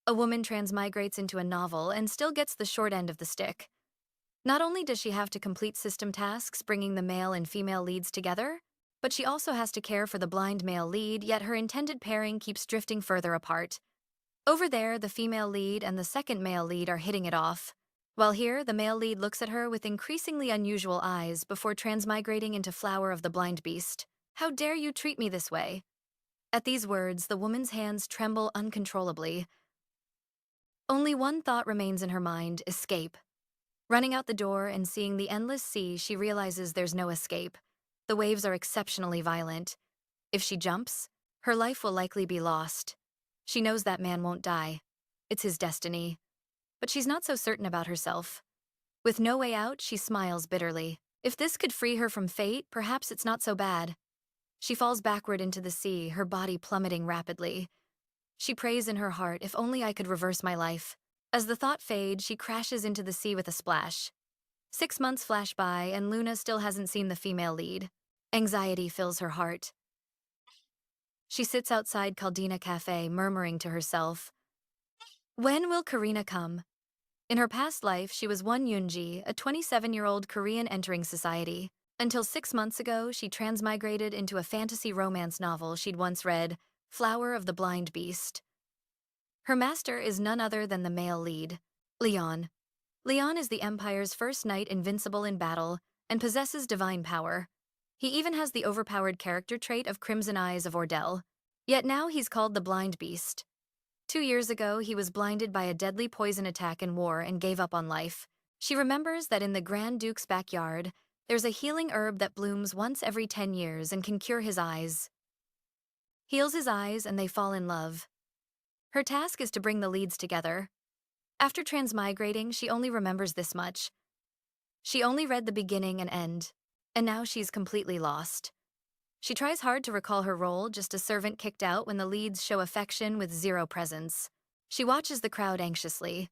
A woman transmigrates into a novel and still gets the short end of the stick. Not only does she have to complete system tasks bringing the male and female leads together, but she also has to care for the blind male lead, yet her intended pairing keeps drifting further apart. Over there, the female lead and the second male lead are hitting it off, while here, the male lead looks at her with increasingly unusual eyes before transmigrating into Flower of the Blind Beast. "How dare you treat me this way?" At these words, the woman's hands tremble uncontrollably. Only one thought remains in her mind: escape. Running out the door and seeing the endless sea, she realizes there's no escape. The waves are exceptionally violent. If she jumps, her life will likely be lost. She knows that man won't die. It's his destiny. But she's not so certain about herself. With no way out, she smiles bitterly. If this could free her from fate, perhaps it's not so bad. She falls backward into the sea, her body plummeting rapidly. She prays in her heart, if only I could reverse my life. As the thought fades, she crashes into the sea with a splash. 6 months flash by, and Luna still hasn't seen the female lead. Anxiety fills her heart. She sits outside Caldina Cafe, murmuring to herself, "When will Karina come?" In her past life, she was Won Yoonji, a 27-year-old Korean entering society. Until 6 months ago, she transmigrated into a fantasy romance novel she'd once read, Flower of the Blind Beast. Her master is none other than the male lead, Leyon. Leyon is the Empire's first knight, invincible in battle, and possesses divine power. He even has the overpowered character trait of Crimson Eyes of Ordell. Yet now he's called the Blind Beast. 2 years ago, he was blinded by a deadly poison attack in war and gave up on life. She remembers that in the Grand Duke's backyard, there's a healing herb that blooms once every 10 years and can cure his eyes. Heals his eyes and they fall in love. Her task is to bring the leads together. After transmigrating, she only remembers this much. She only read the beginning and end, and now she's completely lost. She tries hard to recall her role, just a servant kicked out when the leads show affection with zero presence. She watches the crowd anxiously.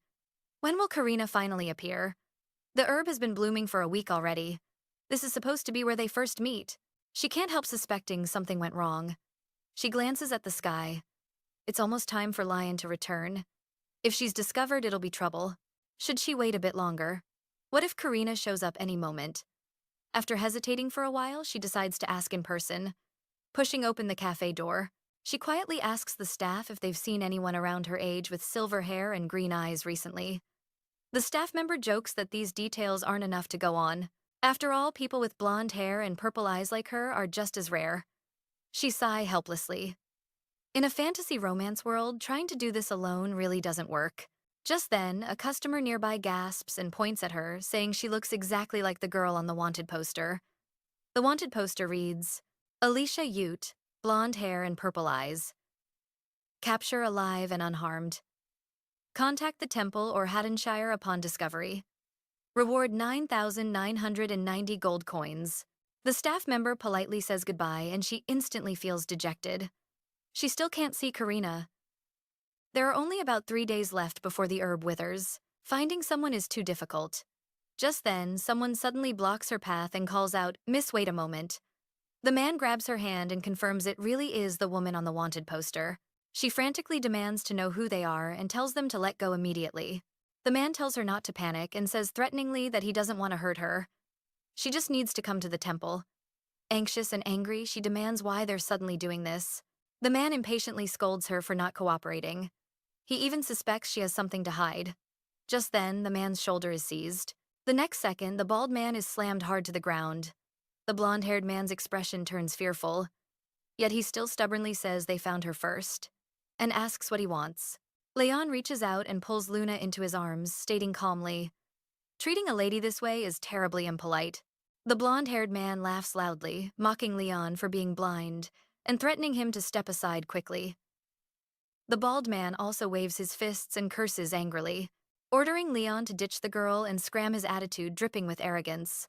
When will Karina finally appear? The herb has been blooming for a week already. This is supposed to be where they first meet. She can't help suspecting something went wrong. She glances at the sky. It's almost time for Lion to return. If she's discovered, it'll be trouble. Should she wait a bit longer? What if Karina shows up any moment? After hesitating for a while, she decides to ask in person. Pushing open the cafe door, she quietly asks the staff if they've seen anyone around her age with silver hair and green eyes recently. The staff member jokes that these details aren't enough to go on. After all, people with blonde hair and purple eyes like her are just as rare. She sighs helplessly. In a fantasy romance world, trying to do this alone really doesn't work. Just then, a customer nearby gasps and points at her, saying she looks exactly like the girl on the wanted poster. The wanted poster reads, Alicia Ute, blonde hair and purple eyes. Capture alive and unharmed. Contact the temple or Haddonshire upon discovery. Reward 9,990 gold coins. The staff member politely says goodbye and she instantly feels dejected. She still can't see Karina. There are only about 3 days left before the herb withers. Finding someone is too difficult. Just then, someone suddenly blocks her path and calls out, "Miss, wait a moment." The man grabs her hand and confirms it really is the woman on the wanted poster. She frantically demands to know who they are and tells them to let go immediately. The man tells her not to panic and says threateningly that he doesn't want to hurt her. She just needs to come to the temple. Anxious and angry, she demands why they're suddenly doing this. The man impatiently scolds her for not cooperating. He even suspects she has something to hide. Just then, the man's shoulder is seized. The next second, the bald man is slammed hard to the ground. The blonde-haired man's expression turns fearful. Yet he still stubbornly says they found her first, and asks what he wants. Leon reaches out and pulls Luna into his arms, stating calmly, "Treating a lady this way is terribly impolite." The blonde-haired man laughs loudly, mocking Leon for being blind, and threatening him to step aside quickly. The bald man also waves his fists and curses angrily, ordering Leon to ditch the girl and scram his attitude dripping with arrogance.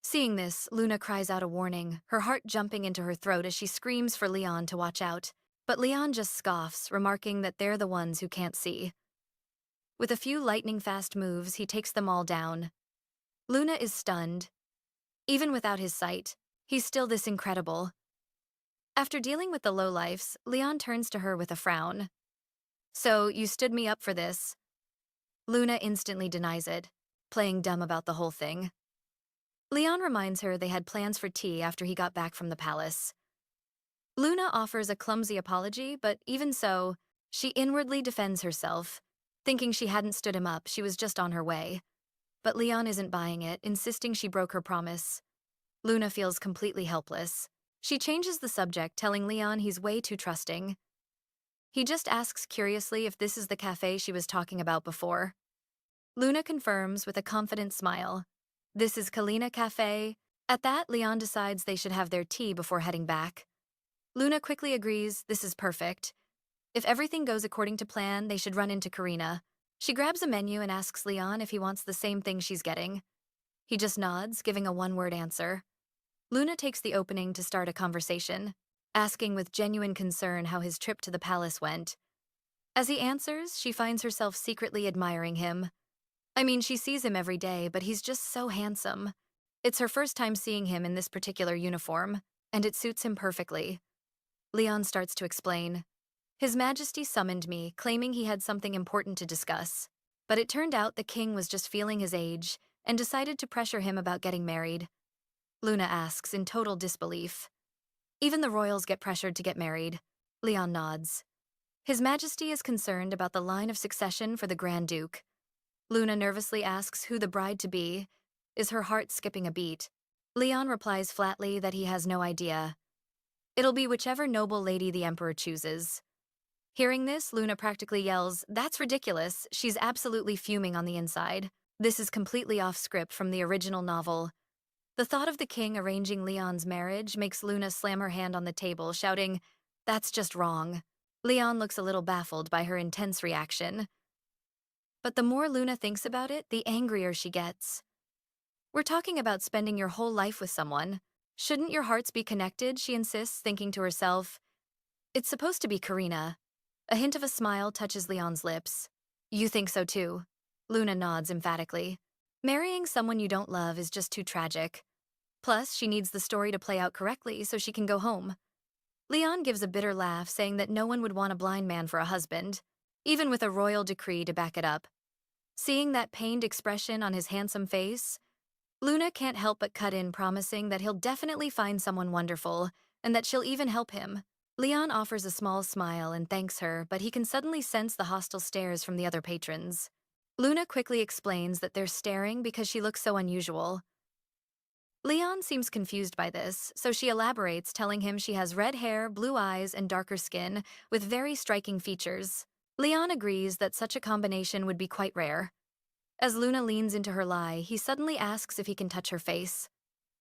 Seeing this, Luna cries out a warning, her heart jumping into her throat as she screams for Leon to watch out. But Leon just scoffs, remarking that they're the ones who can't see. With a few lightning-fast moves, he takes them all down. Luna is stunned. Even without his sight, he's still this incredible. After dealing with the lowlifes, Leon turns to her with a frown. So, you stood me up for this. Luna instantly denies it, playing dumb about the whole thing. Leon reminds her they had plans for tea after he got back from the palace. Luna offers a clumsy apology, but even so, she inwardly defends herself, thinking she hadn't stood him up, she was just on her way. But Leon isn't buying it, insisting she broke her promise. Luna feels completely helpless. She changes the subject, telling Leon he's way too trusting. He just asks curiously if this is the cafe she was talking about before. Luna confirms with a confident smile. This is Karina Cafe. At that, Leon decides they should have their tea before heading back. Luna quickly agrees this is perfect. If everything goes according to plan, they should run into Karina. She grabs a menu and asks Leon if he wants the same thing she's getting. He just nods, giving a one-word answer. Luna takes the opening to start a conversation, asking with genuine concern how his trip to the palace went. As he answers, she finds herself secretly admiring him. I mean, she sees him every day, but he's just so handsome. It's her first time seeing him in this particular uniform, and it suits him perfectly. Leon starts to explain. His Majesty summoned me, claiming he had something important to discuss. But it turned out the king was just feeling his age and decided to pressure him about getting married. Luna asks in total disbelief. Even the royals get pressured to get married. Leon nods. His Majesty is concerned about the line of succession for the Grand Duke. Luna nervously asks who the bride to be. Is her heart skipping a beat? Leon replies flatly that he has no idea. It'll be whichever noble lady the Emperor chooses. Hearing this, Luna practically yells, "That's ridiculous." She's absolutely fuming on the inside. This is completely off script from the original novel. The thought of the king arranging Leon's marriage makes Luna slam her hand on the table, shouting, "That's just wrong." Leon looks a little baffled by her intense reaction. But the more Luna thinks about it, the angrier she gets. We're talking about spending your whole life with someone. Shouldn't your hearts be connected, she insists, thinking to herself. It's supposed to be Karina. A hint of a smile touches Leon's lips. You think so too. Luna nods emphatically. Marrying someone you don't love is just too tragic. Plus, she needs the story to play out correctly so she can go home. Leon gives a bitter laugh, saying that no one would want a blind man for a husband, even with a royal decree to back it up. Seeing that pained expression on his handsome face, Luna can't help but cut in, promising that he'll definitely find someone wonderful and that she'll even help him. Leon offers a small smile and thanks her, but he can suddenly sense the hostile stares from the other patrons. Luna quickly explains that they're staring because she looks so unusual. Leon seems confused by this, so she elaborates, telling him she has red hair, blue eyes, and darker skin, with very striking features. Leon agrees that such a combination would be quite rare. As Luna leans into her lie, he suddenly asks if he can touch her face.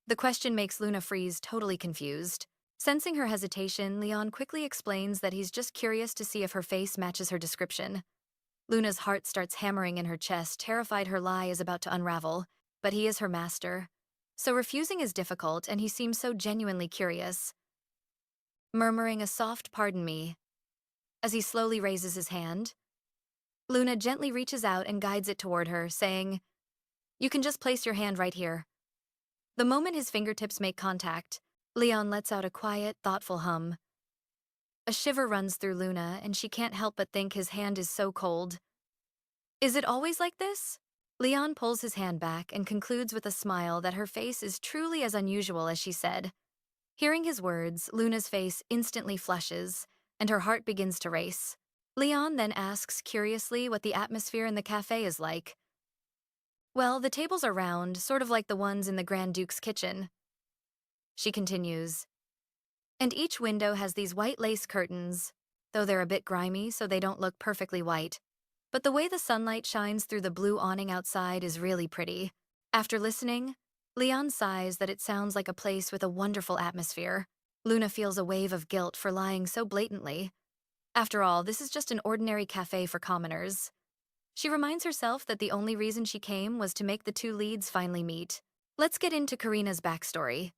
The question makes Luna freeze, totally confused. Sensing her hesitation, Leon quickly explains that he's just curious to see if her face matches her description. Luna's heart starts hammering in her chest, terrified her lie is about to unravel, but he is her master. So refusing is difficult, and he seems so genuinely curious. Murmuring a soft "pardon me," as he slowly raises his hand, Luna gently reaches out and guides it toward her, saying, "You can just place your hand right here." The moment his fingertips make contact, Leon lets out a quiet, thoughtful hum. A shiver runs through Luna, and she can't help but think his hand is so cold. Is it always like this? Leon pulls his hand back and concludes with a smile that her face is truly as unusual as she said. Hearing his words, Luna's face instantly flushes, and her heart begins to race. Leon then asks curiously what the atmosphere in the cafe is like. Well, the tables are round, sort of like the ones in the Grand Duke's kitchen. She continues. And each window has these white lace curtains, though they're a bit grimy so they don't look perfectly white. But the way the sunlight shines through the blue awning outside is really pretty. After listening, Leon sighs that it sounds like a place with a wonderful atmosphere. Luna feels a wave of guilt for lying so blatantly. After all, this is just an ordinary cafe for commoners. She reminds herself that the only reason she came was to make the two leads finally meet. Let's get into Karina's backstory.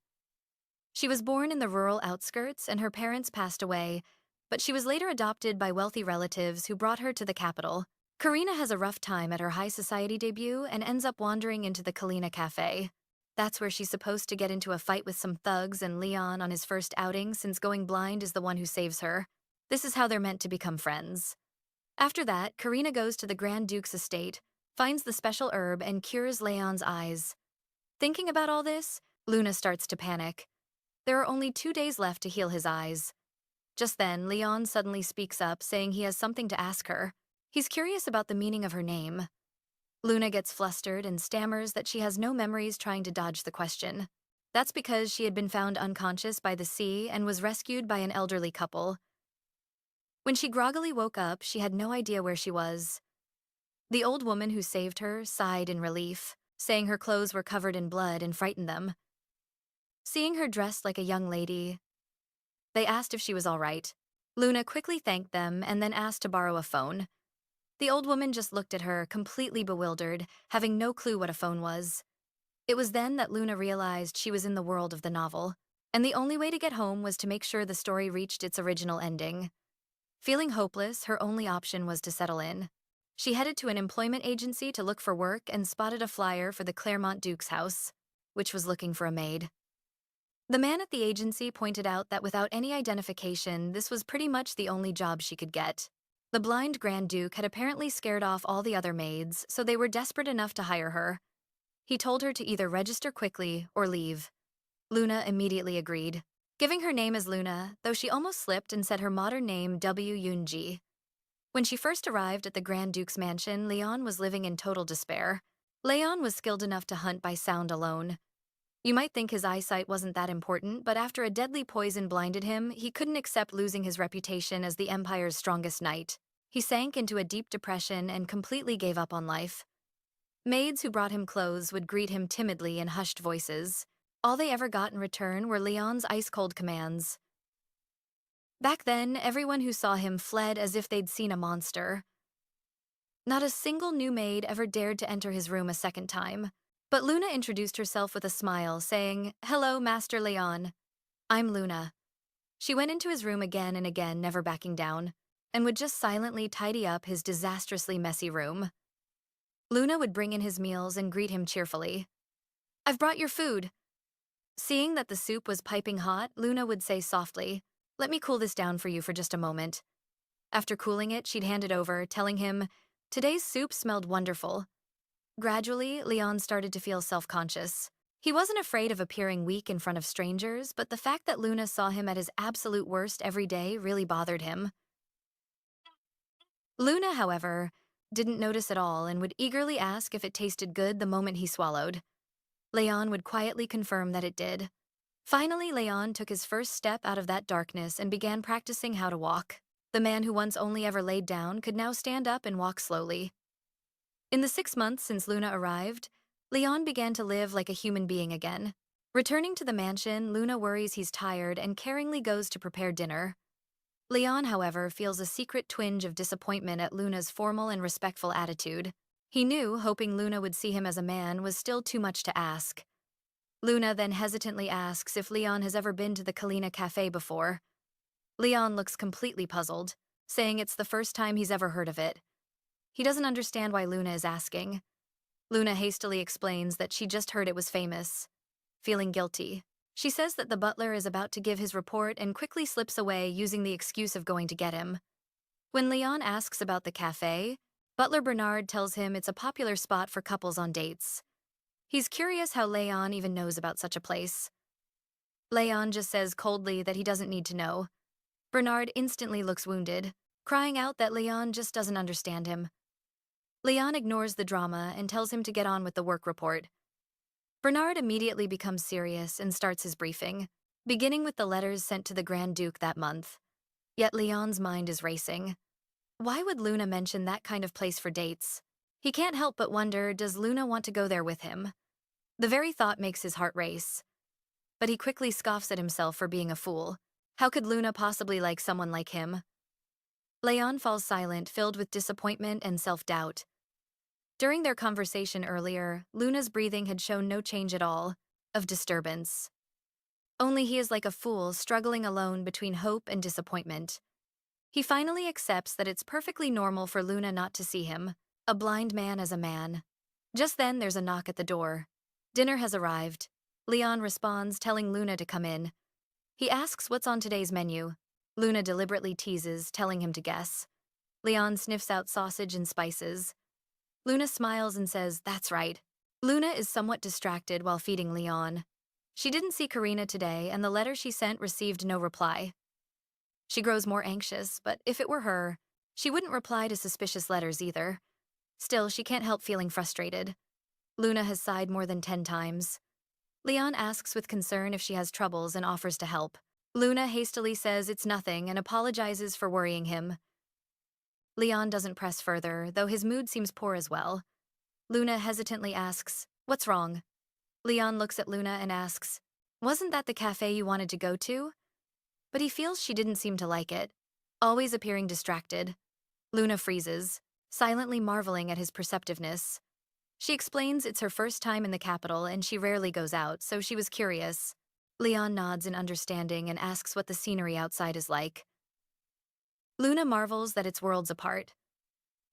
She was born in the rural outskirts and her parents passed away, but she was later adopted by wealthy relatives who brought her to the capital. Karina has a rough time at her high society debut and ends up wandering into the Karina Cafe. That's where she's supposed to get into a fight with some thugs and Leon on his first outing, since going blind is the one who saves her. This is how they're meant to become friends. After that, Karina goes to the Grand Duke's estate, finds the special herb, and cures Leon's eyes. Thinking about all this, Luna starts to panic. There are only 2 days left to heal his eyes. Just then, Leon suddenly speaks up, saying he has something to ask her. He's curious about the meaning of her name. Luna gets flustered and stammers that she has no memories, trying to dodge the question. That's because she had been found unconscious by the sea and was rescued by an elderly couple. When she groggily woke up, she had no idea where she was. The old woman who saved her sighed in relief, saying her clothes were covered in blood and frightened them. Seeing her dressed like a young lady, they asked if she was all right. Luna quickly thanked them and then asked to borrow a phone. The old woman just looked at her, completely bewildered, having no clue what a phone was. It was then that Luna realized she was in the world of the novel, and the only way to get home was to make sure the story reached its original ending. Feeling hopeless, her only option was to settle in. She headed to an employment agency to look for work and spotted a flyer for the Claremont Duke's house, which was looking for a maid. The man at the agency pointed out that without any identification, this was pretty much the only job she could get. The blind Grand Duke had apparently scared off all the other maids, so they were desperate enough to hire her. He told her to either register quickly or leave. Luna immediately agreed, giving her name as Luna, though she almost slipped and said her modern name W. Yunji. When she first arrived at the Grand Duke's mansion, Leon was living in total despair. Leon was skilled enough to hunt by sound alone. You might think his eyesight wasn't that important, but after a deadly poison blinded him, he couldn't accept losing his reputation as the Empire's strongest knight. He sank into a deep depression and completely gave up on life. Maids who brought him clothes would greet him timidly in hushed voices. All they ever got in return were Leon's ice-cold commands. Back then, everyone who saw him fled as if they'd seen a monster. Not a single new maid ever dared to enter his room a second time. But Luna introduced herself with a smile, saying, "Hello, Master Leon. I'm Luna." She went into his room again and again, never backing down, and would just silently tidy up his disastrously messy room. Luna would bring in his meals and greet him cheerfully. "I've brought your food." Seeing that the soup was piping hot, Luna would say softly, "Let me cool this down for you for just a moment." After cooling it, she'd hand it over, telling him, "Today's soup smelled wonderful." Gradually, Leon started to feel self-conscious. He wasn't afraid of appearing weak in front of strangers, but the fact that Luna saw him at his absolute worst every day really bothered him. Luna, however, didn't notice at all and would eagerly ask if it tasted good the moment he swallowed. Leon would quietly confirm that it did. Finally, Leon took his first step out of that darkness and began practicing how to walk. The man who once only ever laid down could now stand up and walk slowly. In the 6 months since Luna arrived, Leon began to live like a human being again. Returning to the mansion, Luna worries he's tired and caringly goes to prepare dinner. Leon, however, feels a secret twinge of disappointment at Luna's formal and respectful attitude. He knew hoping Luna would see him as a man was still too much to ask. Luna then hesitantly asks if Leon has ever been to the Karina cafe before. Leon looks completely puzzled, saying it's the first time he's ever heard of it. He doesn't understand why Luna is asking. Luna hastily explains that she just heard it was famous. Feeling guilty, she says that the butler is about to give his report and quickly slips away using the excuse of going to get him. When Leon asks about the cafe, Butler Bernard tells him it's a popular spot for couples on dates. He's curious how Leon even knows about such a place. Leon just says coldly that he doesn't need to know. Bernard instantly looks wounded, crying out that Leon just doesn't understand him. Leon ignores the drama and tells him to get on with the work report. Bernard immediately becomes serious and starts his briefing, beginning with the letters sent to the Grand Duke that month. Yet Leon's mind is racing. Why would Luna mention that kind of place for dates? He can't help but wonder, does Luna want to go there with him? The very thought makes his heart race. But he quickly scoffs at himself for being a fool. How could Luna possibly like someone like him? Leon falls silent, filled with disappointment and self-doubt. During their conversation earlier, Luna's breathing had shown no change at all, of disturbance. Only he is like a fool, struggling alone between hope and disappointment. He finally accepts that it's perfectly normal for Luna not to see him, a blind man as a man. Just then, there's a knock at the door. Dinner has arrived. Leon responds, telling Luna to come in. He asks what's on today's menu. Luna deliberately teases, telling him to guess. Leyon sniffs out sausage and spices. Luna smiles and says, "That's right." Luna is somewhat distracted while feeding Leyon. She didn't see Karina today, and the letter she sent received no reply. She grows more anxious, but if it were her, she wouldn't reply to suspicious letters either. Still, she can't help feeling frustrated. Luna has sighed more than 10 times. Leyon asks with concern if she has troubles and offers to help. Luna hastily says it's nothing and apologizes for worrying him. Leyon doesn't press further, though his mood seems poor as well. Luna hesitantly asks, "What's wrong?" Leyon looks at Luna and asks, "Wasn't that the cafe you wanted to go to?" But he feels she didn't seem to like it, always appearing distracted. Luna freezes, silently marveling at his perceptiveness. She explains it's her first time in the capital and she rarely goes out, so she was curious. Leyon nods in understanding and asks what the scenery outside is like. Luna marvels that it's worlds apart.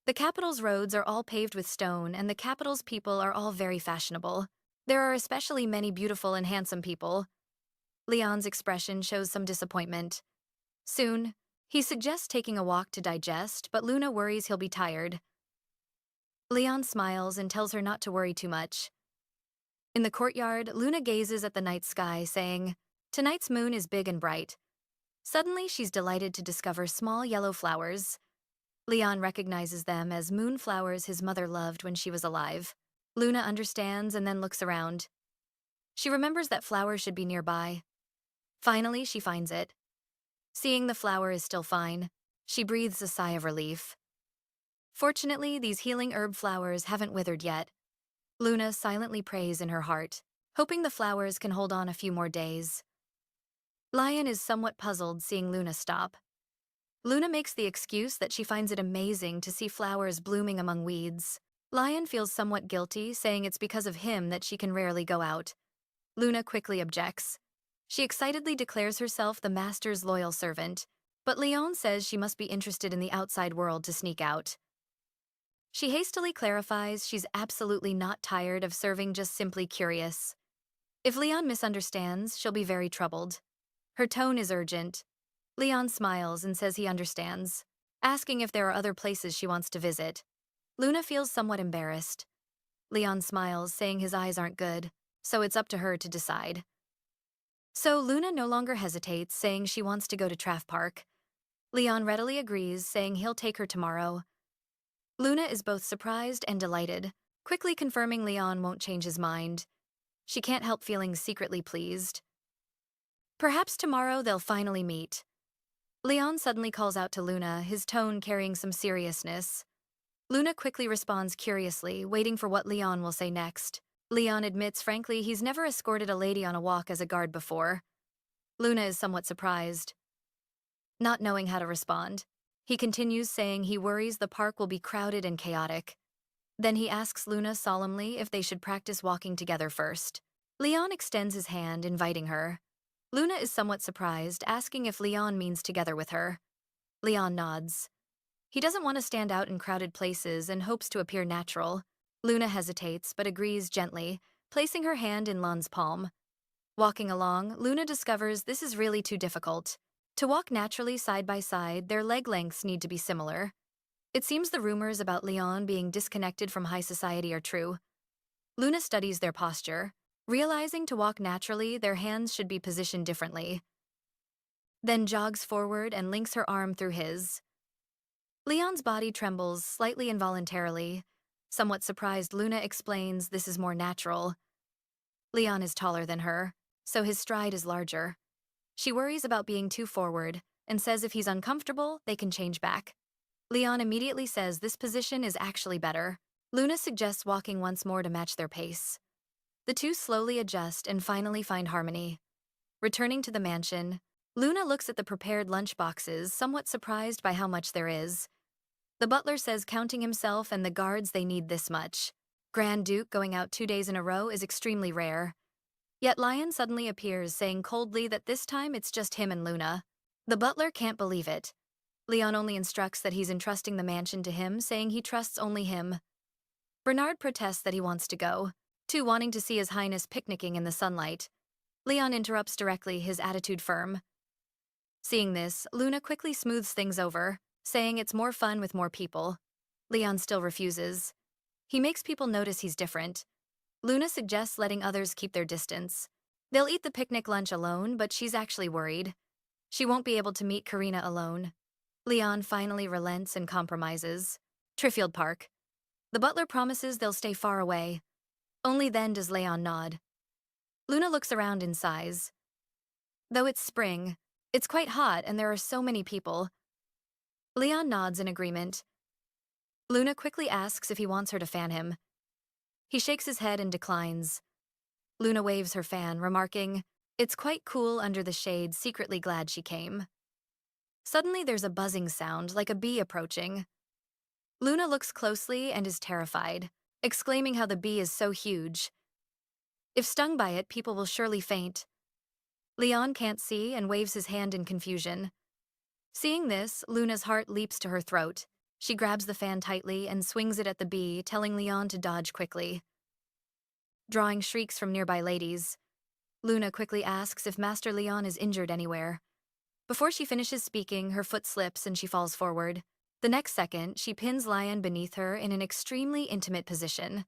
The capital's roads are all paved with stone, and the capital's people are all very fashionable. There are especially many beautiful and handsome people. Leyon's expression shows some disappointment. Soon, he suggests taking a walk to digest, but Luna worries he'll be tired. Leyon smiles and tells her not to worry too much. In the courtyard, Luna gazes at the night sky, saying, "Tonight's moon is big and bright." Suddenly, she's delighted to discover small yellow flowers. Leyon recognizes them as moonflowers his mother loved when she was alive. Luna understands and then looks around. She remembers that flowers should be nearby. Finally, she finds it. Seeing the flower is still fine, she breathes a sigh of relief. Fortunately, these healing herb flowers haven't withered yet. Luna silently prays in her heart, hoping the flowers can hold on a few more days. Leyon is somewhat puzzled seeing Luna stop. Luna makes the excuse that she finds it amazing to see flowers blooming among weeds. Leyon feels somewhat guilty, saying it's because of him that she can rarely go out. Luna quickly objects. She excitedly declares herself the master's loyal servant, but Leyon says she must be interested in the outside world to sneak out. She hastily clarifies she's absolutely not tired of serving, just simply curious. If Leyon misunderstands, she'll be very troubled. Her tone is urgent. Leyon smiles and says he understands, asking if there are other places she wants to visit. Luna feels somewhat embarrassed. Leyon smiles, saying his eyes aren't good, so it's up to her to decide. So Luna no longer hesitates, saying she wants to go to Traff Park. Leyon readily agrees, saying he'll take her tomorrow. Luna is both surprised and delighted, quickly confirming Leyon won't change his mind. She can't help feeling secretly pleased. Perhaps tomorrow they'll finally meet. Leyon suddenly calls out to Luna, his tone carrying some seriousness. Luna quickly responds curiously, waiting for what Leyon will say next. Leyon admits frankly he's never escorted a lady on a walk as a guard before. Luna is somewhat surprised. Not knowing how to respond, he continues, saying he worries the park will be crowded and chaotic. Then he asks Luna solemnly if they should practice walking together first. Leyon extends his hand, inviting her. Luna is somewhat surprised, asking if Leyon means together with her. Leyon nods. He doesn't want to stand out in crowded places and hopes to appear natural. Luna hesitates, but agrees gently, placing her hand in Lon's palm. Walking along, Luna discovers this is really too difficult. To walk naturally side by side, their leg lengths need to be similar. It seems the rumors about Leyon being disconnected from high society are true. Luna studies their posture, realizing to walk naturally, their hands should be positioned differently. Then jogs forward and links her arm through his. Leon's body trembles slightly involuntarily. Somewhat surprised, Luna explains this is more natural. Leyon is taller than her, so his stride is larger. She worries about being too forward and says if he's uncomfortable, they can change back. Leyon immediately says this position is actually better. Luna suggests walking once more to match their pace. The two slowly adjust and finally find harmony. Returning to the mansion, Luna looks at the prepared lunch boxes, somewhat surprised by how much there is. The butler says counting himself and the guards they need this much. Grand Duke going out 2 days in a row is extremely rare. Yet Leyon suddenly appears, saying coldly that this time it's just him and Luna. The butler can't believe it. Leyon only instructs that he's entrusting the mansion to him, saying he trusts only him. Bernard protests that he wants to go, too wanting to see His Highness picnicking in the sunlight. Leyon interrupts directly, his attitude firm. Seeing this, Luna quickly smooths things over. saying it's more fun with more people. Leyon still refuses. He makes people notice he's different. Luna suggests letting others keep their distance. They'll eat the picnic lunch alone, but she's actually worried. She won't be able to meet Karina alone. Leon finally relents and compromises. Triffield Park. The butler promises they'll stay far away. Only then does Leon nod. Luna looks around and sighs. Though it's spring, it's quite hot and there are so many people. Leon nods in agreement. Luna quickly asks if he wants her to fan him. He shakes his head and declines. Luna waves her fan, remarking, "It's quite cool under the shade, secretly glad she came." Suddenly there's a buzzing sound, like a bee approaching. Luna looks closely and is terrified, exclaiming how the bee is so huge. If stung by it, people will surely faint. Leon can't see and waves his hand in confusion. Seeing this, Luna's heart leaps to her throat. She grabs the fan tightly and swings it at the bee, telling Leon to dodge quickly. Drawing shrieks from nearby ladies, Luna quickly asks if Master Leon is injured anywhere. Before she finishes speaking, her foot slips and she falls forward. The next second, she pins Lion beneath her in an extremely intimate position.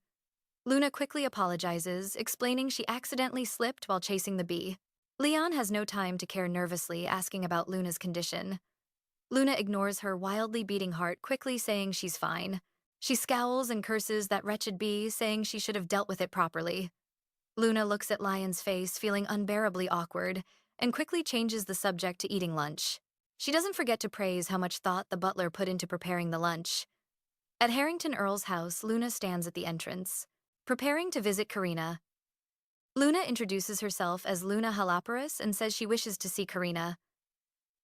Luna quickly apologizes, explaining she accidentally slipped while chasing the bee. Leon has no time to care nervously, asking about Luna's condition. Luna ignores her wildly beating heart, quickly saying she's fine. She scowls and curses that wretched bee, saying she should have dealt with it properly. Luna looks at Lion's face, feeling unbearably awkward, and quickly changes the subject to eating lunch. She doesn't forget to praise how much thought the butler put into preparing the lunch. At Harrington Earl's house, Luna stands at the entrance, preparing to visit Karina. Luna introduces herself as Luna Halaparis and says she wishes to see Karina.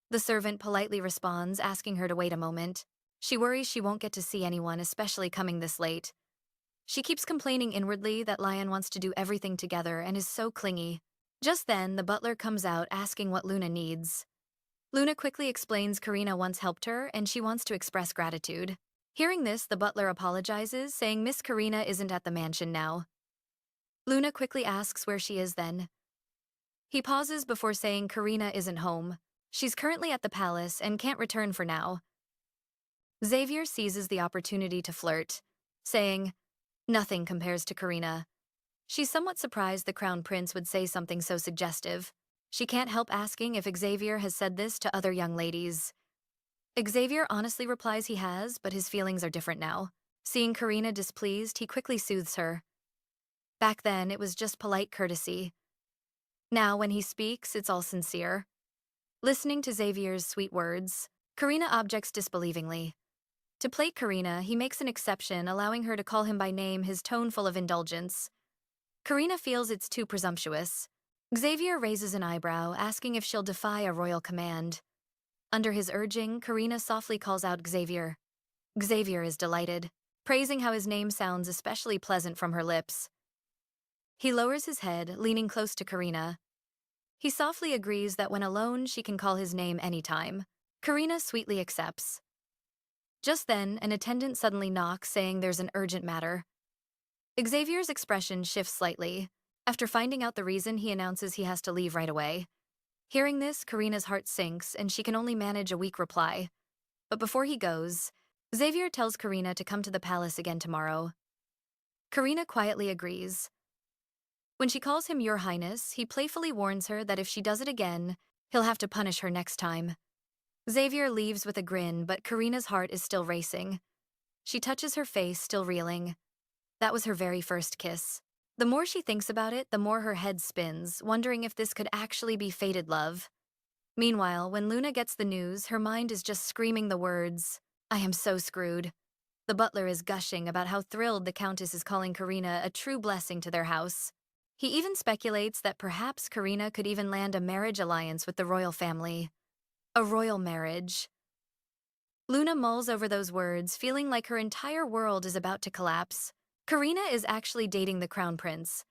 The servant politely responds, asking her to wait a moment. She worries she won't get to see anyone, especially coming this late. She keeps complaining inwardly that Lion wants to do everything together and is so clingy. Just then, the butler comes out asking what Luna needs. Luna quickly explains Karina once helped her and she wants to express gratitude. Hearing this, the butler apologizes, saying Miss Karina isn't at the mansion now. Luna quickly asks where she is then. He pauses before saying Karina isn't home. She's currently at the palace and can't return for now. Xavier seizes the opportunity to flirt, saying, "Nothing compares to Karina." She's somewhat surprised the Crown Prince would say something so suggestive. She can't help asking if Xavier has said this to other young ladies. Xavier honestly replies he has, but his feelings are different now. Seeing Karina displeased, he quickly soothes her. Back then, it was just polite courtesy. Now, when he speaks, it's all sincere. Listening to Xavier's sweet words, Karina objects disbelievingly. To plate Karina, he makes an exception, allowing her to call him by name, his tone full of indulgence. Karina feels it's too presumptuous. Xavier raises an eyebrow, asking if she'll defy a royal command. Under his urging, Karina softly calls out Xavier. Xavier is delighted, praising how his name sounds especially pleasant from her lips. He lowers his head, leaning close to Karina. He softly agrees that when alone, she can call his name anytime. Karina sweetly accepts. Just then, an attendant suddenly knocks, saying there's an urgent matter. Xavier's expression shifts slightly. After finding out the reason, he announces he has to leave right away. Hearing this, Karina's heart sinks, and she can only manage a weak reply. But before he goes, Xavier tells Karina to come to the palace again tomorrow. Karina quietly agrees. When she calls him Your Highness, he playfully warns her that if she does it again, he'll have to punish her next time. Xavier leaves with a grin, but Karina's heart is still racing. She touches her face, still reeling. That was her very first kiss. The more she thinks about it, the more her head spins, wondering if this could actually be fated love. Meanwhile, when Luna gets the news, her mind is just screaming the words, "I am so screwed." The butler is gushing about how thrilled the Countess is calling Karina a true blessing to their house. He even speculates that perhaps Karina could even land a marriage alliance with the royal family. A royal marriage. Luna mulls over those words, feeling like her entire world is about to collapse. Karina is actually dating the Crown Prince.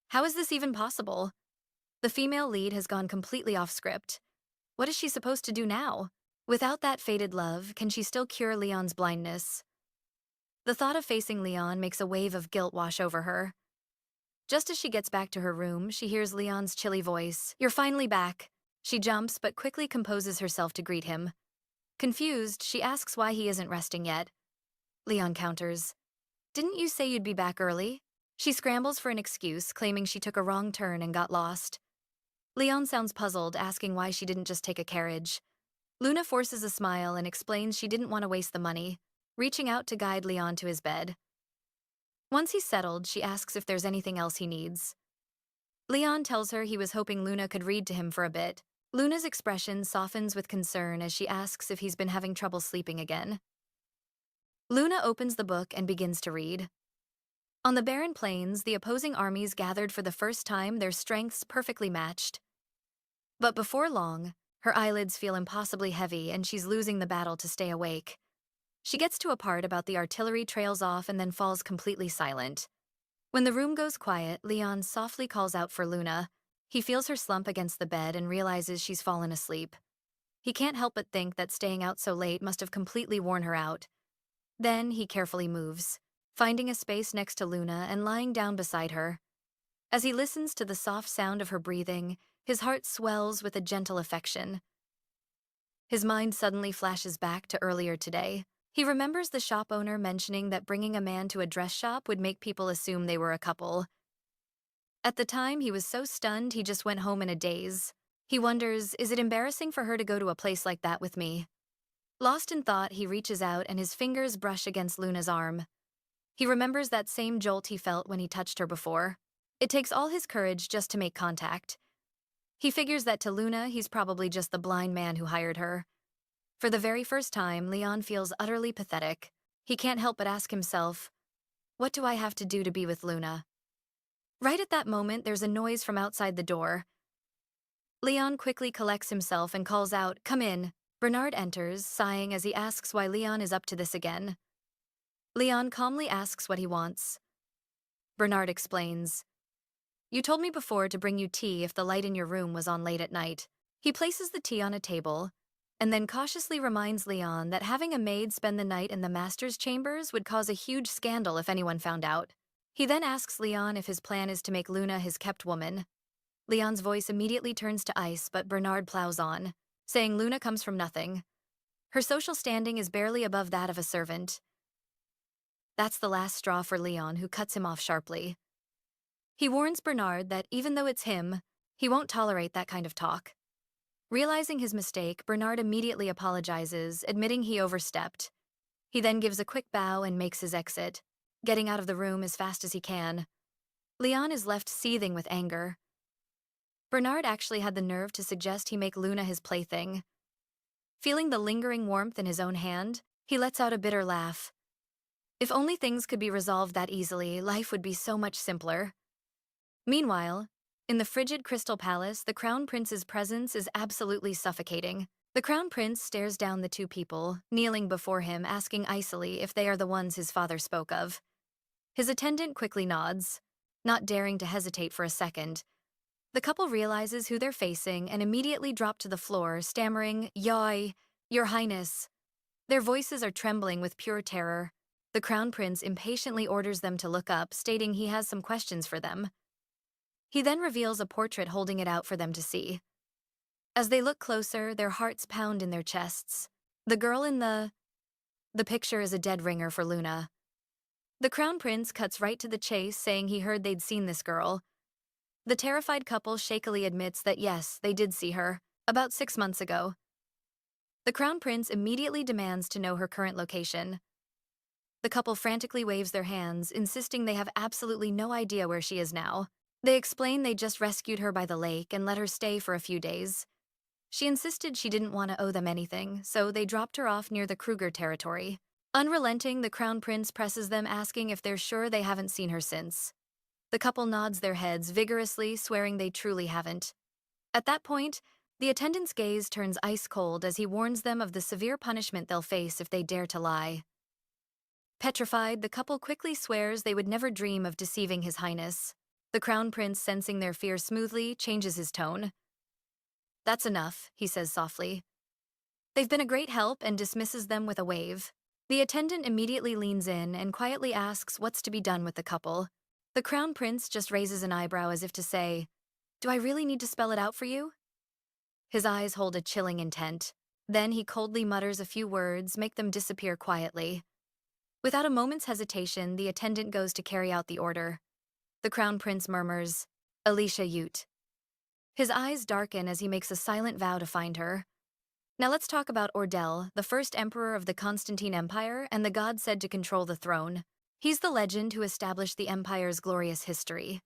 How is this even possible? The female lead has gone completely off script. What is she supposed to do now? Without that fated love, can she still cure Leon's blindness? The thought of facing Leon makes a wave of guilt wash over her. Just as she gets back to her room, she hears Leon's chilly voice. "You're finally back." She jumps, but quickly composes herself to greet him. Confused, she asks why he isn't resting yet. Leyon counters, "Didn't you say you'd be back early?" She scrambles for an excuse, claiming she took a wrong turn and got lost. Leon sounds puzzled, asking why she didn't just take a carriage. Luna forces a smile and explains she didn't want to waste the money, reaching out to guide Leon to his bed. Once he's settled, she asks if there's anything else he needs. Leon tells her he was hoping Luna could read to him for a bit. Luna's expression softens with concern as she asks if he's been having trouble sleeping again. Luna opens the book and begins to read. On the barren plains, the opposing armies gathered for the first time, their strengths perfectly matched. But before long, her eyelids feel impossibly heavy and she's losing the battle to stay awake. She gets to a part about the artillery trails off and then falls completely silent. When the room goes quiet, Leon softly calls out for Luna. He feels her slump against the bed and realizes she's fallen asleep. He can't help but think that staying out so late must have completely worn her out. Then he carefully moves, finding a space next to Luna and lying down beside her. As he listens to the soft sound of her breathing, his heart swells with a gentle affection. His mind suddenly flashes back to earlier today. He remembers the shop owner mentioning that bringing a man to a dress shop would make people assume they were a couple. At the time, he was so stunned he just went home in a daze. He wonders, is it embarrassing for her to go to a place like that with me? Lost in thought, he reaches out and his fingers brush against Luna's arm. He remembers that same jolt he felt when he touched her before. It takes all his courage just to make contact. He figures that to Luna, he's probably just the blind man who hired her. For the very first time, Leon feels utterly pathetic. He can't help but ask himself, what do I have to do to be with Luna? Right at that moment, there's a noise from outside the door. Leon quickly collects himself and calls out, "Come in." Bernard enters, sighing as he asks why Leon is up to this again. Leon calmly asks what he wants. Bernard explains, "You told me before to bring you tea if the light in your room was on late at night." He places the tea on a table, and then cautiously reminds Leon that having a maid spend the night in the master's chambers would cause a huge scandal if anyone found out. He then asks Leon if his plan is to make Luna his kept woman. Leon's voice immediately turns to ice, but Bernard plows on, saying Luna comes from nothing. Her social standing is barely above that of a servant. That's the last straw for Leon, who cuts him off sharply. He warns Bernard that even though it's him, he won't tolerate that kind of talk. Realizing his mistake, Bernard immediately apologizes, admitting he overstepped. He then gives a quick bow and makes his exit, getting out of the room as fast as he can. Leon is left seething with anger. Bernard actually had the nerve to suggest he make Luna his plaything. Feeling the lingering warmth in his own hand, he lets out a bitter laugh. If only things could be resolved that easily, life would be so much simpler. Meanwhile, in the frigid Crystal Palace, the Crown Prince's presence is absolutely suffocating. The Crown Prince stares down the two people, kneeling before him, asking icily if they are the ones his father spoke of. His attendant quickly nods, not daring to hesitate for a second. The couple realizes who they're facing and immediately drop to the floor, stammering, "Yoy, Your Highness." Their voices are trembling with pure terror. The Crown Prince impatiently orders them to look up, stating he has some questions for them. He then reveals a portrait, holding it out for them to see. As they look closer, their hearts pound in their chests. The girl in the picture is a dead ringer for Luna. The Crown Prince cuts right to the chase, saying he heard they'd seen this girl. The terrified couple shakily admits that yes, they did see her, about 6 months ago. The Crown Prince immediately demands to know her current location. The couple frantically waves their hands, insisting they have absolutely no idea where she is now. They explain they just rescued her by the lake and let her stay for a few days. She insisted she didn't want to owe them anything, so they dropped her off near the Kruger territory. Unrelenting, the Crown Prince presses them, asking if they're sure they haven't seen her since. The couple nods their heads vigorously, swearing they truly haven't. At that point, the attendant's gaze turns ice cold as he warns them of the severe punishment they'll face if they dare to lie. Petrified, the couple quickly swears they would never dream of deceiving His Highness. The Crown Prince, sensing their fear smoothly, changes his tone. "That's enough," he says softly. "They've been a great help," and dismisses them with a wave. The attendant immediately leans in and quietly asks what's to be done with the couple. The Crown Prince just raises an eyebrow as if to say, "Do I really need to spell it out for you?" His eyes hold a chilling intent. Then he coldly mutters a few words, make them disappear quietly. Without a moment's hesitation, the attendant goes to carry out the order. The Crown Prince murmurs, Alicia Ute. His eyes darken as he makes a silent vow to find her. Now let's talk about Ordell, the first emperor of the Constantine Empire and the god said to control the throne. He's the legend who established the empire's glorious history.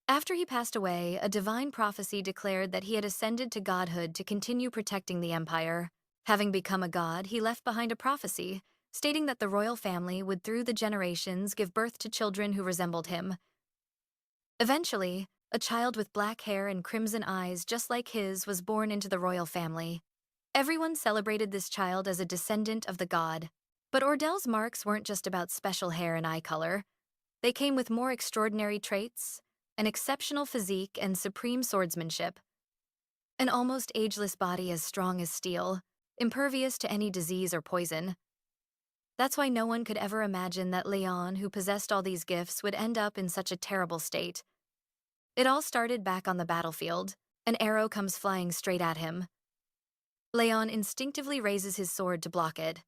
After he passed away, a divine prophecy declared that he had ascended to godhood to continue protecting the empire. Having become a god, he left behind a prophecy, stating that the royal family would through the generations give birth to children who resembled him. Eventually, a child with black hair and crimson eyes just like his was born into the royal family. Everyone celebrated this child as a descendant of the god. But Ordell's marks weren't just about special hair and eye color. They came with more extraordinary traits, an exceptional physique and supreme swordsmanship. An almost ageless body as strong as steel, impervious to any disease or poison. That's why no one could ever imagine that Leyon, who possessed all these gifts, would end up in such a terrible state. It all started back on the battlefield. An arrow comes flying straight at him. Leyon instinctively raises his sword to block it.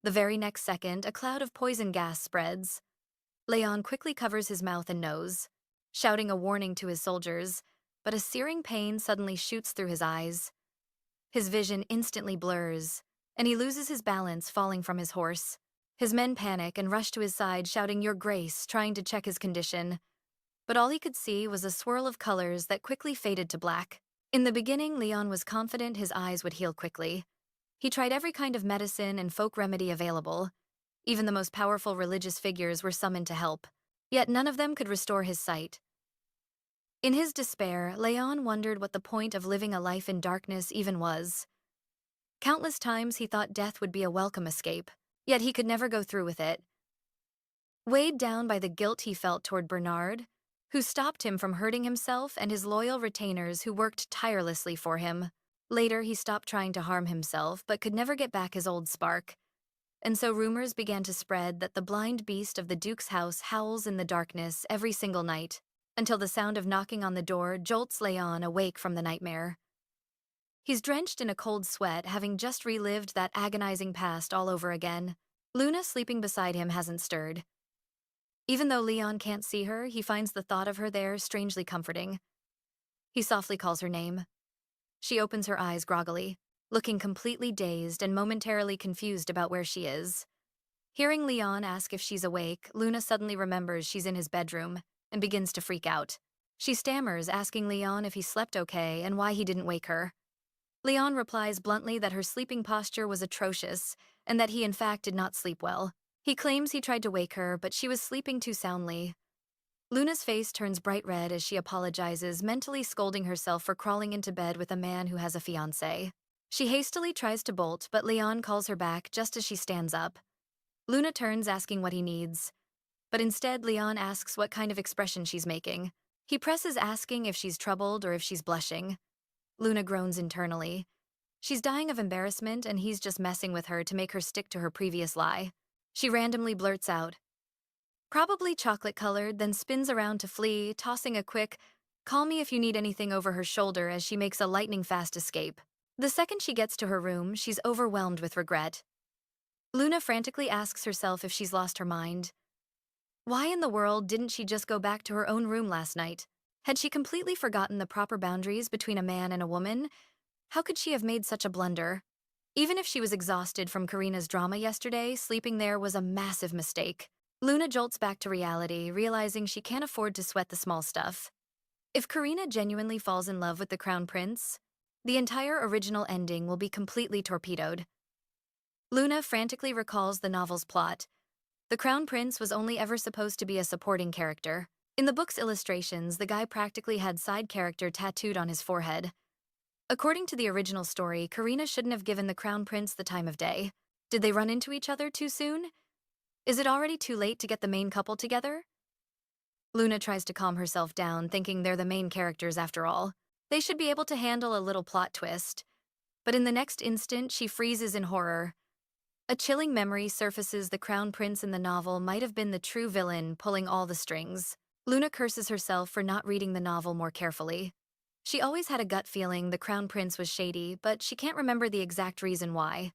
The very next second, a cloud of poison gas spreads. Leyon quickly covers his mouth and nose, shouting a warning to his soldiers, but a searing pain suddenly shoots through his eyes. His vision instantly blurs, and he loses his balance, falling from his horse. His men panic and rush to his side, shouting, Your Grace, trying to check his condition. But all he could see was a swirl of colors that quickly faded to black. In the beginning, Leyon was confident his eyes would heal quickly. He tried every kind of medicine and folk remedy available. Even the most powerful religious figures were summoned to help. Yet none of them could restore his sight. In his despair, Leyon wondered what the point of living a life in darkness even was. Countless times he thought death would be a welcome escape, yet he could never go through with it. Weighed down by the guilt he felt toward Bernard, who stopped him from hurting himself, and his loyal retainers who worked tirelessly for him. Later, he stopped trying to harm himself, but could never get back his old spark. And so rumors began to spread that the blind beast of the Duke's house howls in the darkness every single night, until the sound of knocking on the door jolts Leyon awake from the nightmare. He's drenched in a cold sweat, having just relived that agonizing past all over again. Luna, sleeping beside him, hasn't stirred. Even though Leyon can't see her, he finds the thought of her there strangely comforting. He softly calls her name. She opens her eyes groggily, looking completely dazed and momentarily confused about where she is. Hearing Leyon ask if she's awake, Luna suddenly remembers she's in his bedroom and begins to freak out. She stammers, asking Leyon if he slept okay and why he didn't wake her. Leyon replies bluntly that her sleeping posture was atrocious and that he in fact did not sleep well. He claims he tried to wake her, but she was sleeping too soundly. Luna's face turns bright red as she apologizes, mentally scolding herself for crawling into bed with a man who has a fiancé. She hastily tries to bolt, but Leyon calls her back just as she stands up. Luna turns, asking what he needs. But instead, Leyon asks what kind of expression she's making. He presses, asking if she's troubled or if she's blushing. Luna groans internally. She's dying of embarrassment, and he's just messing with her to make her stick to her previous lie. She randomly blurts out, probably chocolate-colored, then spins around to flee, tossing a quick, call me if you need anything over her shoulder as she makes a lightning-fast escape. The second she gets to her room, she's overwhelmed with regret. Luna frantically asks herself if she's lost her mind. Why in the world didn't she just go back to her own room last night? Had she completely forgotten the proper boundaries between a man and a woman? How could she have made such a blunder? Even if she was exhausted from Karina's drama yesterday, sleeping there was a massive mistake. Luna jolts back to reality, realizing she can't afford to sweat the small stuff. If Karina genuinely falls in love with the Crown Prince, the entire original ending will be completely torpedoed. Luna frantically recalls the novel's plot. The Crown Prince was only ever supposed to be a supporting character. In the book's illustrations, the guy practically had side character tattooed on his forehead. According to the original story, Karina shouldn't have given the Crown Prince the time of day. Did they run into each other too soon? Is it already too late to get the main couple together? Luna tries to calm herself down, thinking they're the main characters after all. They should be able to handle a little plot twist. But in the next instant, she freezes in horror. A chilling memory surfaces. The Crown Prince in the novel might have been the true villain, pulling all the strings. Luna curses herself for not reading the novel more carefully. She always had a gut feeling the Crown Prince was shady, but she can't remember the exact reason why.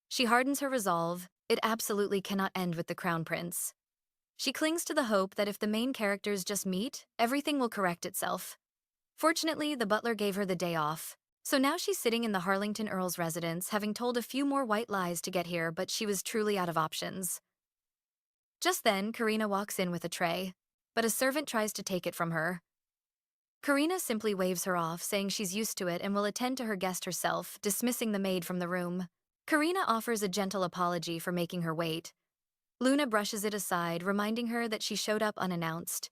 She hardens her resolve. It absolutely cannot end with the Crown Prince. She clings to the hope that if the main characters just meet, everything will correct itself. Fortunately, the butler gave her the day off. So now she's sitting in the Harlington Earl's residence, having told a few more white lies to get here, but she was truly out of options. Just then, Karina walks in with a tray, but a servant tries to take it from her. Karina simply waves her off, saying she's used to it and will attend to her guest herself, dismissing the maid from the room. Karina offers a gentle apology for making her wait. Luna brushes it aside, reminding her that she showed up unannounced.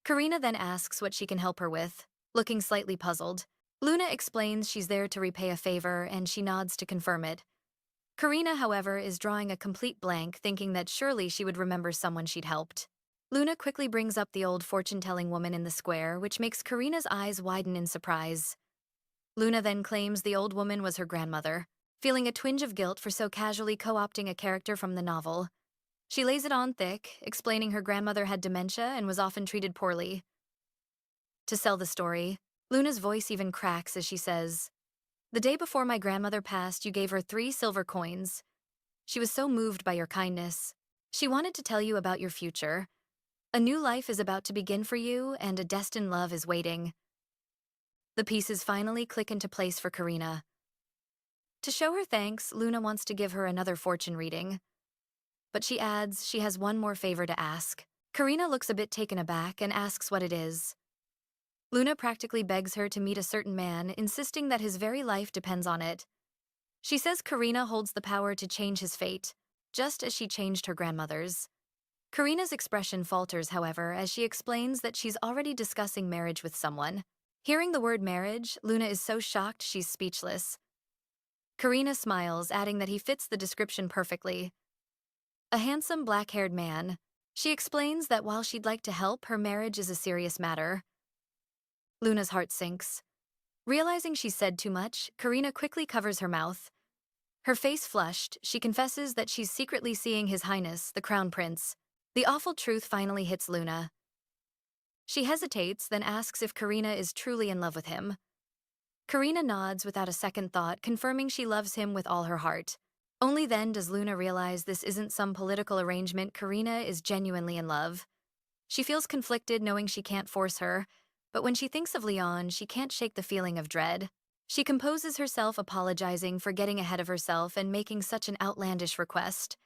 Karina then asks what she can help her with, looking slightly puzzled. Luna explains she's there to repay a favor, and she nods to confirm it. Karina, however, is drawing a complete blank, thinking that surely she would remember someone she'd helped. Luna quickly brings up the old fortune-telling woman in the square, which makes Karina's eyes widen in surprise. Luna then claims the old woman was her grandmother, feeling a twinge of guilt for so casually co-opting a character from the novel. She lays it on thick, explaining her grandmother had dementia and was often treated poorly. To sell the story, Luna's voice even cracks as she says, "The day before my grandmother passed, you gave her 3 silver coins. She was so moved by your kindness. She wanted to tell you about your future. A new life is about to begin for you, and a destined love is waiting." The pieces finally click into place for Karina. To show her thanks, Luna wants to give her another fortune reading. But she adds she has one more favor to ask. Karina looks a bit taken aback and asks what it is. Luna practically begs her to meet a certain man, insisting that his very life depends on it. She says Karina holds the power to change his fate, just as she changed her grandmother's. Karina's expression falters, however, as she explains that she's already discussing marriage with someone. Hearing the word marriage, Luna is so shocked she's speechless. Karina smiles, adding that he fits the description perfectly. A handsome, black-haired man. She explains that while she'd like to help, her marriage is a serious matter. Luna's heart sinks. Realizing she's said too much, Karina quickly covers her mouth. Her face flushed, she confesses that she's secretly seeing His Highness, the Crown Prince. The awful truth finally hits Luna. She hesitates, then asks if Karina is truly in love with him. Karina nods without a second thought, confirming she loves him with all her heart. Only then does Luna realize this isn't some political arrangement. Karina is genuinely in love. She feels conflicted knowing she can't force her, but when she thinks of Leyon, she can't shake the feeling of dread. She composes herself, apologizing for getting ahead of herself and making such an outlandish request.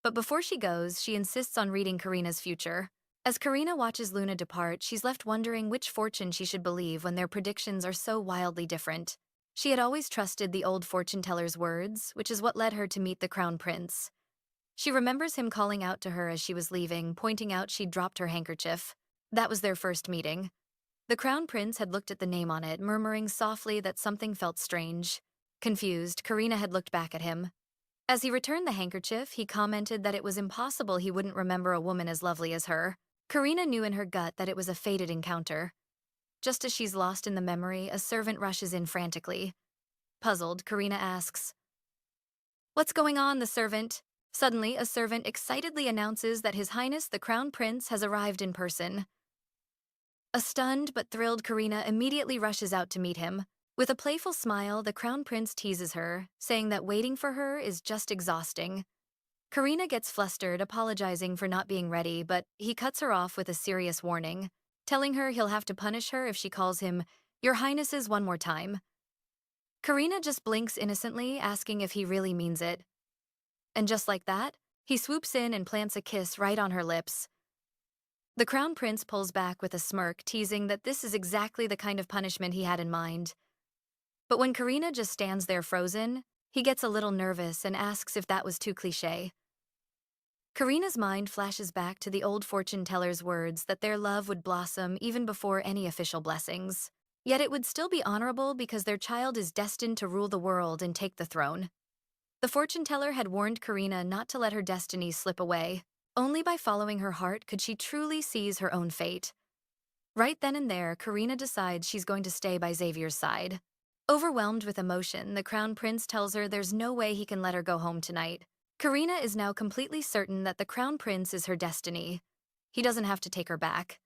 But before she goes, she insists on reading Karina's future. As Karina watches Luna depart, she's left wondering which fortune she should believe when their predictions are so wildly different. She had always trusted the old fortune-teller's words, which is what led her to meet the Crown Prince. She remembers him calling out to her as she was leaving, pointing out she'd dropped her handkerchief. That was their first meeting. The Crown Prince had looked at the name on it, murmuring softly that something felt strange. Confused, Karina had looked back at him. As he returned the handkerchief, he commented that it was impossible he wouldn't remember a woman as lovely as her. Karina knew in her gut that it was a fated encounter. Just as she's lost in the memory, a servant rushes in frantically. Puzzled, Karina asks, "What's going on, the servant?" Suddenly, a servant excitedly announces that His Highness the Crown Prince has arrived in person. A stunned but thrilled Karina immediately rushes out to meet him. With a playful smile, the Crown Prince teases her, saying that waiting for her is just exhausting. Karina gets flustered, apologizing for not being ready, but he cuts her off with a serious warning, telling her he'll have to punish her if she calls him "Your Highnesses" one more time. Karina just blinks innocently, asking if he really means it. And just like that, he swoops in and plants a kiss right on her lips. The Crown Prince pulls back with a smirk, teasing that this is exactly the kind of punishment he had in mind. But when Karina just stands there frozen, he gets a little nervous and asks if that was too cliché. Karina's mind flashes back to the old fortune-teller's words that their love would blossom even before any official blessings. Yet it would still be honorable because their child is destined to rule the world and take the throne. The fortune-teller had warned Karina not to let her destiny slip away. Only by following her heart could she truly seize her own fate. Right then and there, Karina decides she's going to stay by Xavier's side. Overwhelmed with emotion, the Crown Prince tells her there's no way he can let her go home tonight. Karina is now completely certain that the Crown Prince is her destiny. He doesn't have to take her back.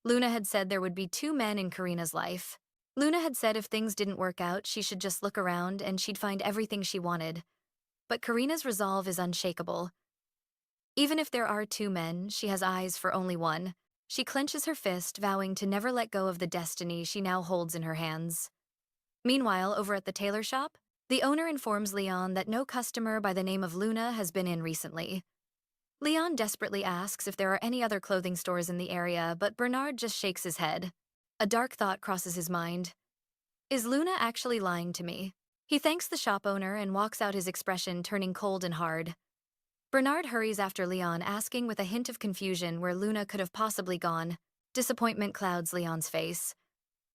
Luna had said there would be 2 men in Karina's life. Luna had said if things didn't work out, she should just look around and she'd find everything she wanted. But Karina's resolve is unshakable. Even if there are two men, she has eyes for only one. She clenches her fist, vowing to never let go of the destiny she now holds in her hands. Meanwhile, over at the tailor shop, the owner informs Leon that no customer by the name of Luna has been in recently. Leon desperately asks if there are any other clothing stores in the area, but Bernard just shakes his head. A dark thought crosses his mind. Is Luna actually lying to me? He thanks the shop owner and walks out, his expression turning cold and hard. Bernard hurries after Leon, asking with a hint of confusion where Luna could have possibly gone. Disappointment clouds Leon's face.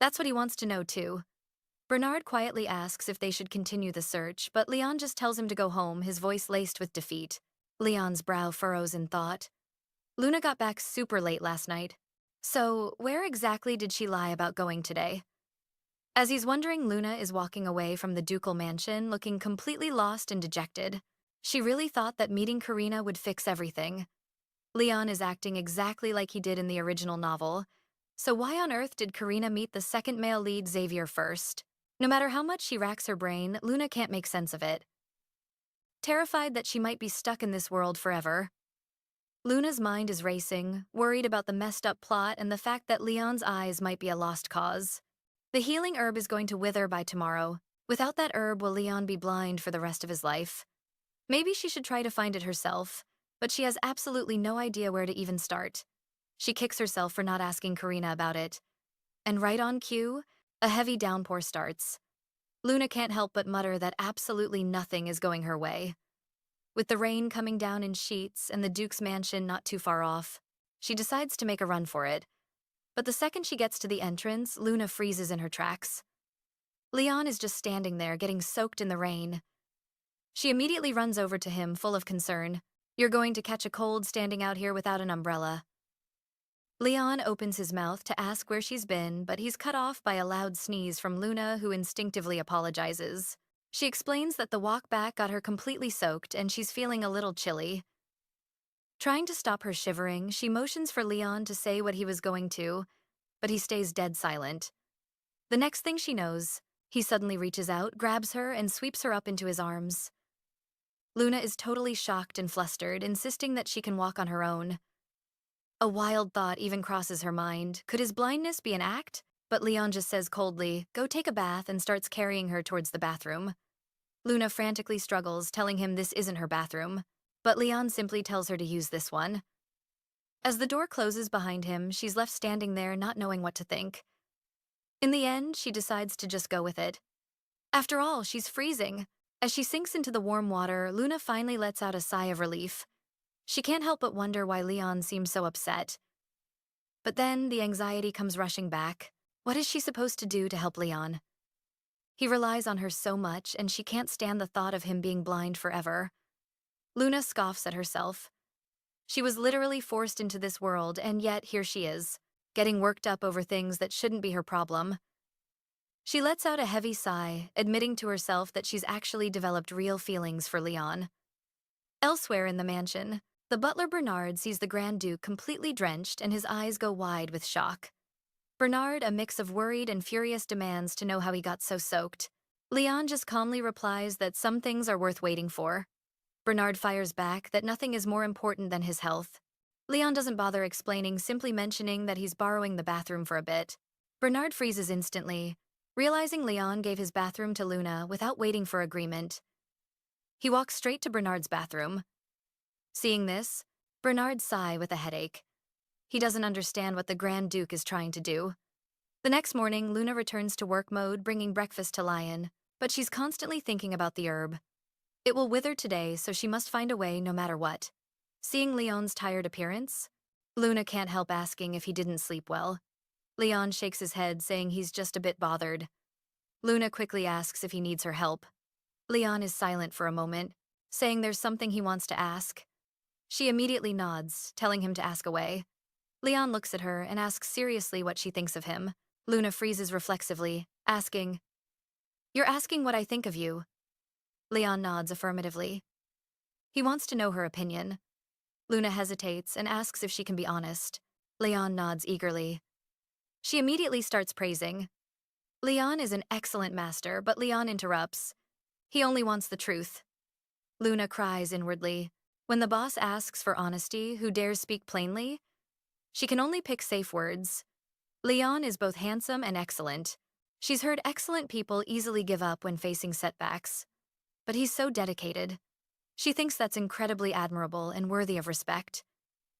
That's what he wants to know too. Bernard quietly asks if they should continue the search, but Leon just tells him to go home, his voice laced with defeat. Leon's brow furrows in thought. Luna got back super late last night. So, where exactly did she lie about going today? As he's wondering, Luna is walking away from the ducal mansion, looking completely lost and dejected. She really thought that meeting Karina would fix everything. Leon is acting exactly like he did in the original novel. So why on earth did Karina meet the second male lead, Xavier, first? No matter how much she racks her brain, Luna can't make sense of it. Terrified that she might be stuck in this world forever, Luna's mind is racing, worried about the messed up plot and the fact that Leon's eyes might be a lost cause. The healing herb is going to wither by tomorrow. Without that herb, will Leon be blind for the rest of his life? Maybe she should try to find it herself, but she has absolutely no idea where to even start. She kicks herself for not asking Karina about it. And right on cue, a heavy downpour starts. Luna can't help but mutter that absolutely nothing is going her way. With the rain coming down in sheets and the Duke's mansion not too far off, she decides to make a run for it. But the second she gets to the entrance, Luna freezes in her tracks. Leon is just standing there, getting soaked in the rain. She immediately runs over to him, full of concern. "You're going to catch a cold standing out here without an umbrella." Leon opens his mouth to ask where she's been, but he's cut off by a loud sneeze from Luna, who instinctively apologizes. She explains that the walk back got her completely soaked and she's feeling a little chilly. Trying to stop her shivering, she motions for Leon to say what he was going to, but he stays dead silent. The next thing she knows, he suddenly reaches out, grabs her, and sweeps her up into his arms. Luna is totally shocked and flustered, insisting that she can walk on her own. A wild thought even crosses her mind. Could his blindness be an act? But Leon just says coldly, "Go take a bath," and starts carrying her towards the bathroom. Luna frantically struggles, telling him this isn't her bathroom, but Leon simply tells her to use this one. As the door closes behind him, she's left standing there, not knowing what to think. In the end, she decides to just go with it. After all, she's freezing. As she sinks into the warm water, Luna finally lets out a sigh of relief. She can't help but wonder why Leon seems so upset. But then the anxiety comes rushing back. What is she supposed to do to help Leon? He relies on her so much, and she can't stand the thought of him being blind forever. Luna scoffs at herself. She was literally forced into this world, and yet here she is, getting worked up over things that shouldn't be her problem. She lets out a heavy sigh, admitting to herself that she's actually developed real feelings for Leon. Elsewhere in the mansion, the butler Bernard sees the Grand Duke completely drenched, and his eyes go wide with shock. Bernard, a mix of worried and furious, demands to know how he got so soaked. Leon just calmly replies that some things are worth waiting for. Bernard fires back that nothing is more important than his health. Leon doesn't bother explaining, simply mentioning that he's borrowing the bathroom for a bit. Bernard freezes instantly, realizing Leon gave his bathroom to Luna without waiting for agreement. He walks straight to Bernard's bathroom. Seeing this, Bernard sighs with a headache. He doesn't understand what the Grand Duke is trying to do. The next morning, Luna returns to work mode, bringing breakfast to Lion, but she's constantly thinking about the herb. It will wither today, so she must find a way no matter what. Seeing Leon's tired appearance, Luna can't help asking if he didn't sleep well. Leon shakes his head, saying he's just a bit bothered. Luna quickly asks if he needs her help. Leon is silent for a moment, saying there's something he wants to ask. She immediately nods, telling him to ask away. Leon looks at her and asks seriously what she thinks of him. Luna freezes reflexively, asking, "You're asking what I think of you?" Leon nods affirmatively. He wants to know her opinion. Luna hesitates and asks if she can be honest. Leon nods eagerly. She immediately starts praising. Leon is an excellent master, but Leon interrupts. He only wants the truth. Luna cries inwardly. When the boss asks for honesty, who dares speak plainly? She can only pick safe words. Leon is both handsome and excellent. She's heard excellent people easily give up when facing setbacks. But he's so dedicated. She thinks that's incredibly admirable and worthy of respect.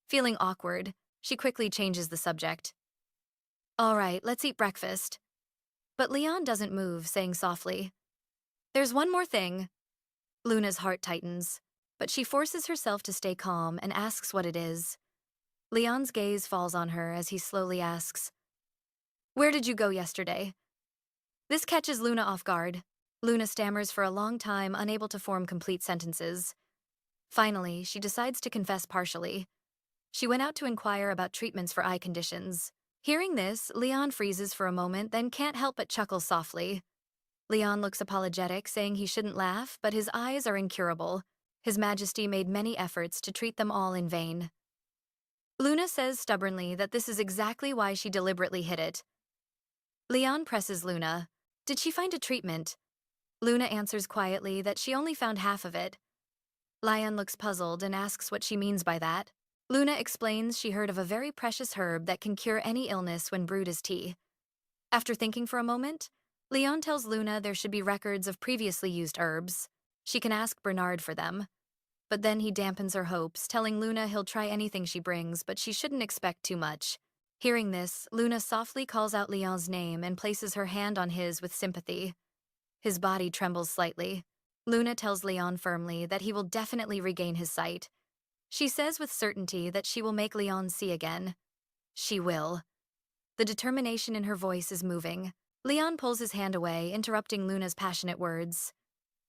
Feeling awkward, she quickly changes the subject. All right, let's eat breakfast. But Leon doesn't move, saying softly, "There's one more thing." Luna's heart tightens, but she forces herself to stay calm and asks what it is. Leon's gaze falls on her as he slowly asks, "Where did you go yesterday?" This catches Luna off guard. Luna stammers for a long time, unable to form complete sentences. Finally, she decides to confess partially. She went out to inquire about treatments for eye conditions. Hearing this, Leon freezes for a moment, then can't help but chuckle softly. Leon looks apologetic, saying he shouldn't laugh, but his eyes are incurable. His Majesty made many efforts to treat them all in vain. Luna says stubbornly that this is exactly why she deliberately hid it. Leon presses Luna. Did she find a treatment? Luna answers quietly that she only found half of it. Leon looks puzzled and asks what she means by that. Luna explains she heard of a very precious herb that can cure any illness when brewed as tea. After thinking for a moment, Leon tells Luna there should be records of previously used herbs. She can ask Bernard for them. But then he dampens her hopes, telling Luna he'll try anything she brings, but she shouldn't expect too much. Hearing this, Luna softly calls out Leon's name and places her hand on his with sympathy. His body trembles slightly. Luna tells Leon firmly that he will definitely regain his sight. She says with certainty that she will make Leon see again. She will. The determination in her voice is moving. Leon pulls his hand away, interrupting Luna's passionate words.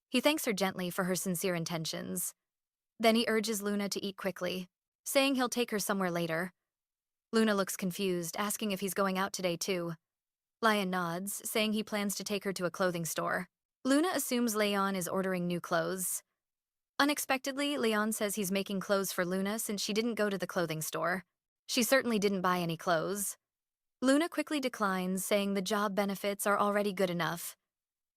He thanks her gently for her sincere intentions. Then he urges Luna to eat quickly, saying he'll take her somewhere later. Luna looks confused, asking if he's going out today too. Leon nods, saying he plans to take her to a clothing store. Luna assumes Leon is ordering new clothes. Unexpectedly, Leon says he's making clothes for Luna since she didn't go to the clothing store. She certainly didn't buy any clothes. Luna quickly declines, saying the job benefits are already good enough.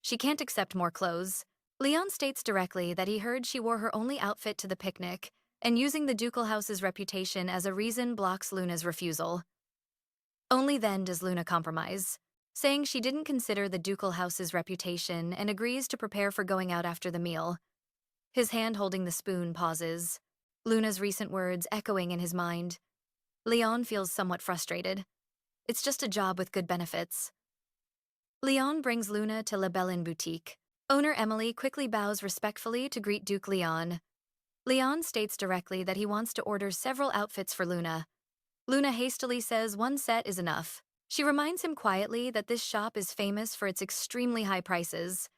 She can't accept more clothes. Leon states directly that he heard she wore her only outfit to the picnic, and using the ducal house's reputation as a reason blocks Luna's refusal. Only then does Luna compromise, saying she didn't consider the ducal house's reputation and agrees to prepare for going out after the meal. His hand holding the spoon pauses, Luna's recent words echoing in his mind. Leon feels somewhat frustrated. It's just a job with good benefits. Leon brings Luna to La Bellin Boutique. Owner Emily quickly bows respectfully to greet Duke Leyon. Leon states directly that he wants to order several outfits for Luna. Luna hastily says one set is enough. She reminds him quietly that this shop is famous for its extremely high prices.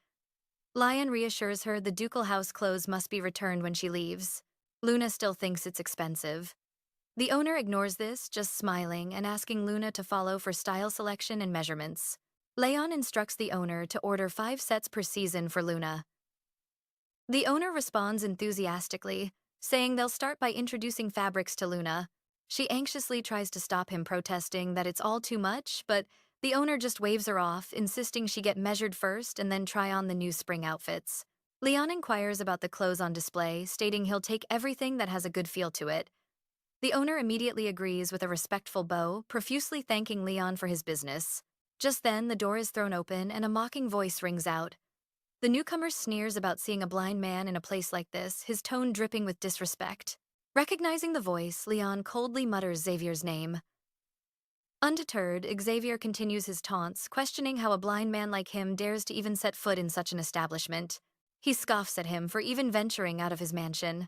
Leon reassures her the ducal house clothes must be returned when she leaves. Luna still thinks it's expensive. The owner ignores this, just smiling and asking Luna to follow for style selection and measurements. Leon instructs the owner to order 5 sets per season for Luna. The owner responds enthusiastically, saying they'll start by introducing fabrics to Luna. She anxiously tries to stop him, protesting that it's all too much, but the owner just waves her off, insisting she get measured first and then try on the new spring outfits. Leon inquires about the clothes on display, stating he'll take everything that has a good feel to it. The owner immediately agrees with a respectful bow, profusely thanking Leon for his business. Just then, the door is thrown open and a mocking voice rings out. The newcomer sneers about seeing a blind man in a place like this, his tone dripping with disrespect. Recognizing the voice, Leon coldly mutters Xavier's name. Undeterred, Xavier continues his taunts, questioning how a blind man like him dares to even set foot in such an establishment. He scoffs at him for even venturing out of his mansion.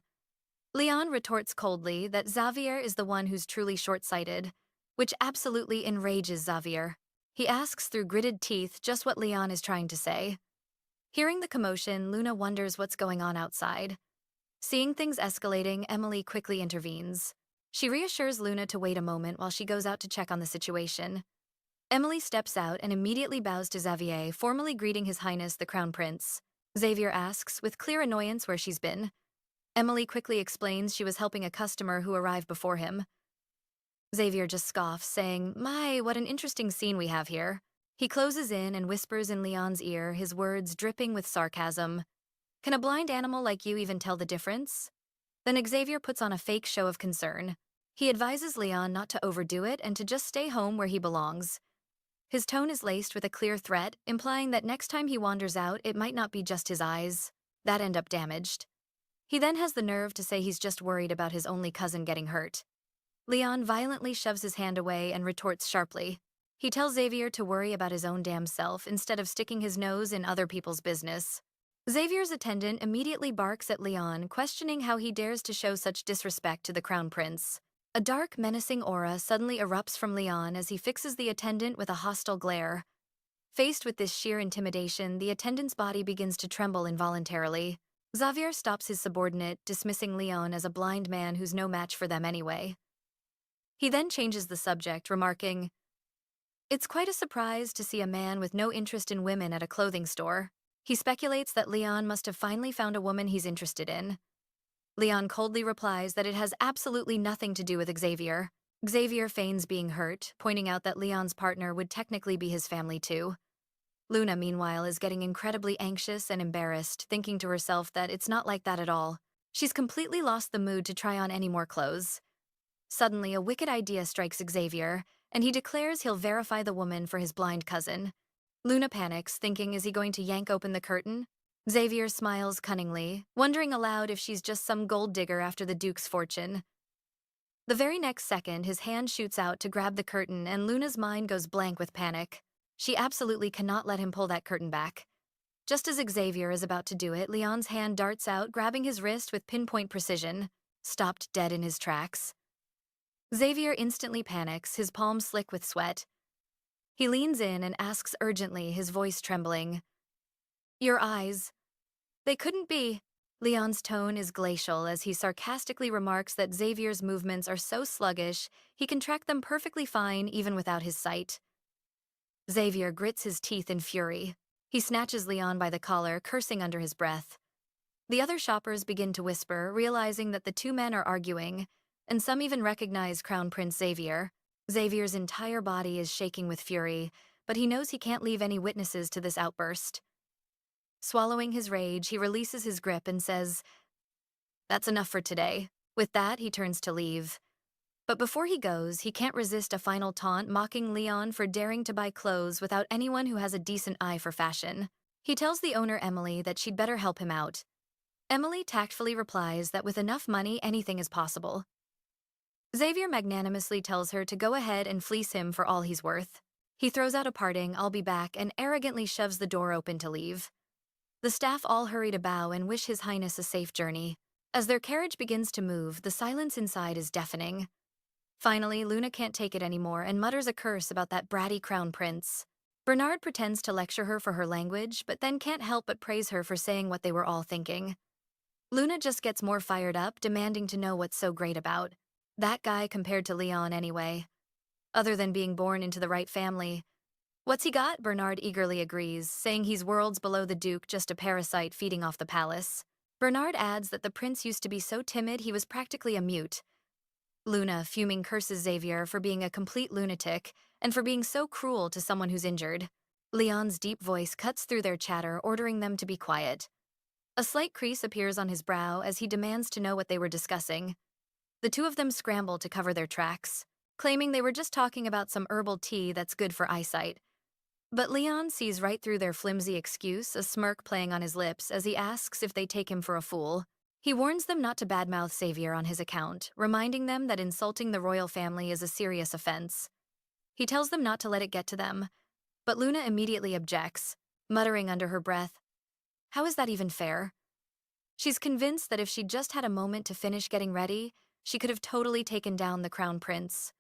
Leon retorts coldly that Xavier is the one who's truly short-sighted, which absolutely enrages Xavier. He asks through gritted teeth just what Leon is trying to say. Hearing the commotion, Luna wonders what's going on outside. Seeing things escalating, Emily quickly intervenes. She reassures Luna to wait a moment while she goes out to check on the situation. Emily steps out and immediately bows to Xavier, formally greeting His Highness the Crown Prince. Xavier asks, with clear annoyance, where she's been. Emily quickly explains she was helping a customer who arrived before him. Xavier just scoffs, saying, "My, what an interesting scene we have here." He closes in and whispers in Leon's ear, his words dripping with sarcasm. Can a blind animal like you even tell the difference? Then Xavier puts on a fake show of concern. He advises Leon not to overdo it and to just stay home where he belongs. His tone is laced with a clear threat, implying that next time he wanders out, it might not be just his eyes that end up damaged. He then has the nerve to say he's just worried about his only cousin getting hurt. Leon violently shoves his hand away and retorts sharply. He tells Xavier to worry about his own damn self instead of sticking his nose in other people's business. Xavier's attendant immediately barks at Leon, questioning how he dares to show such disrespect to the Crown Prince. A dark, menacing aura suddenly erupts from Leon as he fixes the attendant with a hostile glare. Faced with this sheer intimidation, the attendant's body begins to tremble involuntarily. Xavier stops his subordinate, dismissing Leon as a blind man who's no match for them anyway. He then changes the subject, remarking, "It's quite a surprise to see a man with no interest in women at a clothing store." He speculates that Leon must have finally found a woman he's interested in. Leon coldly replies that it has absolutely nothing to do with Xavier. Xavier feigns being hurt, pointing out that Leon's partner would technically be his family too. Luna, meanwhile, is getting incredibly anxious and embarrassed, thinking to herself that it's not like that at all. She's completely lost the mood to try on any more clothes. Suddenly, a wicked idea strikes Xavier, and he declares he'll verify the woman for his blind cousin. Luna panics, thinking, is he going to yank open the curtain? Xavier smiles cunningly, wondering aloud if she's just some gold digger after the Duke's fortune. The very next second, his hand shoots out to grab the curtain, and Luna's mind goes blank with panic. She absolutely cannot let him pull that curtain back. Just as Xavier is about to do it, Leon's hand darts out, grabbing his wrist with pinpoint precision, stopped dead in his tracks. Xavier instantly panics, his palms slick with sweat. He leans in and asks urgently, his voice trembling, "Your eyes. They couldn't be." Leon's tone is glacial as he sarcastically remarks that Xavier's movements are so sluggish, he can track them perfectly fine even without his sight. Xavier grits his teeth in fury. He snatches Leon by the collar, cursing under his breath. The other shoppers begin to whisper, realizing that the two men are arguing, and some even recognize Crown Prince Xavier. Xavier's entire body is shaking with fury, but he knows he can't leave any witnesses to this outburst. Swallowing his rage, he releases his grip and says, "That's enough for today." With that, he turns to leave. But before he goes, he can't resist a final taunt, mocking Leon for daring to buy clothes without anyone who has a decent eye for fashion. He tells the owner, Emily, that she'd better help him out. Emily tactfully replies that with enough money, anything is possible. Xavier magnanimously tells her to go ahead and fleece him for all he's worth. He throws out a parting, "I'll be back," and arrogantly shoves the door open to leave. The staff all hurry to bow and wish His Highness a safe journey. As their carriage begins to move, the silence inside is deafening. Finally, Luna can't take it anymore and mutters a curse about that bratty crown prince. Bernard pretends to lecture her for her language, but then can't help but praise her for saying what they were all thinking. Luna just gets more fired up, demanding to know what's so great about that guy compared to Leon anyway. Other than being born into the right family. "What's he got?" Bernard eagerly agrees, saying he's worlds below the Duke, just a parasite feeding off the palace. Bernard adds that the prince used to be so timid he was practically a mute. Luna, fuming, curses Xavier for being a complete lunatic and for being so cruel to someone who's injured. Leon's deep voice cuts through their chatter, ordering them to be quiet. A slight crease appears on his brow as he demands to know what they were discussing. The two of them scramble to cover their tracks, claiming they were just talking about some herbal tea that's good for eyesight. But Leon sees right through their flimsy excuse, a smirk playing on his lips as he asks if they take him for a fool. He warns them not to badmouth Xavier on his account, reminding them that insulting the royal family is a serious offense. He tells them not to let it get to them, but Luna immediately objects, muttering under her breath, "How is that even fair?" She's convinced that if she'd just had a moment to finish getting ready, she could have totally taken down the crown prince.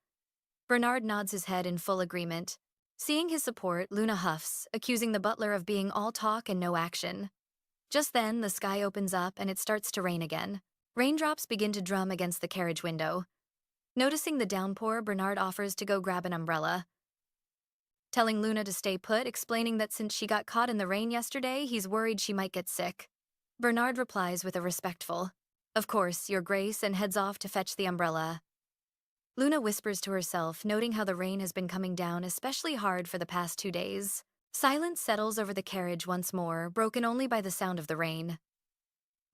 Bernard nods his head in full agreement. Seeing his support, Luna huffs, accusing the butler of being all talk and no action. Just then, the sky opens up and it starts to rain again. Raindrops begin to drum against the carriage window. Noticing the downpour, Bernard offers to go grab an umbrella, telling Luna to stay put, explaining that since she got caught in the rain yesterday, he's worried she might get sick. Bernard replies with a respectful, "Of course, Your Grace," and heads off to fetch the umbrella. Luna whispers to herself, noting how the rain has been coming down especially hard for the past 2 days. Silence settles over the carriage once more, broken only by the sound of the rain.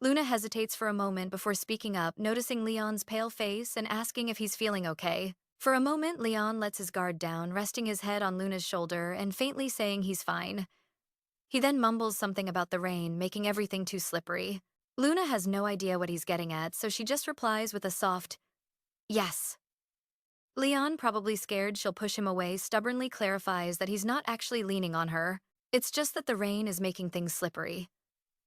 Luna hesitates for a moment before speaking up, noticing Leon's pale face and asking if he's feeling okay. For a moment, Leon lets his guard down, resting his head on Luna's shoulder and faintly saying he's fine. He then mumbles something about the rain, making everything too slippery. Luna has no idea what he's getting at, so she just replies with a soft, yes. Leon, probably scared she'll push him away, stubbornly clarifies that he's not actually leaning on her. It's just that the rain is making things slippery.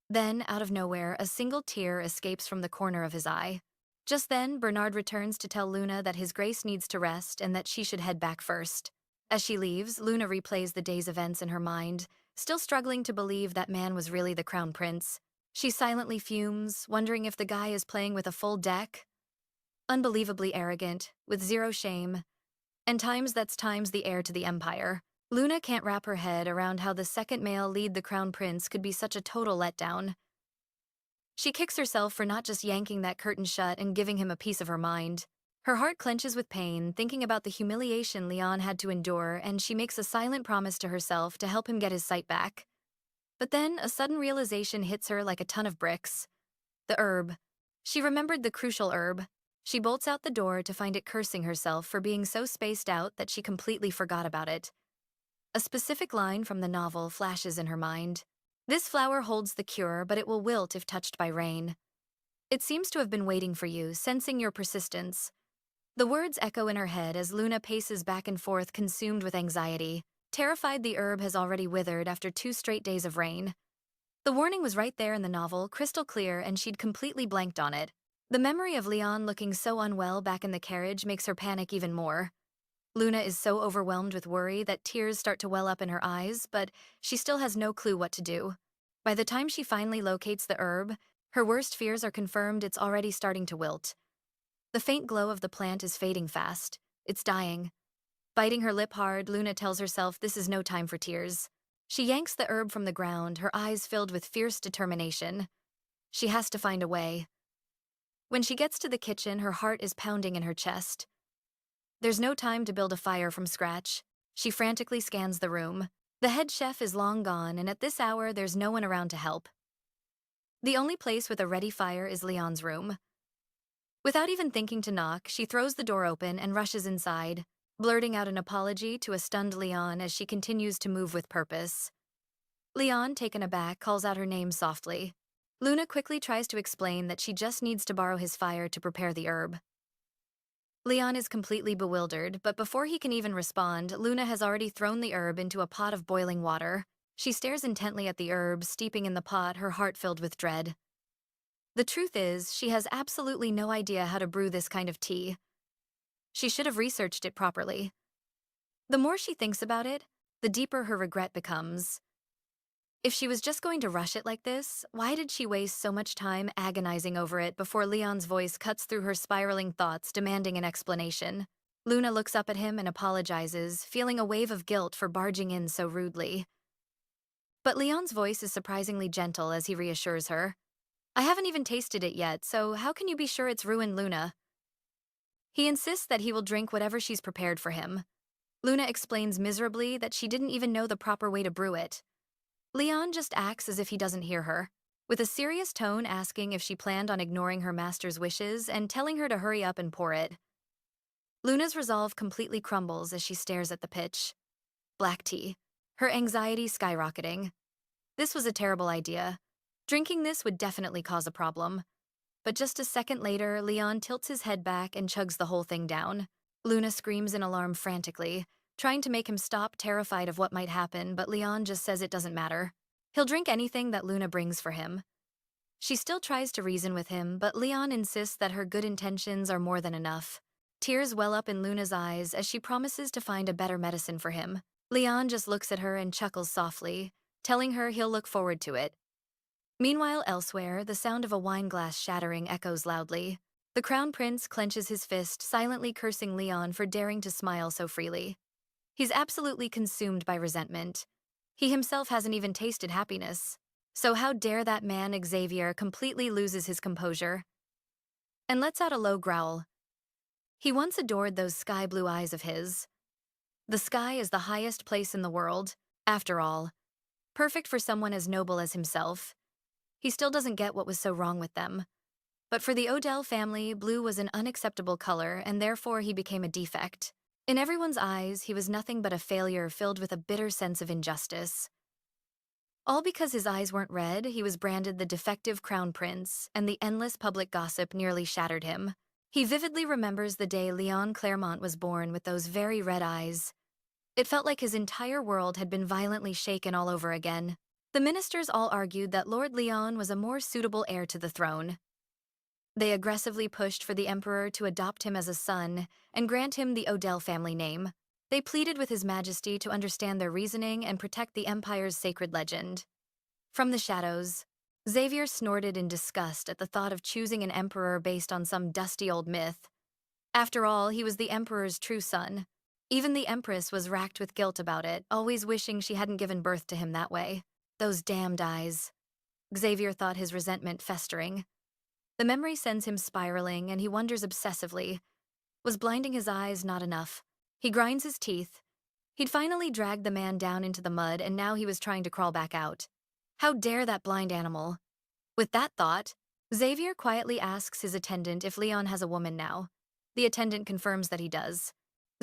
Then, out of nowhere, a single tear escapes from the corner of his eye. Just then, Bernard returns to tell Luna that his grace needs to rest and that she should head back first. As she leaves, Luna replays the day's events in her mind, still struggling to believe that man was really the crown prince. She silently fumes, wondering if the guy is playing with a full deck. Unbelievably arrogant, with zero shame, and times the heir to the empire. Luna can't wrap her head around how the second male lead the crown prince could be such a total letdown. She kicks herself for not just yanking that curtain shut and giving him a piece of her mind. Her heart clenches with pain, thinking about the humiliation Leon had to endure, and she makes a silent promise to herself to help him get his sight back. But then, a sudden realization hits her like a ton of bricks. The herb. She remembered the crucial herb. She bolts out the door to find it cursing herself for being so spaced out that she completely forgot about it. A specific line from the novel flashes in her mind. This flower holds the cure, but it will wilt if touched by rain. It seems to have been waiting for you, sensing your persistence. The words echo in her head as Luna paces back and forth, consumed with anxiety, terrified the herb has already withered after 2 straight days of rain. The warning was right there in the novel, crystal clear, and she'd completely blanked on it. The memory of Leon looking so unwell back in the carriage makes her panic even more. Luna is so overwhelmed with worry that tears start to well up in her eyes, but she still has no clue what to do. By the time she finally locates the herb, her worst fears are confirmed. It's already starting to wilt. The faint glow of the plant is fading fast. It's dying. Biting her lip hard, Luna tells herself this is no time for tears. She yanks the herb from the ground, her eyes filled with fierce determination. She has to find a way. When she gets to the kitchen, her heart is pounding in her chest. There's no time to build a fire from scratch. She frantically scans the room. The head chef is long gone, and at this hour, there's no one around to help. The only place with a ready fire is Leon's room. Without even thinking to knock, she throws the door open and rushes inside, blurting out an apology to a stunned Leon as she continues to move with purpose. Leon, taken aback, calls out her name softly. Luna quickly tries to explain that she just needs to borrow his fire to prepare the herb. Leon is completely bewildered, but before he can even respond, Luna has already thrown the herb into a pot of boiling water. She stares intently at the herb, steeping in the pot, her heart filled with dread. The truth is, she has absolutely no idea how to brew this kind of tea. She should have researched it properly. The more she thinks about it, the deeper her regret becomes. If she was just going to rush it like this, why did she waste so much time agonizing over it before Leon's voice cuts through her spiraling thoughts, demanding an explanation? Luna looks up at him and apologizes, feeling a wave of guilt for barging in so rudely. But Leon's voice is surprisingly gentle as he reassures her. I haven't even tasted it yet, so how can you be sure it's ruined, Luna? He insists that he will drink whatever she's prepared for him. Luna explains miserably that she didn't even know the proper way to brew it. Leon just acts as if he doesn't hear her, with a serious tone asking if she planned on ignoring her master's wishes and telling her to hurry up and pour it. Luna's resolve completely crumbles as she stares at the pitch. Black tea, her anxiety skyrocketing. This was a terrible idea. Drinking this would definitely cause a problem. But just a second later, Leon tilts his head back and chugs the whole thing down. Luna screams in alarm frantically, trying to make him stop, terrified of what might happen, but Leon just says it doesn't matter. He'll drink anything that Luna brings for him. She still tries to reason with him, but Leon insists that her good intentions are more than enough. Tears well up in Luna's eyes as she promises to find a better medicine for him. Leon just looks at her and chuckles softly, telling her he'll look forward to it. Meanwhile, elsewhere, the sound of a wine glass shattering echoes loudly. The crown prince clenches his fist, silently cursing Leon for daring to smile so freely. He's absolutely consumed by resentment. He himself hasn't even tasted happiness. So how dare that man, Xavier, completely loses his composure and lets out a low growl. He once adored those sky-blue eyes of his. The sky is the highest place in the world, after all, perfect for someone as noble as himself. He still doesn't get what was so wrong with them. But for the Odell family, blue was an unacceptable color, and therefore he became a defect. In everyone's eyes, he was nothing but a failure filled with a bitter sense of injustice. All because his eyes weren't red, he was branded the defective crown prince, and the endless public gossip nearly shattered him. He vividly remembers the day Leon Claremont was born with those very red eyes. It felt like his entire world had been violently shaken all over again. The ministers all argued that Lord Leon was a more suitable heir to the throne. They aggressively pushed for the emperor to adopt him as a son and grant him the Odell family name. They pleaded with His Majesty to understand their reasoning and protect the empire's sacred legend. From the shadows, Xavier snorted in disgust at the thought of choosing an emperor based on some dusty old myth. After all, he was the emperor's true son. Even the empress was racked with guilt about it, always wishing she hadn't given birth to him that way. Those damned eyes. Xavier thought, his resentment festering. The memory sends him spiraling, and he wonders obsessively. Was blinding his eyes not enough? He grinds his teeth. He'd finally dragged the man down into the mud, and now he was trying to crawl back out. How dare that blind animal? With that thought, Xavier quietly asks his attendant if Leon has a woman now. The attendant confirms that he does.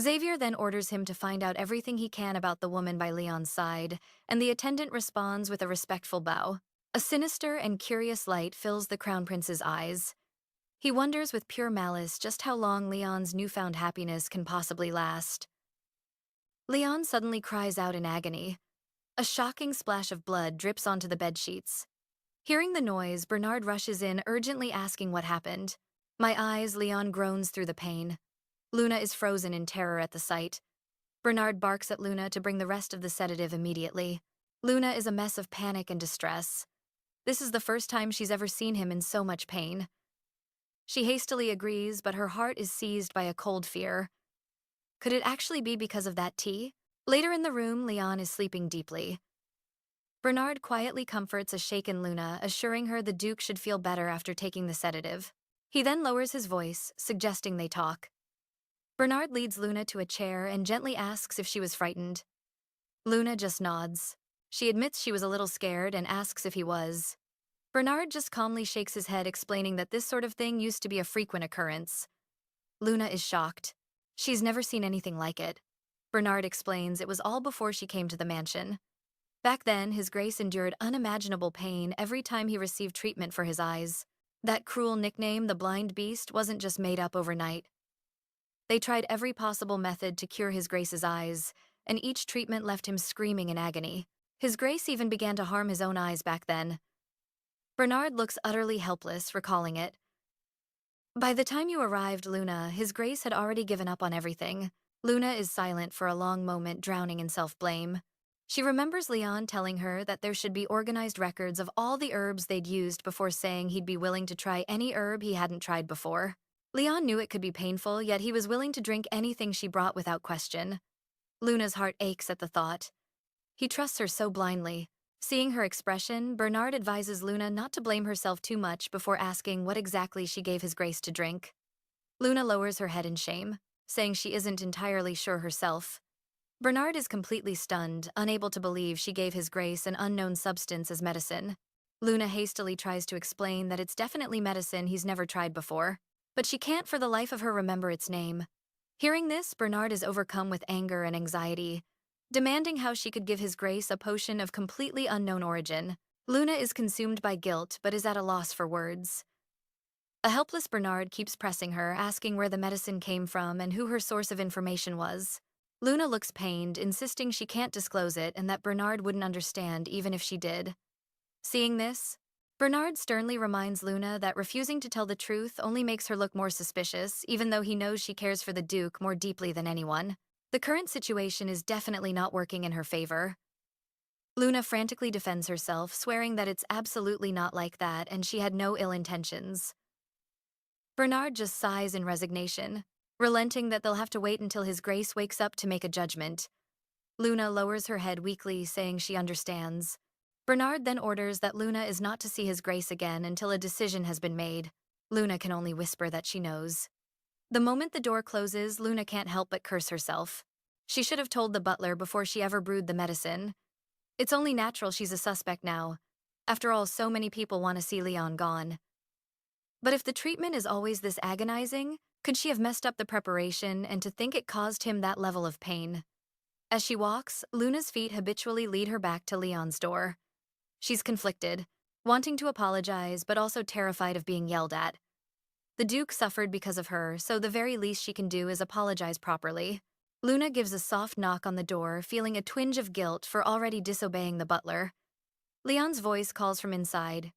Xavier then orders him to find out everything he can about the woman by Leon's side, and the attendant responds with a respectful bow. A sinister and curious light fills the Crown Prince's eyes. He wonders with pure malice just how long Leon's newfound happiness can possibly last. Leon suddenly cries out in agony. A shocking splash of blood drips onto the bedsheets. Hearing the noise, Bernard rushes in, urgently asking what happened. My eyes, Leon groans through the pain. Luna is frozen in terror at the sight. Bernard barks at Luna to bring the rest of the sedative immediately. Luna is a mess of panic and distress. This is the first time she's ever seen him in so much pain. She hastily agrees, but her heart is seized by a cold fear. Could it actually be because of that tea? Later in the room, Leon is sleeping deeply. Bernard quietly comforts a shaken Luna, assuring her the Duke should feel better after taking the sedative. He then lowers his voice, suggesting they talk. Bernard leads Luna to a chair and gently asks if she was frightened. Luna just nods. She admits she was a little scared and asks if he was. Bernard just calmly shakes his head, explaining that this sort of thing used to be a frequent occurrence. Luna is shocked. She's never seen anything like it. Bernard explains it was all before she came to the mansion. Back then, His Grace endured unimaginable pain every time he received treatment for his eyes. That cruel nickname, the Blind Beast, wasn't just made up overnight. They tried every possible method to cure His Grace's eyes, and each treatment left him screaming in agony. His Grace even began to harm his own eyes back then. Bernard looks utterly helpless, recalling it. By the time you arrived, Luna, His Grace had already given up on everything. Luna is silent for a long moment, drowning in self-blame. She remembers Leon telling her that there should be organized records of all the herbs they'd used before saying he'd be willing to try any herb he hadn't tried before. Leon knew it could be painful, yet he was willing to drink anything she brought without question. Luna's heart aches at the thought. He trusts her so blindly. Seeing her expression, Bernard advises Luna not to blame herself too much before asking what exactly she gave His Grace to drink. Luna lowers her head in shame, saying she isn't entirely sure herself. Bernard is completely stunned, unable to believe she gave His Grace an unknown substance as medicine. Luna hastily tries to explain that it's definitely medicine he's never tried before, but she can't for the life of her remember its name. Hearing this, Bernard is overcome with anger and anxiety, demanding how she could give His Grace a potion of completely unknown origin. Luna is consumed by guilt, but is at a loss for words. A helpless Bernard keeps pressing her, asking where the medicine came from and who her source of information was. Luna looks pained, insisting she can't disclose it and that Bernard wouldn't understand even if she did. Seeing this, Bernard sternly reminds Luna that refusing to tell the truth only makes her look more suspicious, even though he knows she cares for the Duke more deeply than anyone. The current situation is definitely not working in her favor. Luna frantically defends herself, swearing that it's absolutely not like that and she had no ill intentions. Bernard just sighs in resignation, relenting that they'll have to wait until His Grace wakes up to make a judgment. Luna lowers her head weakly, saying she understands. Bernard then orders that Luna is not to see His Grace again until a decision has been made. Luna can only whisper that she knows. The moment the door closes, Luna can't help but curse herself. She should have told the butler before she ever brewed the medicine. It's only natural she's a suspect now. After all, so many people want to see Leon gone. But if the treatment is always this agonizing, could she have messed up the preparation and to think it caused him that level of pain? As she walks, Luna's feet habitually lead her back to Leon's door. She's conflicted, wanting to apologize but also terrified of being yelled at. The Duke suffered because of her, so the very least she can do is apologize properly. Luna gives a soft knock on the door, feeling a twinge of guilt for already disobeying the butler. Leon's voice calls from inside.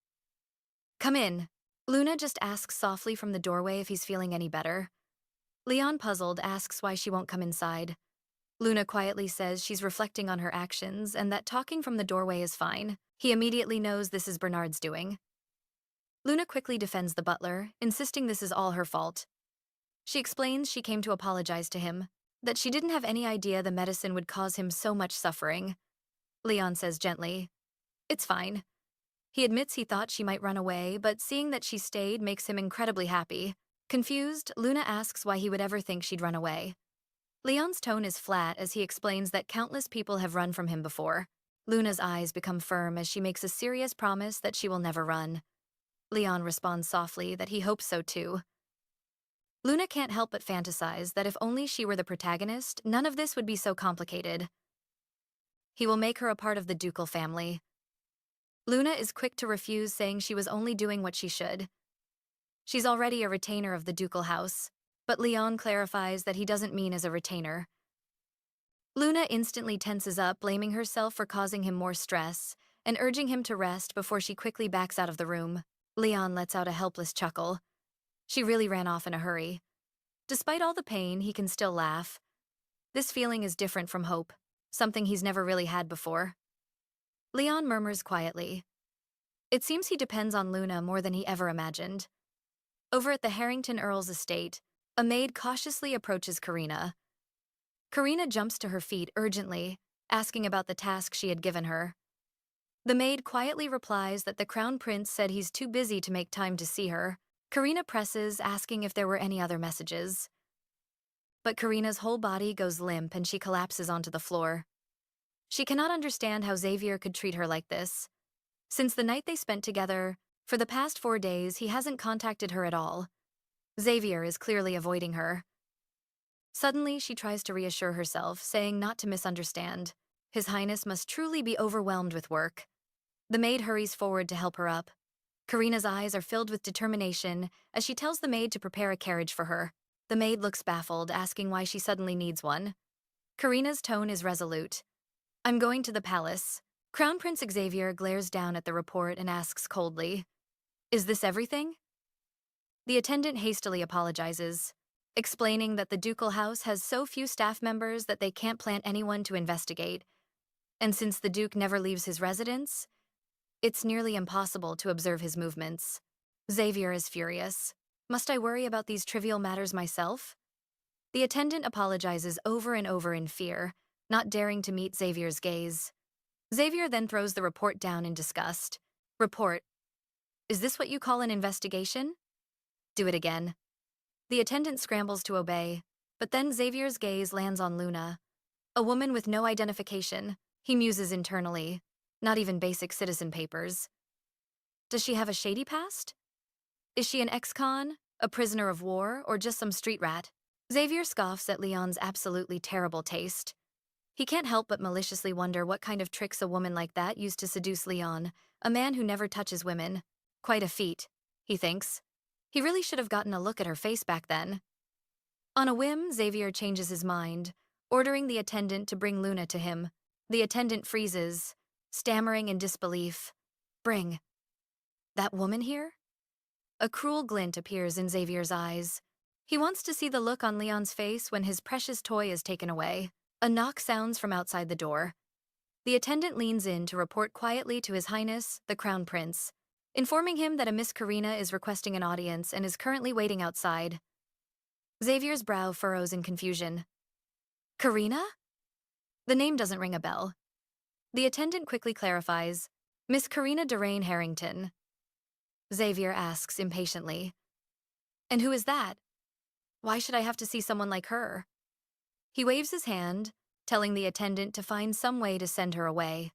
"Come in." Luna just asks softly from the doorway if he's feeling any better. Leon, puzzled, asks why she won't come inside. Luna quietly says she's reflecting on her actions and that talking from the doorway is fine. He immediately knows this is Bernard's doing. Luna quickly defends the butler, insisting this is all her fault. She explains she came to apologize to him, that she didn't have any idea the medicine would cause him so much suffering. Leon says gently, "It's fine." He admits he thought she might run away, but seeing that she stayed makes him incredibly happy. Confused, Luna asks why he would ever think she'd run away. Leon's tone is flat as he explains that countless people have run from him before. Luna's eyes become firm as she makes a serious promise that she will never run. Leon responds softly that he hopes so too. Luna can't help but fantasize that if only she were the protagonist, none of this would be so complicated. He will make her a part of the ducal family. Luna is quick to refuse, saying she was only doing what she should. She's already a retainer of the ducal house, but Leon clarifies that he doesn't mean as a retainer. Luna instantly tenses up, blaming herself for causing him more stress and urging him to rest before she quickly backs out of the room. Leon lets out a helpless chuckle. She really ran off in a hurry. Despite all the pain, he can still laugh. This feeling is different from hope, something he's never really had before. Leon murmurs quietly. It seems he depends on Luna more than he ever imagined. Over at the Harrington Earl's estate, a maid cautiously approaches Karina. Karina jumps to her feet urgently, asking about the task she had given her. The maid quietly replies that the Crown Prince said he's too busy to make time to see her. Karina presses, asking if there were any other messages. But Karina's whole body goes limp and she collapses onto the floor. She cannot understand how Xavier could treat her like this. Since the night they spent together, for the past 4 days, he hasn't contacted her at all. Xavier is clearly avoiding her. Suddenly, she tries to reassure herself, saying not to misunderstand. His Highness must truly be overwhelmed with work. The maid hurries forward to help her up. Karina's eyes are filled with determination as she tells the maid to prepare a carriage for her. The maid looks baffled, asking why she suddenly needs one. Karina's tone is resolute. "I'm going to the palace." Crown Prince Xavier glares down at the report and asks coldly, "Is this everything?" The attendant hastily apologizes, explaining that the ducal house has so few staff members that they can't plant anyone to investigate. And since the Duke never leaves his residence, it's nearly impossible to observe his movements. Xavier is furious. Must I worry about these trivial matters myself? The attendant apologizes over and over in fear, not daring to meet Xavier's gaze. Xavier then throws the report down in disgust. "Report? Is this what you call an investigation? Do it again." The attendant scrambles to obey, but then Xavier's gaze lands on Luna, a woman with no identification. He muses internally. Not even basic citizen papers. Does she have a shady past? Is she an ex-con, a prisoner of war, or just some street rat? Xavier scoffs at Leon's absolutely terrible taste. He can't help but maliciously wonder what kind of tricks a woman like that used to seduce Leon, a man who never touches women. Quite a feat, he thinks. He really should have gotten a look at her face back then. On a whim, Xavier changes his mind, ordering the attendant to bring Luna to him. The attendant freezes, stammering in disbelief. "Bring that woman here?" A cruel glint appears in Xavier's eyes. He wants to see the look on Leon's face when his precious toy is taken away. A knock sounds from outside the door. The attendant leans in to report quietly to His Highness, the Crown Prince, informing him that a Miss Karina is requesting an audience and is currently waiting outside. Xavier's brow furrows in confusion. "Karina?" The name doesn't ring a bell. The attendant quickly clarifies, "Miss Karina Derain Harrington." Xavier asks impatiently, "And who is that?" Why should I have to see someone like her? He waves his hand, telling the attendant to find some way to send her away.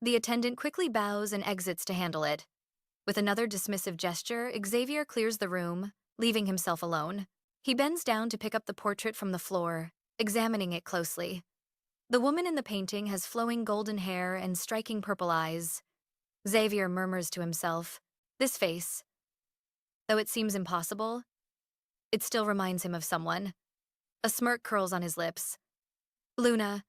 The attendant quickly bows and exits to handle it. With another dismissive gesture, Xavier clears the room, leaving himself alone. He bends down to pick up the portrait from the floor, examining it closely. The woman in the painting has flowing golden hair and striking purple eyes. Xavier murmurs to himself, this face, though it seems impossible, it still reminds him of someone. A smirk curls on his lips. Luna,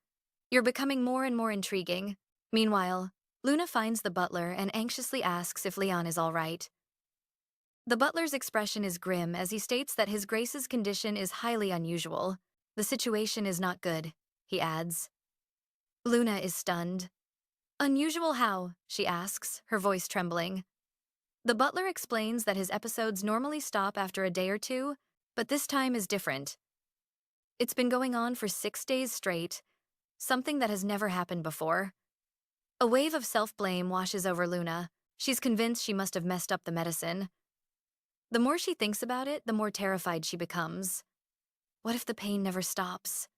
you're becoming more and more intriguing. Meanwhile, Luna finds the butler and anxiously asks if Leon is all right. The butler's expression is grim as he states that His Grace's condition is highly unusual. The situation is not good, he adds. Luna is stunned. Unusual how? She asks, her voice trembling. The butler explains that his episodes normally stop after a day or two, but this time is different. It's been going on for 6 days straight, something that has never happened before. A wave of self-blame washes over Luna. She's convinced she must have messed up the medicine. The more she thinks about it, the more terrified she becomes. What if the pain never stops?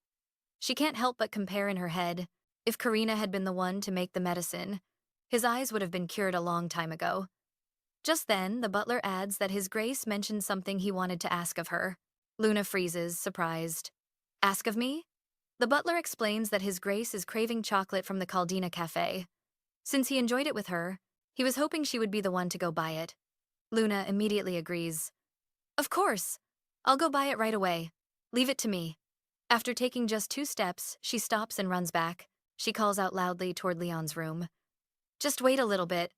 She can't help but compare in her head. If Karina had been the one to make the medicine, his eyes would have been cured a long time ago. Just then, the butler adds that His Grace mentioned something he wanted to ask of her. Luna freezes, surprised. Ask of me? The butler explains that His Grace is craving chocolate from the Caldina Cafe. Since he enjoyed it with her, he was hoping she would be the one to go buy it. Luna immediately agrees. Of course. I'll go buy it right away. Leave it to me. After taking just 2 steps, she stops and runs back. She calls out loudly toward Leon's room. Just wait a little bit.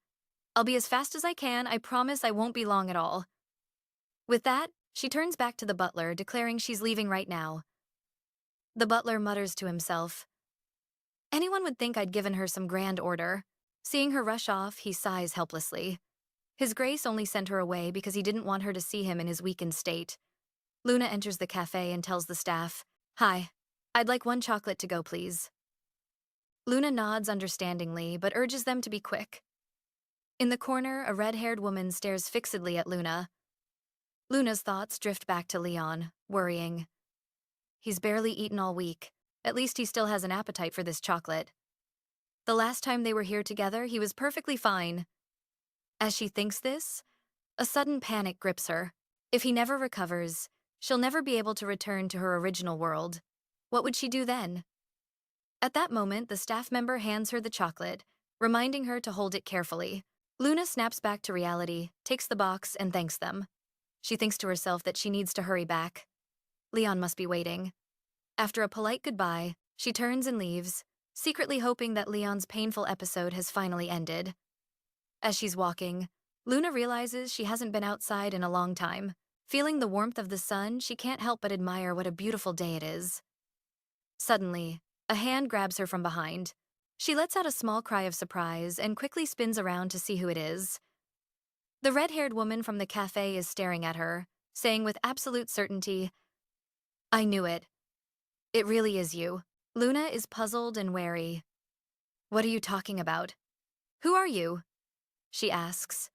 I'll be as fast as I can. I promise I won't be long at all. With that, she turns back to the butler, declaring she's leaving right now. The butler mutters to himself. Anyone would think I'd given her some grand order. Seeing her rush off, he sighs helplessly. His Grace only sent her away because he didn't want her to see him in his weakened state. Luna enters the cafe and tells the staff, Hi, I'd like 1 chocolate to go, please. Luna nods understandingly, but urges them to be quick. In the corner, a red-haired woman stares fixedly at Luna. Luna's thoughts drift back to Leon, worrying. He's barely eaten all week. At least he still has an appetite for this chocolate. The last time they were here together, he was perfectly fine. As she thinks this, a sudden panic grips her. If he never recovers, she'll never be able to return to her original world. What would she do then? At that moment, the staff member hands her the chocolate, reminding her to hold it carefully. Luna snaps back to reality, takes the box, and thanks them. She thinks to herself that she needs to hurry back. Leon must be waiting. After a polite goodbye, she turns and leaves, secretly hoping that Leon's painful episode has finally ended. As she's walking, Luna realizes she hasn't been outside in a long time. Feeling the warmth of the sun, she can't help but admire what a beautiful day it is. Suddenly, a hand grabs her from behind. She lets out a small cry of surprise and quickly spins around to see who it is. The red-haired woman from the cafe is staring at her, saying with absolute certainty, I knew it. It really is you. Luna is puzzled and wary. What are you talking about? Who are you? She asks.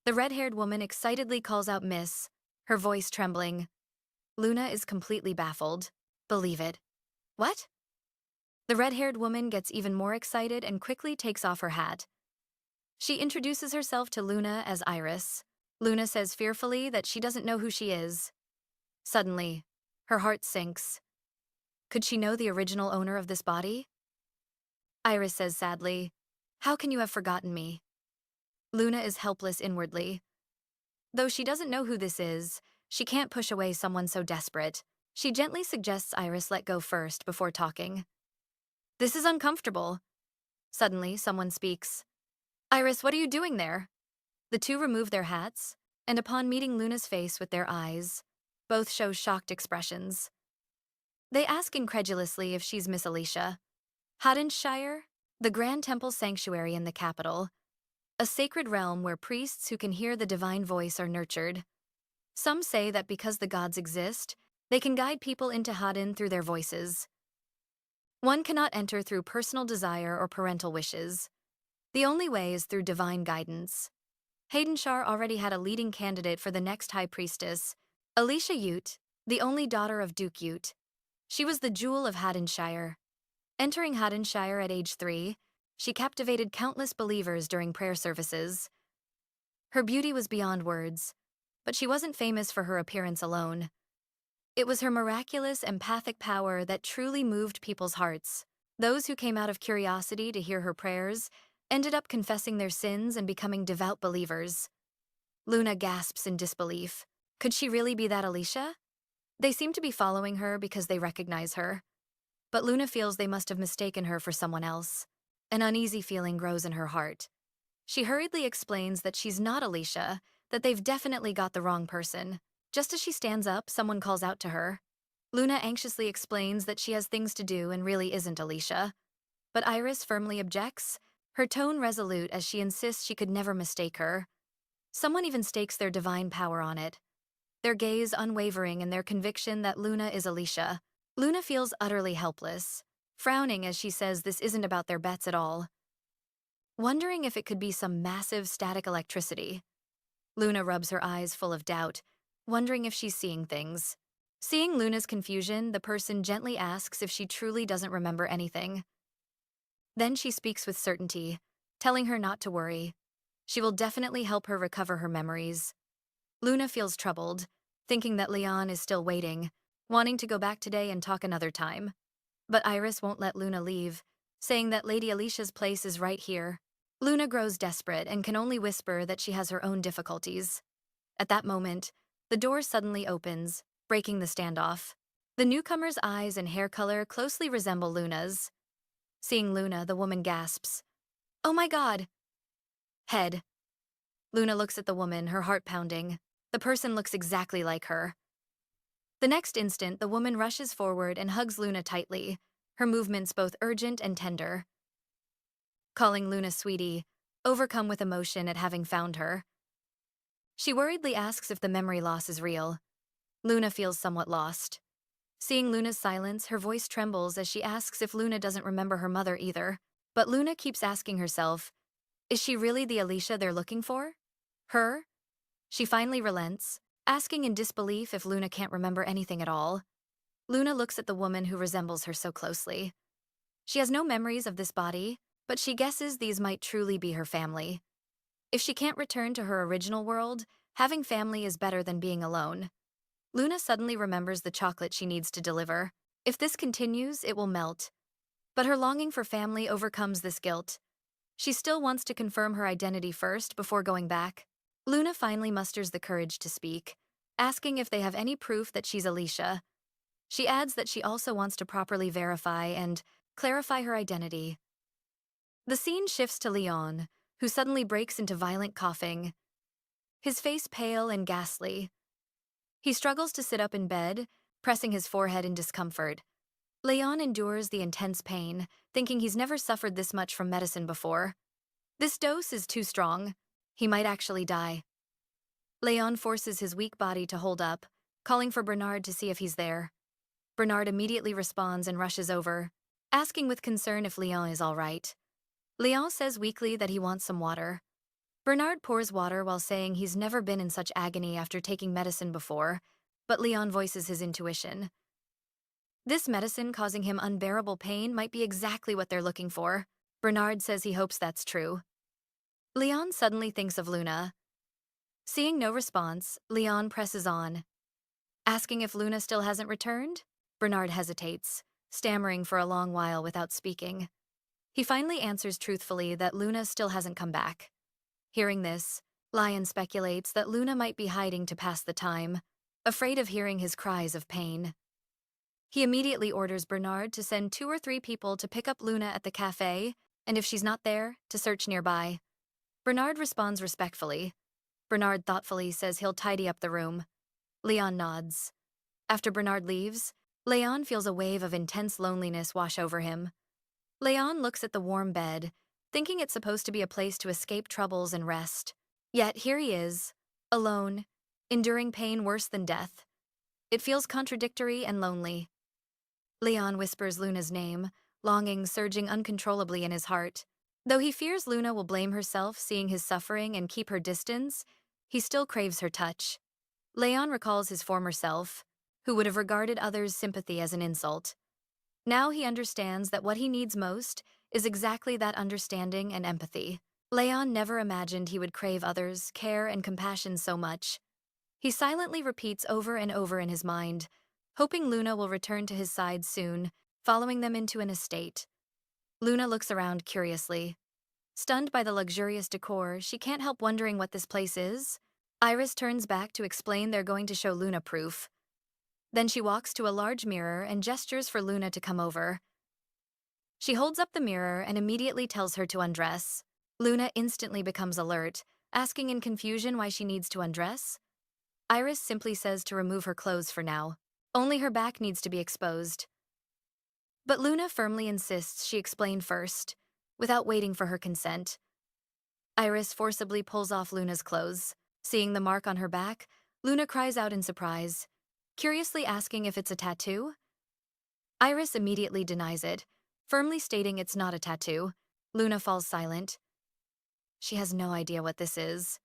The red-haired woman excitedly calls out Miss, her voice trembling. Luna is completely baffled. Believe it. What? The red-haired woman gets even more excited and quickly takes off her hat. She introduces herself to Luna as Iris. Luna says fearfully that she doesn't know who she is. Suddenly, her heart sinks. Could she know the original owner of this body? Iris says sadly, How can you have forgotten me? Luna is helpless inwardly. Though she doesn't know who this is, she can't push away someone so desperate. She gently suggests Iris let go first before talking. This is uncomfortable. Suddenly, someone speaks. Iris, what are you doing there? The two remove their hats, and upon meeting Luna's face with their eyes, both show shocked expressions. They ask incredulously if she's Miss Alicia. Haddonshire, the Grand Temple Sanctuary in the capital, a sacred realm where priests who can hear the divine voice are nurtured. Some say that because the gods exist, they can guide people into Haddon through their voices. One cannot enter through personal desire or parental wishes. The only way is through divine guidance. Haddonshire already had a leading candidate for the next high priestess, Alicia Ute, the only daughter of Duke Ute. She was the jewel of Haddonshire. Entering Haddonshire at age 3, she captivated countless believers during prayer services. Her beauty was beyond words, but she wasn't famous for her appearance alone. It was her miraculous empathic power that truly moved people's hearts. Those who came out of curiosity to hear her prayers ended up confessing their sins and becoming devout believers. Luna gasps in disbelief. Could she really be that Alicia? They seem to be following her because they recognize her. But Luna feels they must have mistaken her for someone else. An uneasy feeling grows in her heart. She hurriedly explains that she's not Alicia, that they've definitely got the wrong person. Just as she stands up, someone calls out to her. Luna anxiously explains that she has things to do and really isn't Alicia. But Iris firmly objects, her tone resolute as she insists she could never mistake her. Someone even stakes their divine power on it, their gaze unwavering in their conviction that Luna is Alicia. Luna feels utterly helpless, frowning as she says this isn't about their bets at all. Wondering if it could be some massive static electricity. Luna rubs her eyes full of doubt, wondering if she's seeing things. Seeing Luna's confusion, the person gently asks if she truly doesn't remember anything. Then she speaks with certainty, telling her not to worry. She will definitely help her recover her memories. Luna feels troubled, thinking that Leon is still waiting, wanting to go back today and talk another time. But Iris won't let Luna leave, saying that Lady Alicia's place is right here. Luna grows desperate and can only whisper that she has her own difficulties. At that moment, the door suddenly opens, breaking the standoff. The newcomer's eyes and hair color closely resemble Luna's. Seeing Luna, the woman gasps, "Oh my God!" Head. Luna looks at the woman, her heart pounding. The person looks exactly like her. The next instant, the woman rushes forward and hugs Luna tightly, her movements both urgent and tender. Calling Luna sweetie, overcome with emotion at having found her. She worriedly asks if the memory loss is real. Luna feels somewhat lost. Seeing Luna's silence, her voice trembles as she asks if Luna doesn't remember her mother either. But Luna keeps asking herself, is she really the Alicia they're looking for? Her? She finally relents, asking in disbelief if Luna can't remember anything at all. Luna looks at the woman who resembles her so closely. She has no memories of this body, but she guesses these might truly be her family. If she can't return to her original world, having family is better than being alone. Luna suddenly remembers the chocolate she needs to deliver. If this continues, it will melt. But her longing for family overcomes this guilt. She still wants to confirm her identity first before going back. Luna finally musters the courage to speak, asking if they have any proof that she's Alicia. She adds that she also wants to properly verify and clarify her identity. The scene shifts to Leon, who suddenly breaks into violent coughing, his face pale and ghastly. He struggles to sit up in bed, pressing his forehead in discomfort. Leon endures the intense pain, thinking he's never suffered this much from medicine before. This dose is too strong. He might actually die. Leon forces his weak body to hold up, calling for Bernard to see if he's there. Bernard immediately responds and rushes over, asking with concern if Leon is all right. Leon says weakly that he wants some water. Bernard pours water while saying he's never been in such agony after taking medicine before, but Leon voices his intuition. This medicine causing him unbearable pain might be exactly what they're looking for. Bernard says he hopes that's true. Leon suddenly thinks of Luna. Seeing no response, Leon presses on. Asking if Luna still hasn't returned, Bernard hesitates, stammering for a long while without speaking. He finally answers truthfully that Luna still hasn't come back. Hearing this, Lion speculates that Luna might be hiding to pass the time, afraid of hearing his cries of pain. He immediately orders Bernard to send 2 or 3 people to pick up Luna at the cafe, and if she's not there, to search nearby. Bernard responds respectfully. Bernard thoughtfully says he'll tidy up the room. Leon nods. After Bernard leaves, Leon feels a wave of intense loneliness wash over him. Leon looks at the warm bed, thinking it's supposed to be a place to escape troubles and rest. Yet here he is, alone, enduring pain worse than death. It feels contradictory and lonely. Leon whispers Luna's name, longing surging uncontrollably in his heart. Though he fears Luna will blame herself seeing his suffering and keep her distance, he still craves her touch. Leon recalls his former self, who would have regarded others' sympathy as an insult. Now he understands that what he needs most is exactly that understanding and empathy. Leyon never imagined he would crave others' care and compassion so much. He silently repeats over and over in his mind, hoping Luna will return to his side soon, following them into an estate. Luna looks around curiously. Stunned by the luxurious decor, she can't help wondering what this place is. Iris turns back to explain they're going to show Luna proof. Then she walks to a large mirror and gestures for Luna to come over. She holds up the mirror and immediately tells her to undress. Luna instantly becomes alert, asking in confusion why she needs to undress. Iris simply says to remove her clothes for now. Only her back needs to be exposed. But Luna firmly insists she explain first, without waiting for her consent. Iris forcibly pulls off Luna's clothes. Seeing the mark on her back, Luna cries out in surprise, curiously asking if it's a tattoo. Iris immediately denies it, firmly stating it's not a tattoo. Luna falls silent. She has no idea what this is.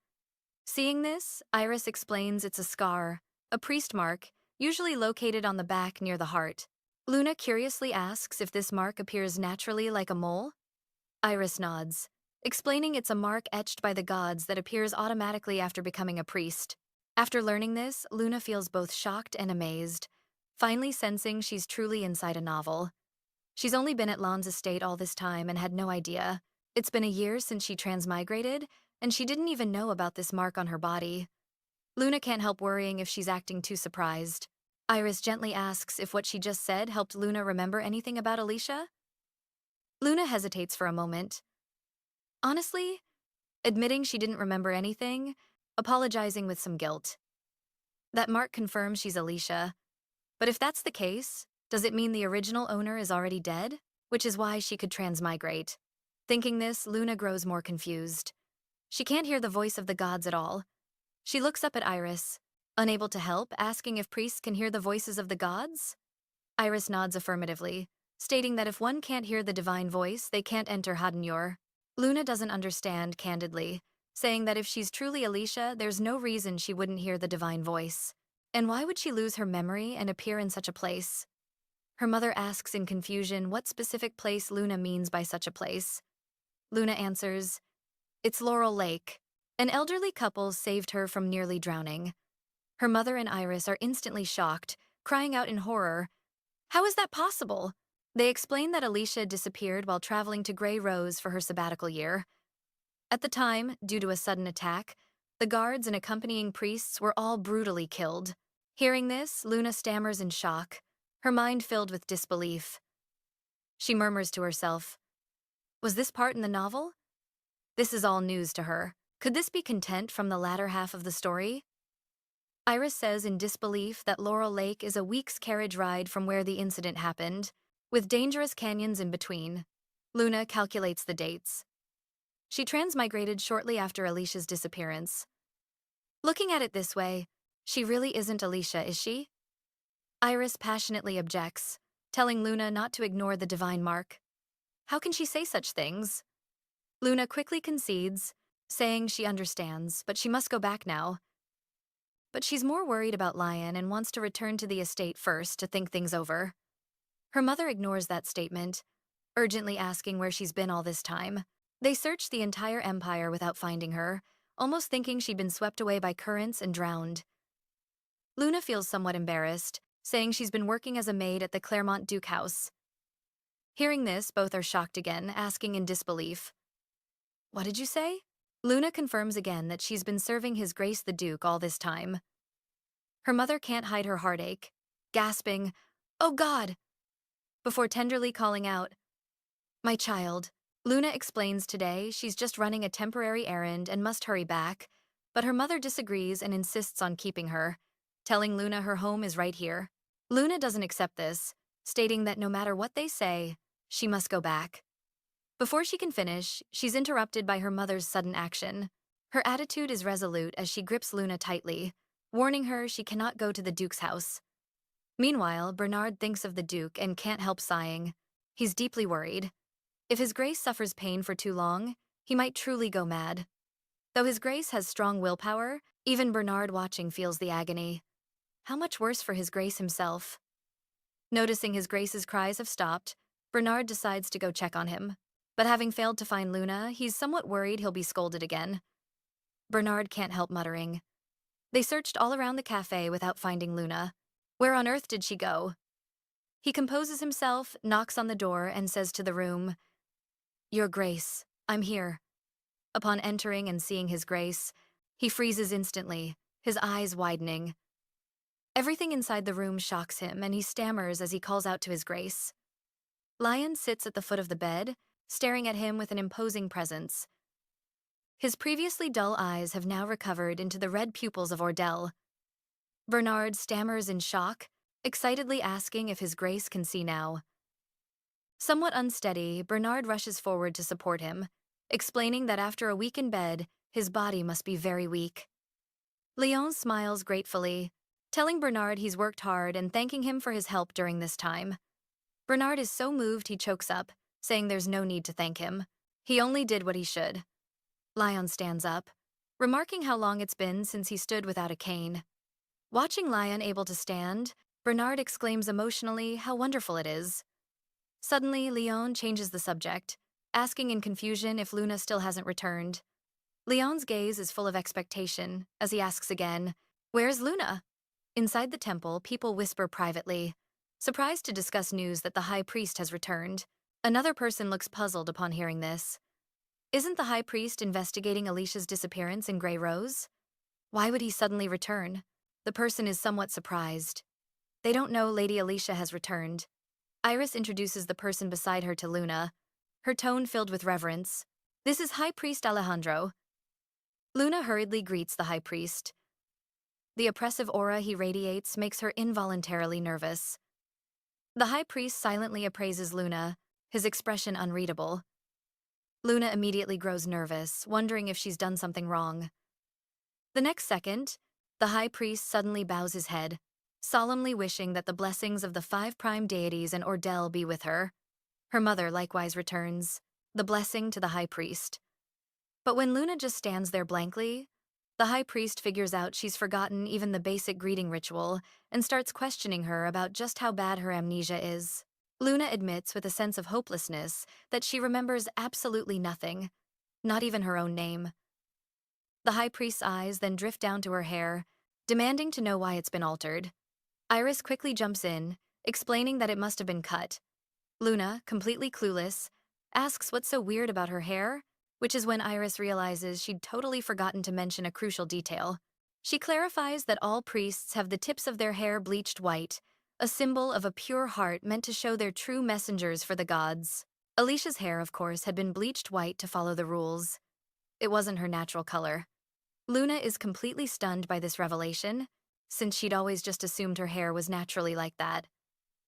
Seeing this, Iris explains it's a scar, a priest mark, usually located on the back near the heart. Luna curiously asks if this mark appears naturally like a mole. Iris nods, explaining it's a mark etched by the gods that appears automatically after becoming a priest. After learning this, Luna feels both shocked and amazed, finally sensing she's truly inside a novel. She's only been at Lan's estate all this time and had no idea. It's been a year since she transmigrated, and she didn't even know about this mark on her body. Luna can't help worrying if she's acting too surprised. Iris gently asks if what she just said helped Luna remember anything about Alicia. Luna hesitates for a moment. Honestly, admitting she didn't remember anything, apologizing with some guilt. That mark confirms she's Alicia. But if that's the case, does it mean the original owner is already dead? Which is why she could transmigrate. Thinking this, Luna grows more confused. She can't hear the voice of the gods at all. She looks up at Iris, unable to help, asking if priests can hear the voices of the gods? Iris nods affirmatively, stating that if one can't hear the divine voice, they can't enter Hadenyor. Luna doesn't understand, candidly, saying that if she's truly Alicia, there's no reason she wouldn't hear the divine voice. And why would she lose her memory and appear in such a place? Her mother asks in confusion what specific place Luna means by such a place. Luna answers, "It's Laurel Lake." An elderly couple saved her from nearly drowning. Her mother and Iris are instantly shocked, crying out in horror, "How is that possible?" They explain that Alicia disappeared while traveling to Grey Rose for her sabbatical year. At the time, due to a sudden attack, the guards and accompanying priests were all brutally killed. Hearing this, Luna stammers in shock, her mind filled with disbelief. She murmurs to herself, "Was this part in the novel?" This is all news to her. Could this be content from the latter half of the story? Iris says in disbelief that Laurel Lake is a week's carriage ride from where the incident happened, with dangerous canyons in between. Luna calculates the dates. She transmigrated shortly after Alicia's disappearance. Looking at it this way, she really isn't Alicia, is she? Iris passionately objects, telling Luna not to ignore the divine mark. How can she say such things? Luna quickly concedes, saying she understands, but she must go back now. But she's more worried about Lion and wants to return to the estate first to think things over. Her mother ignores that statement, urgently asking where she's been all this time. They searched the entire empire without finding her, almost thinking she'd been swept away by currents and drowned. Luna feels somewhat embarrassed, saying she's been working as a maid at the Claremont Duke house. Hearing this, both are shocked again, asking in disbelief, "What did you say?" Luna confirms again that she's been serving His Grace the Duke all this time. Her mother can't hide her heartache, gasping, "Oh God!" before tenderly calling out, "My child." Luna explains today she's just running a temporary errand and must hurry back, but her mother disagrees and insists on keeping her, telling Luna her home is right here. Luna doesn't accept this, stating that no matter what they say, she must go back. Before she can finish, she's interrupted by her mother's sudden action. Her attitude is resolute as she grips Luna tightly, warning her she cannot go to the Duke's house. Meanwhile, Bernard thinks of the Duke and can't help sighing. He's deeply worried. If His Grace suffers pain for too long, he might truly go mad. Though His Grace has strong willpower, even Bernard watching feels the agony. how much worse for his grace himself? Noticing his grace's cries have stopped, Bernard decides to go check on him. But having failed to find Luna, he's somewhat worried he'll be scolded again. Bernard can't help muttering. They searched all around the cafe without finding Luna. Where on earth did she go? He composes himself, knocks on the door, and says to the room, "Your Grace, I'm here." Upon entering and seeing his grace, he freezes instantly, his eyes widening. Everything inside the room shocks him, and he stammers as he calls out to his grace. Leyon sits at the foot of the bed, staring at him with an imposing presence. His previously dull eyes have now recovered into the red pupils of Ordell. Bernard stammers in shock, excitedly asking if his grace can see now. Somewhat unsteady, Bernard rushes forward to support him, explaining that after a week in bed, his body must be very weak. Leyon smiles gratefully, telling Bernard he's worked hard and thanking him for his help during this time. Bernard is so moved he chokes up, saying there's no need to thank him. He only did what he should. Leyon stands up, remarking how long it's been since he stood without a cane. Watching Leyon able to stand, Bernard exclaims emotionally how wonderful it is. Suddenly, Leyon changes the subject, asking in confusion if Luna still hasn't returned. Leon's gaze is full of expectation as he asks again, "Where's Luna?" Inside the temple, people whisper privately, surprised to discuss news that the high priest has returned. Another person looks puzzled upon hearing this. Isn't the high priest investigating Alicia's disappearance in Grey Rose? Why would he suddenly return? The person is somewhat surprised. They don't know Lady Alicia has returned. Iris introduces the person beside her to Luna, her tone filled with reverence. "This is High Priest Alejandro." Luna hurriedly greets the high priest. The oppressive aura he radiates makes her involuntarily nervous. The high priest silently appraises Luna, his expression unreadable. Luna immediately grows nervous, wondering if she's done something wrong. The next second, the high priest suddenly bows his head, solemnly wishing that the blessings of the 5 prime deities and Ordell be with her. Her mother likewise returns, the blessing to the high priest. But when Luna just stands there blankly, the high priest figures out she's forgotten even the basic greeting ritual and starts questioning her about just how bad her amnesia is. Luna admits with a sense of hopelessness that she remembers absolutely nothing, not even her own name. The high priest's eyes then drift down to her hair, demanding to know why it's been altered. Iris quickly jumps in, explaining that it must have been cut. Luna, completely clueless, asks what's so weird about her hair, which is when Iris realizes she'd totally forgotten to mention a crucial detail. She clarifies that all priests have the tips of their hair bleached white, a symbol of a pure heart meant to show they're true messengers for the gods. Alicia's hair, of course, had been bleached white to follow the rules. It wasn't her natural color. Luna is completely stunned by this revelation, since she'd always just assumed her hair was naturally like that.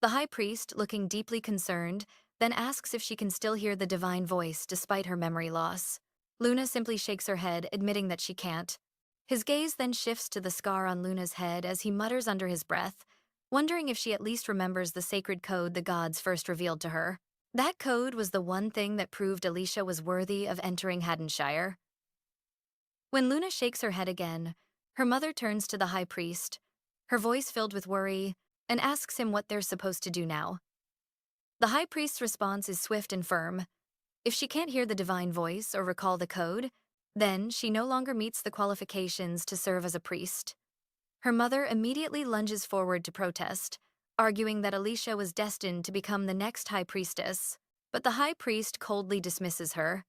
The high priest, looking deeply concerned, then asks if she can still hear the divine voice despite her memory loss. Luna simply shakes her head, admitting that she can't. His gaze then shifts to the scar on Luna's head as he mutters under his breath, wondering if she at least remembers the sacred code the gods first revealed to her. That code was the one thing that proved Alicia was worthy of entering Haddonshire. When Luna shakes her head again, her mother turns to the high priest, her voice filled with worry, and asks him what they're supposed to do now. The high priest's response is swift and firm. If she can't hear the divine voice or recall the code, then she no longer meets the qualifications to serve as a priest. Her mother immediately lunges forward to protest, arguing that Alicia was destined to become the next high priestess, but the high priest coldly dismisses her,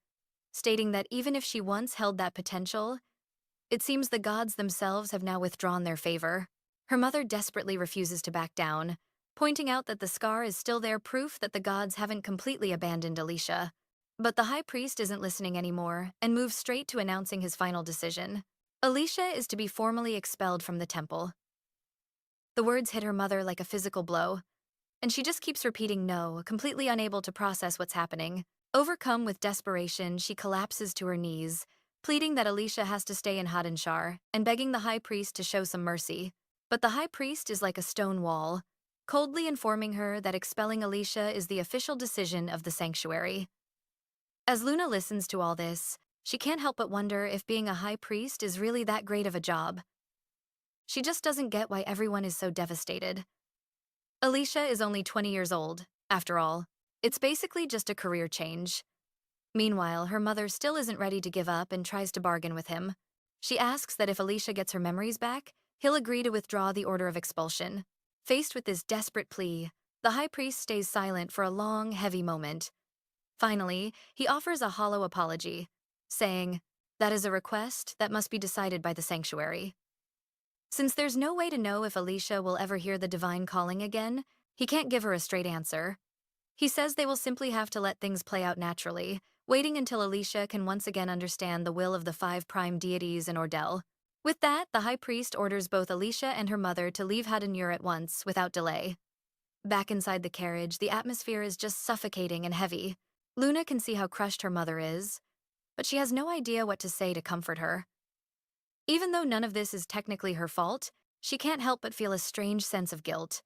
stating that even if she once held that potential, it seems the gods themselves have now withdrawn their favor. Her mother desperately refuses to back down, pointing out that the scar is still there, proof that the gods haven't completely abandoned Alicia. But the high priest isn't listening anymore and moves straight to announcing his final decision. Alicia is to be formally expelled from the temple. The words hit her mother like a physical blow, and she just keeps repeating no, completely unable to process what's happening. Overcome with desperation, she collapses to her knees, pleading that Alicia has to stay in Haddonshire and begging the high priest to show some mercy. But the high priest is like a stone wall, coldly informing her that expelling Alicia is the official decision of the sanctuary. As Luna listens to all this, she can't help but wonder if being a high priest is really that great of a job. She just doesn't get why everyone is so devastated. Alicia is only 20 years old, after all. It's basically just a career change. Meanwhile, her mother still isn't ready to give up and tries to bargain with him. She asks that if Alicia gets her memories back, he'll agree to withdraw the order of expulsion. Faced with this desperate plea, the high priest stays silent for a long, heavy moment. Finally, he offers a hollow apology, saying, "That is a request that must be decided by the sanctuary." Since there's no way to know if Alicia will ever hear the divine calling again, he can't give her a straight answer. He says they will simply have to let things play out naturally, waiting until Alicia can once again understand the will of the 5 prime deities in Ordel. With that, the high priest orders both Alicia and her mother to leave Hadanur at once, without delay. Back inside the carriage, the atmosphere is just suffocating and heavy. Luna can see how crushed her mother is, but she has no idea what to say to comfort her. Even though none of this is technically her fault, she can't help but feel a strange sense of guilt.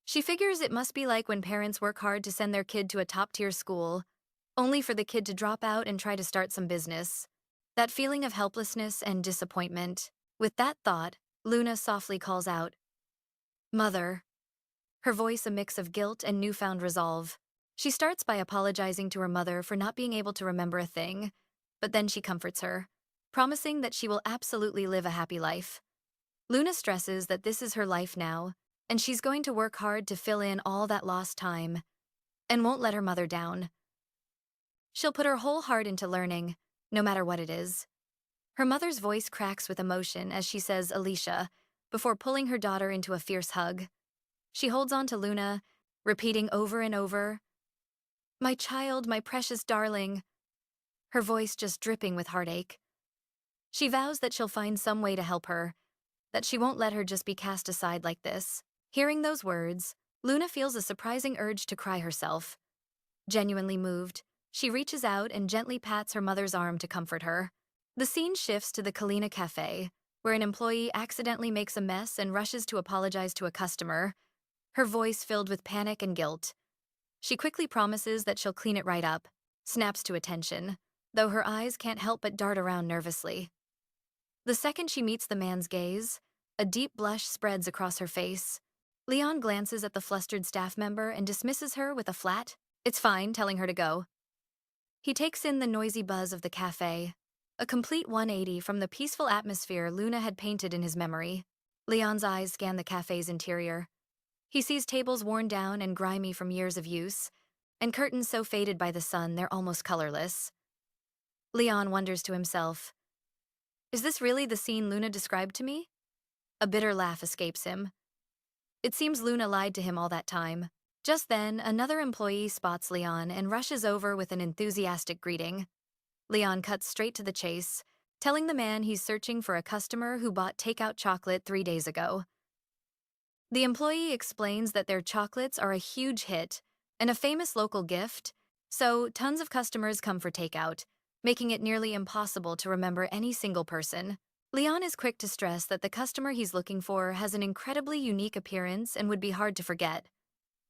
She figures it must be like when parents work hard to send their kid to a top-tier school, only for the kid to drop out and try to start some business. That feeling of helplessness and disappointment. With that thought, Luna softly calls out, "Mother." Her voice a mix of guilt and newfound resolve. She starts by apologizing to her mother for not being able to remember a thing, but then she comforts her, promising that she will absolutely live a happy life. Luna stresses that this is her life now, and she's going to work hard to fill in all that lost time, and won't let her mother down. She'll put her whole heart into learning, no matter what it is. Her mother's voice cracks with emotion as she says Alicia, before pulling her daughter into a fierce hug. She holds on to Luna, repeating over and over, "My child, my precious darling," her voice just dripping with heartache. She vows that she'll find some way to help her, that she won't let her just be cast aside like this. Hearing those words, Luna feels a surprising urge to cry herself. Genuinely moved, she reaches out and gently pats her mother's arm to comfort her. The scene shifts to the Karina cafe, where an employee accidentally makes a mess and rushes to apologize to a customer, her voice filled with panic and guilt. She quickly promises that she'll clean it right up, snaps to attention, though her eyes can't help but dart around nervously. The second she meets the man's gaze, a deep blush spreads across her face. Leon glances at the flustered staff member and dismisses her with a flat, "It's fine," telling her to go. He takes in the noisy buzz of the cafe, a complete 180 from the peaceful atmosphere Luna had painted in his memory. Leon's eyes scan the cafe's interior. He sees tables worn down and grimy from years of use, and curtains so faded by the sun they're almost colorless. Leon wonders to himself, "Is this really the scene Luna described to me?" A bitter laugh escapes him. It seems Luna lied to him all that time. Just then, another employee spots Leon and rushes over with an enthusiastic greeting. Leon cuts straight to the chase, telling the man he's searching for a customer who bought takeout chocolate 3 days ago. The employee explains that their chocolates are a huge hit and a famous local gift, so tons of customers come for takeout, making it nearly impossible to remember any single person. Leon is quick to stress that the customer he's looking for has an incredibly unique appearance and would be hard to forget.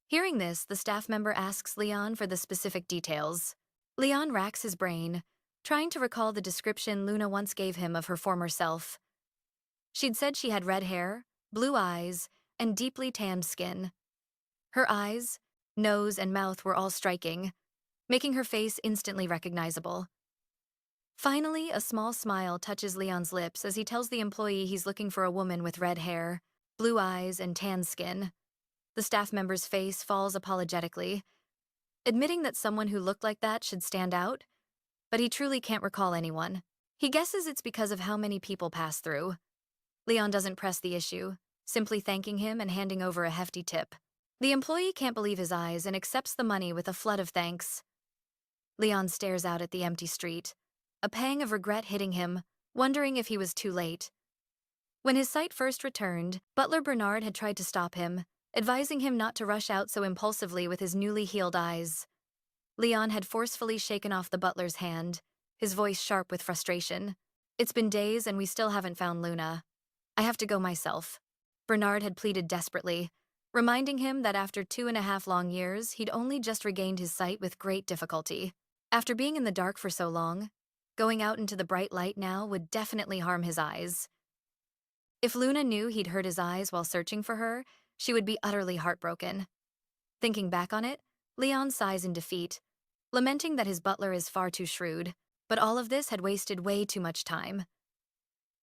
Hearing this, the staff member asks Leon for the specific details. Leon racks his brain, trying to recall the description Luna once gave him of her former self. She'd said she had red hair, blue eyes, and deeply tanned skin. Her eyes, nose, and mouth were all striking, making her face instantly recognizable. Finally, a small smile touches Leon's lips as he tells the employee he's looking for a woman with red hair, blue eyes, and tan skin. The staff member's face falls apologetically, admitting that someone who looked like that should stand out, but he truly can't recall anyone. He guesses it's because of how many people pass through. Leon doesn't press the issue, simply thanking him and handing over a hefty tip. The employee can't believe his eyes and accepts the money with a flood of thanks. Leon stares out at the empty street, a pang of regret hitting him, wondering if he was too late. When his sight first returned, Butler Bernard had tried to stop him, advising him not to rush out so impulsively with his newly healed eyes. Leon had forcefully shaken off the butler's hand, his voice sharp with frustration. "It's been days and we still haven't found Luna. I have to go myself." Bernard had pleaded desperately, reminding him that after 2.5 long years, he'd only just regained his sight with great difficulty. After being in the dark for so long, going out into the bright light now would definitely harm his eyes. If Luna knew he'd hurt his eyes while searching for her, she would be utterly heartbroken. Thinking back on it, Leon sighs in defeat, lamenting that his butler is far too shrewd, but all of this had wasted way too much time.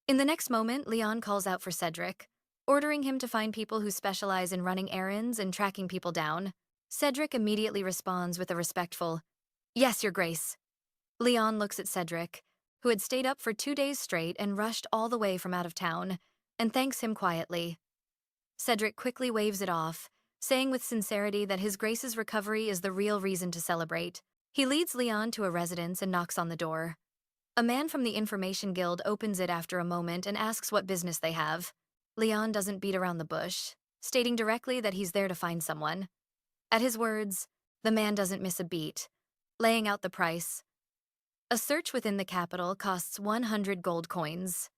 In the next moment, Leon calls out for Cedric, ordering him to find people who specialize in running errands and tracking people down. Cedric immediately responds with a respectful, "Yes, Your Grace." Leon looks at Cedric, who had stayed up for 2 days straight and rushed all the way from out of town, and thanks him quietly. Cedric quickly waves it off, saying with sincerity that His Grace's recovery is the real reason to celebrate. He leads Leon to a residence and knocks on the door. A man from the Information Guild opens it after a moment and asks what business they have. Leon doesn't beat around the bush, stating directly that he's there to find someone. At his words, the man doesn't miss a beat, laying out the price. A search within the capital costs 100 gold coins.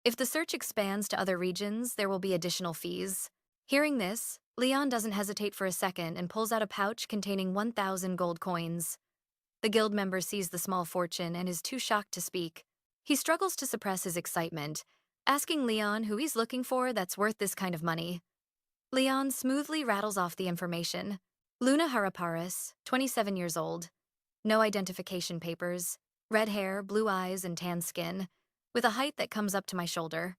If the search expands to other regions, there will be additional fees. Hearing this, Leon doesn't hesitate for a second and pulls out a pouch containing 1,000 gold coins. The guild member sees the small fortune and is too shocked to speak. He struggles to suppress his excitement, asking Leon who he's looking for that's worth this kind of money. Leon smoothly rattles off the information. Luna Haraparis, 27 years old. No identification papers, red hair, blue eyes, and tan skin, with a height that comes up to my shoulder.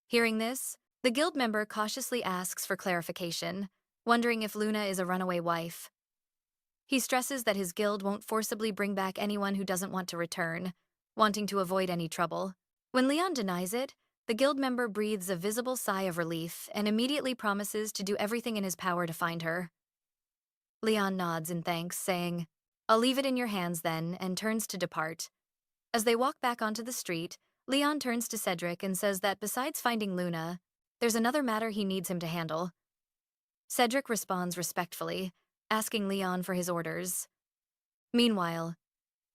Hearing this, the guild member cautiously asks for clarification, wondering if Luna is a runaway wife. He stresses that his guild won't forcibly bring back anyone who doesn't want to return, wanting to avoid any trouble. When Leon denies it, the guild member breathes a visible sigh of relief and immediately promises to do everything in his power to find her. Leon nods in thanks, saying, "I'll leave it in your hands then," and turns to depart. As they walk back onto the street, Leon turns to Cedric and says that besides finding Luna, there's another matter he needs him to handle. Cedric responds respectfully, asking Leon for his orders. Meanwhile,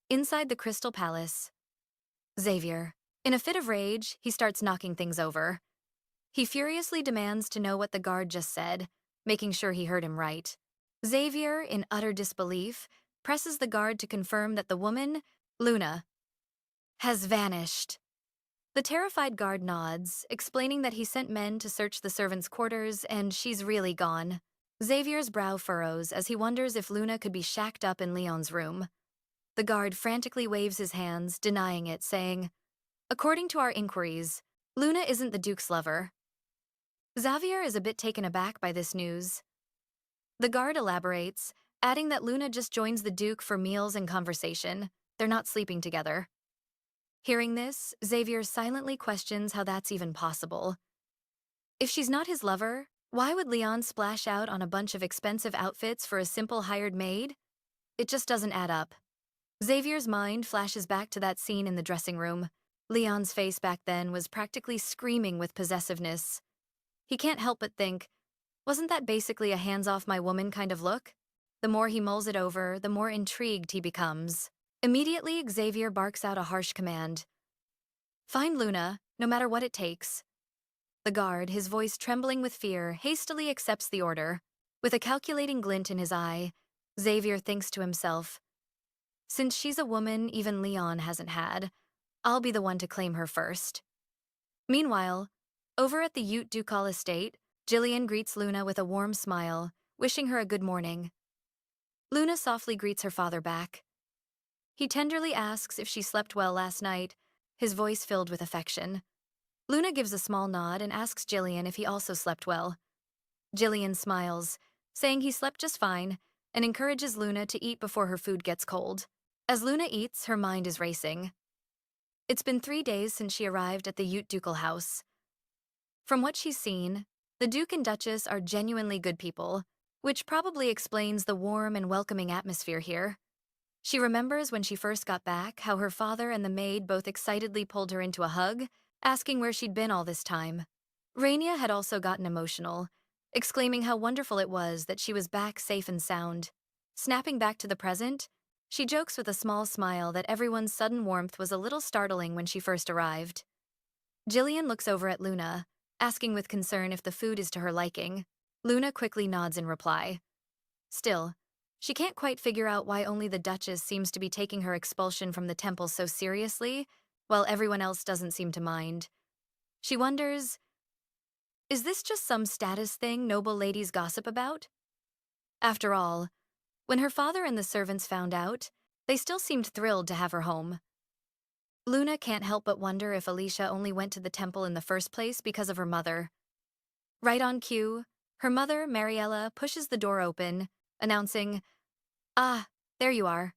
inside the Crystal Palace, Xavier. In a fit of rage, he starts knocking things over. He furiously demands to know what the guard just said, making sure he heard him right. Xavier, in utter disbelief, presses the guard to confirm that the woman, Luna, has vanished. The terrified guard nods, explaining that he sent men to search the servants' quarters and she's really gone. Xavier's brow furrows as he wonders if Luna could be shacked up in Leon's room. The guard frantically waves his hands, denying it, saying, "According to our inquiries, Luna isn't the Duke's lover." Xavier is a bit taken aback by this news. The guard elaborates, adding that Luna just joins the Duke for meals and conversation. They're not sleeping together. Hearing this, Xavier silently questions how that's even possible. If she's not his lover, why would Leon splash out on a bunch of expensive outfits for a simple hired maid? It just doesn't add up. Xavier's mind flashes back to that scene in the dressing room. Leon's face back then was practically screaming with possessiveness. He can't help but think, wasn't that basically a hands-off-my-woman kind of look? The more he mulls it over, the more intrigued he becomes. Immediately, Xavier barks out a harsh command. "Find Luna, no matter what it takes." The guard, his voice trembling with fear, hastily accepts the order. With a calculating glint in his eye, Xavier thinks to himself, "Since she's a woman even Leon hasn't had, I'll be the one to claim her first." Meanwhile, over at the Ute Ducal estate, Jillian greets Luna with a warm smile, wishing her a good morning. Luna softly greets her father back. He tenderly asks if she slept well last night, his voice filled with affection. Luna gives a small nod and asks Jillian if he also slept well. Jillian smiles, saying he slept just fine, and encourages Luna to eat before her food gets cold. As Luna eats, her mind is racing. It's been 3 days since she arrived at the Ute Ducal house. From what she's seen, the Duke and Duchess are genuinely good people, which probably explains the warm and welcoming atmosphere here. She remembers when she first got back how her father and the maid both excitedly pulled her into a hug, asking where she'd been all this time. Rainia had also gotten emotional, exclaiming how wonderful it was that she was back safe and sound. Snapping back to the present, she jokes with a small smile that everyone's sudden warmth was a little startling when she first arrived. Jillian looks over at Luna, asking with concern if the food is to her liking. Luna quickly nods in reply. Still, she can't quite figure out why only the Duchess seems to be taking her expulsion from the temple so seriously, while everyone else doesn't seem to mind. She wonders, is this just some status thing noble ladies gossip about? After all, when her father and the servants found out, they still seemed thrilled to have her home. Luna can't help but wonder if Alicia only went to the temple in the first place because of her mother. Right on cue, her mother, Mariella, pushes the door open, announcing, "Ah, there you are."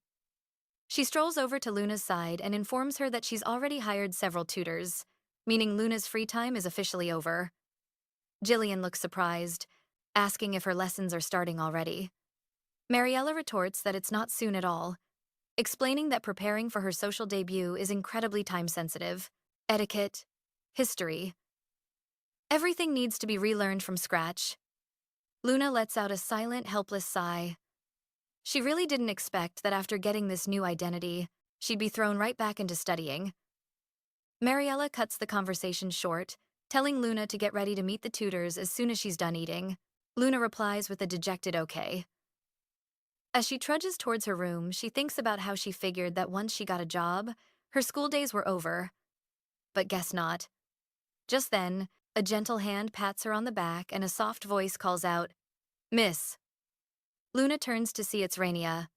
She strolls over to Luna's side and informs her that she's already hired several tutors, meaning Luna's free time is officially over. Jillian looks surprised, asking if her lessons are starting already. Mariella retorts that it's not soon at all, explaining that preparing for her social debut is incredibly time-sensitive. Etiquette, history. Everything needs to be relearned from scratch. Luna lets out a silent, helpless sigh. She really didn't expect that after getting this new identity, she'd be thrown right back into studying. Mariella cuts the conversation short, telling Luna to get ready to meet the tutors as soon as she's done eating. Luna replies with a dejected okay. As she trudges towards her room, she thinks about how she figured that once she got a job, her school days were over. But guess not. Just then, a gentle hand pats her on the back and a soft voice calls out, "Miss." Luna turns to see it's Rainia.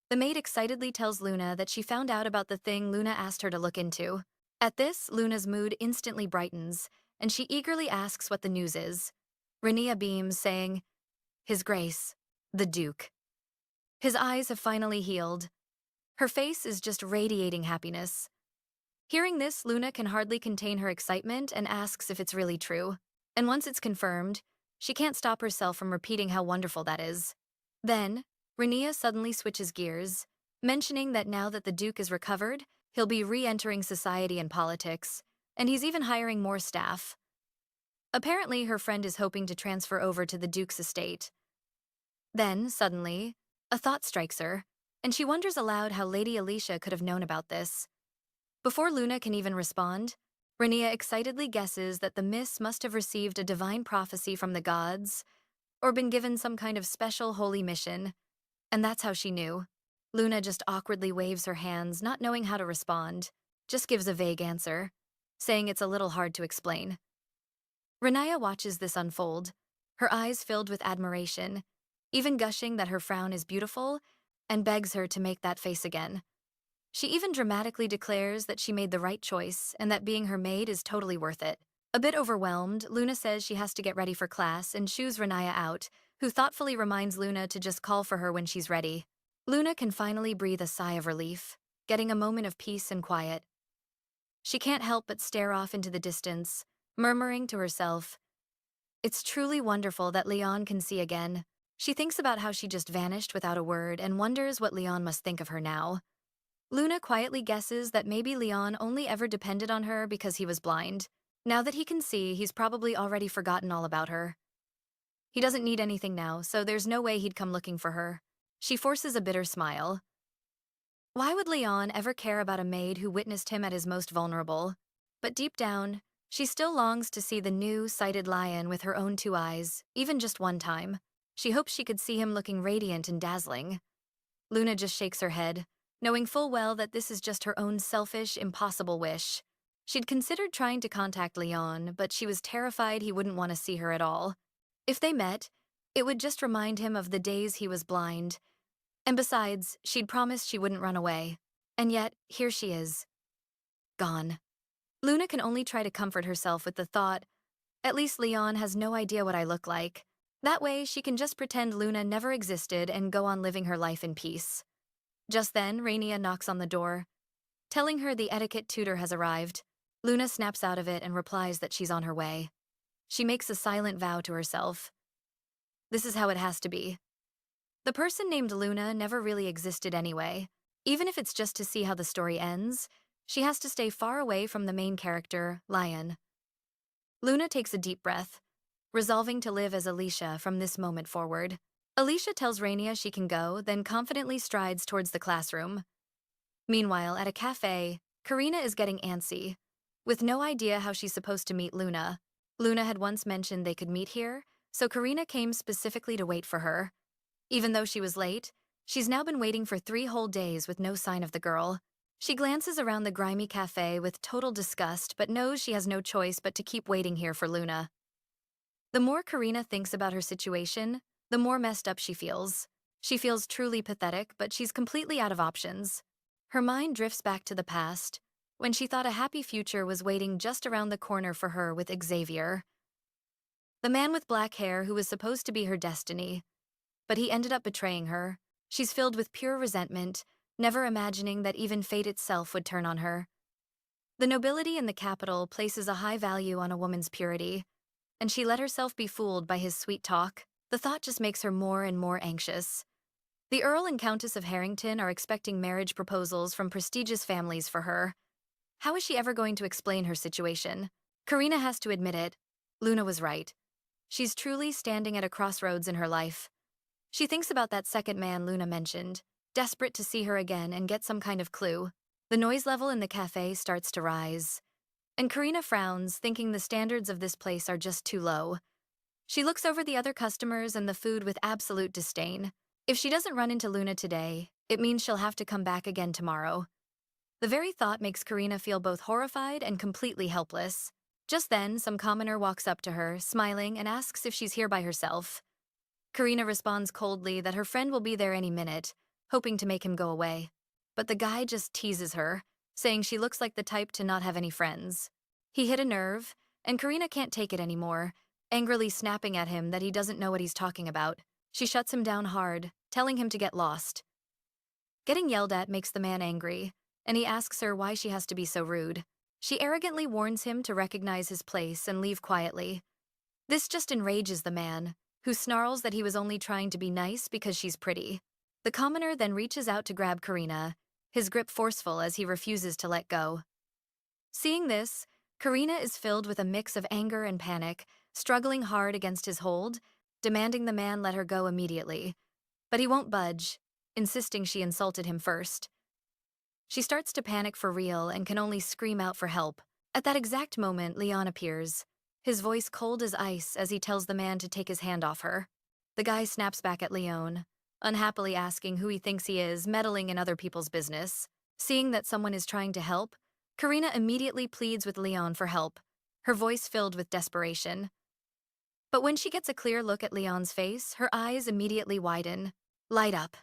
The maid excitedly tells Luna that she found out about the thing Luna asked her to look into. At this, Luna's mood instantly brightens, and she eagerly asks what the news is. Rainia beams, saying, "His Grace, the Duke." His eyes have finally healed. Her face is just radiating happiness. Hearing this, Luna can hardly contain her excitement and asks if it's really true. And once it's confirmed, she can't stop herself from repeating how wonderful that is. Then, Rainia suddenly switches gears, mentioning that now that the Duke is recovered, he'll be re-entering society and politics, and he's even hiring more staff. Apparently, her friend is hoping to transfer over to the Duke's estate. Then, suddenly, a thought strikes her, and she wonders aloud how Lady Alicia could have known about this. Before Luna can even respond, Rainia excitedly guesses that the Miss must have received a divine prophecy from the gods, or been given some kind of special holy mission, and that's how she knew. Luna just awkwardly waves her hands, not knowing how to respond, just gives a vague answer, saying it's a little hard to explain. Rainia watches this unfold, her eyes filled with admiration, even gushing that her frown is beautiful, and begs her to make that face again. She even dramatically declares that she made the right choice and that being her maid is totally worth it. A bit overwhelmed, Luna says she has to get ready for class and shoos Rainia out, who thoughtfully reminds Luna to just call for her when she's ready. Luna can finally breathe a sigh of relief, getting a moment of peace and quiet. She can't help but stare off into the distance, murmuring to herself, "It's truly wonderful that Leon can see again." She thinks about how she just vanished without a word and wonders what Leon must think of her now. Luna quietly guesses that maybe Leon only ever depended on her because he was blind. Now that he can see, he's probably already forgotten all about her. He doesn't need anything now, so there's no way he'd come looking for her. She forces a bitter smile. Why would Leon ever care about a maid who witnessed him at his most vulnerable? But deep down, she still longs to see the new, sighted lion with her own two eyes, even just one time. She hopes she could see him looking radiant and dazzling. Luna just shakes her head, knowing full well that this is just her own selfish, impossible wish. She'd considered trying to contact Leon, but she was terrified he wouldn't want to see her at all. If they met, it would just remind him of the days he was blind. And besides, she'd promised she wouldn't run away. And yet, here she is. Gone. Luna can only try to comfort herself with the thought, at least Leon has no idea what I look like. That way, she can just pretend Luna never existed and go on living her life in peace. Just then, Rainia knocks on the door, telling her the etiquette tutor has arrived. Luna snaps out of it and replies that she's on her way. She makes a silent vow to herself. This is how it has to be. The person named Luna never really existed anyway. Even if it's just to see how the story ends, she has to stay far away from the main character, Lion. Luna takes a deep breath, resolving to live as Alicia from this moment forward. Alicia tells Rainia she can go, then confidently strides towards the classroom. Meanwhile, at a cafe, Karina is getting antsy, with no idea how she's supposed to meet Luna. Luna had once mentioned they could meet here, so Karina came specifically to wait for her. Even though she was late, she's now been waiting for 3 whole days with no sign of the girl. She glances around the grimy cafe with total disgust but knows she has no choice but to keep waiting here for Luna. The more Karina thinks about her situation, the more messed up she feels. She feels truly pathetic, but she's completely out of options. Her mind drifts back to the past, when she thought a happy future was waiting just around the corner for her with Xavier, the man with black hair who was supposed to be her destiny. But he ended up betraying her. She's filled with pure resentment, never imagining that even fate itself would turn on her. The nobility in the capital places a high value on a woman's purity, and she let herself be fooled by his sweet talk. The thought just makes her more and more anxious. The Earl and Countess of Harrington are expecting marriage proposals from prestigious families for her. How is she ever going to explain her situation? Karina has to admit it. Luna was right. She's truly standing at a crossroads in her life. She thinks about that second man Luna mentioned, desperate to see her again and get some kind of clue. The noise level in the cafe starts to rise, and Karina frowns, thinking the standards of this place are just too low. She looks over the other customers and the food with absolute disdain. If she doesn't run into Luna today, it means she'll have to come back again tomorrow. The very thought makes Karina feel both horrified and completely helpless. Just then, some commoner walks up to her, smiling, and asks if she's here by herself. Karina responds coldly that her friend will be there any minute, hoping to make him go away. But the guy just teases her, saying she looks like the type to not have any friends. He hit a nerve, and Karina can't take it anymore, angrily snapping at him that he doesn't know what he's talking about. She shuts him down hard, telling him to get lost. Getting yelled at makes the man angry, and he asks her why she has to be so rude. She arrogantly warns him to recognize his place and leave quietly. This just enrages the man, who snarls that he was only trying to be nice because she's pretty. The commoner then reaches out to grab Karina, his grip forceful as he refuses to let go. Seeing this, Karina is filled with a mix of anger and panic, struggling hard against his hold, demanding the man let her go immediately. But he won't budge, insisting she insulted him first. She starts to panic for real and can only scream out for help. At that exact moment, Leon appears, his voice cold as ice as he tells the man to take his hand off her. The guy snaps back at Leon, unhappily asking who he thinks he is, meddling in other people's business. Seeing that someone is trying to help, Karina immediately pleads with Leon for help, her voice filled with desperation. But when she gets a clear look at Leon's face, her eyes immediately widen. Light up.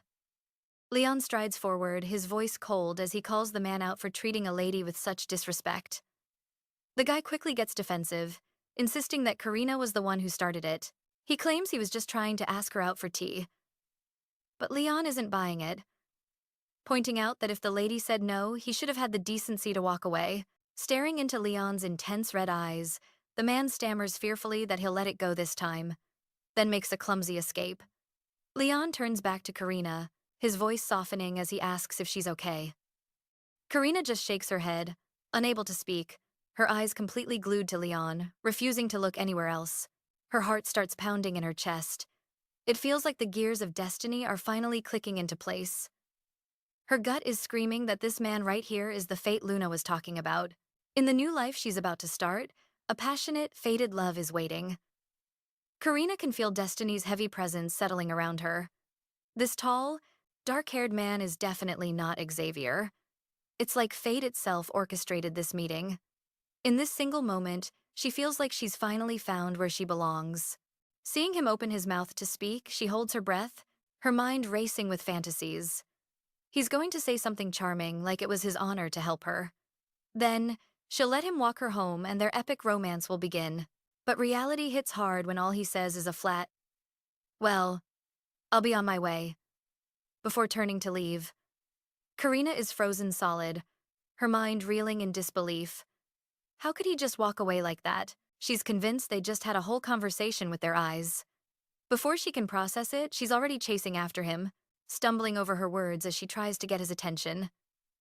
Leon strides forward, his voice cold as he calls the man out for treating a lady with such disrespect. The guy quickly gets defensive, insisting that Karina was the one who started it. He claims he was just trying to ask her out for tea. But Leon isn't buying it, pointing out that if the lady said no, he should have had the decency to walk away. Staring into Leon's intense red eyes, the man stammers fearfully that he'll let it go this time, then makes a clumsy escape. Leon turns back to Karina, his voice softening as he asks if she's okay. Karina just shakes her head, unable to speak, her eyes completely glued to Leon, refusing to look anywhere else. Her heart starts pounding in her chest. It feels like the gears of destiny are finally clicking into place. Her gut is screaming that this man right here is the fate Luna was talking about. In the new life she's about to start, a passionate, fated love is waiting. Karina can feel destiny's heavy presence settling around her. This tall, dark-haired man is definitely not Xavier. It's like fate itself orchestrated this meeting. In this single moment, she feels like she's finally found where she belongs. Seeing him open his mouth to speak, she holds her breath, her mind racing with fantasies. He's going to say something charming, like it was his honor to help her. Then, she'll let him walk her home and their epic romance will begin. But reality hits hard when all he says is a flat, "Well, I'll be on my way," before turning to leave. Karina is frozen solid, her mind reeling in disbelief. How could he just walk away like that? She's convinced they just had a whole conversation with their eyes. Before she can process it, she's already chasing after him, stumbling over her words as she tries to get his attention.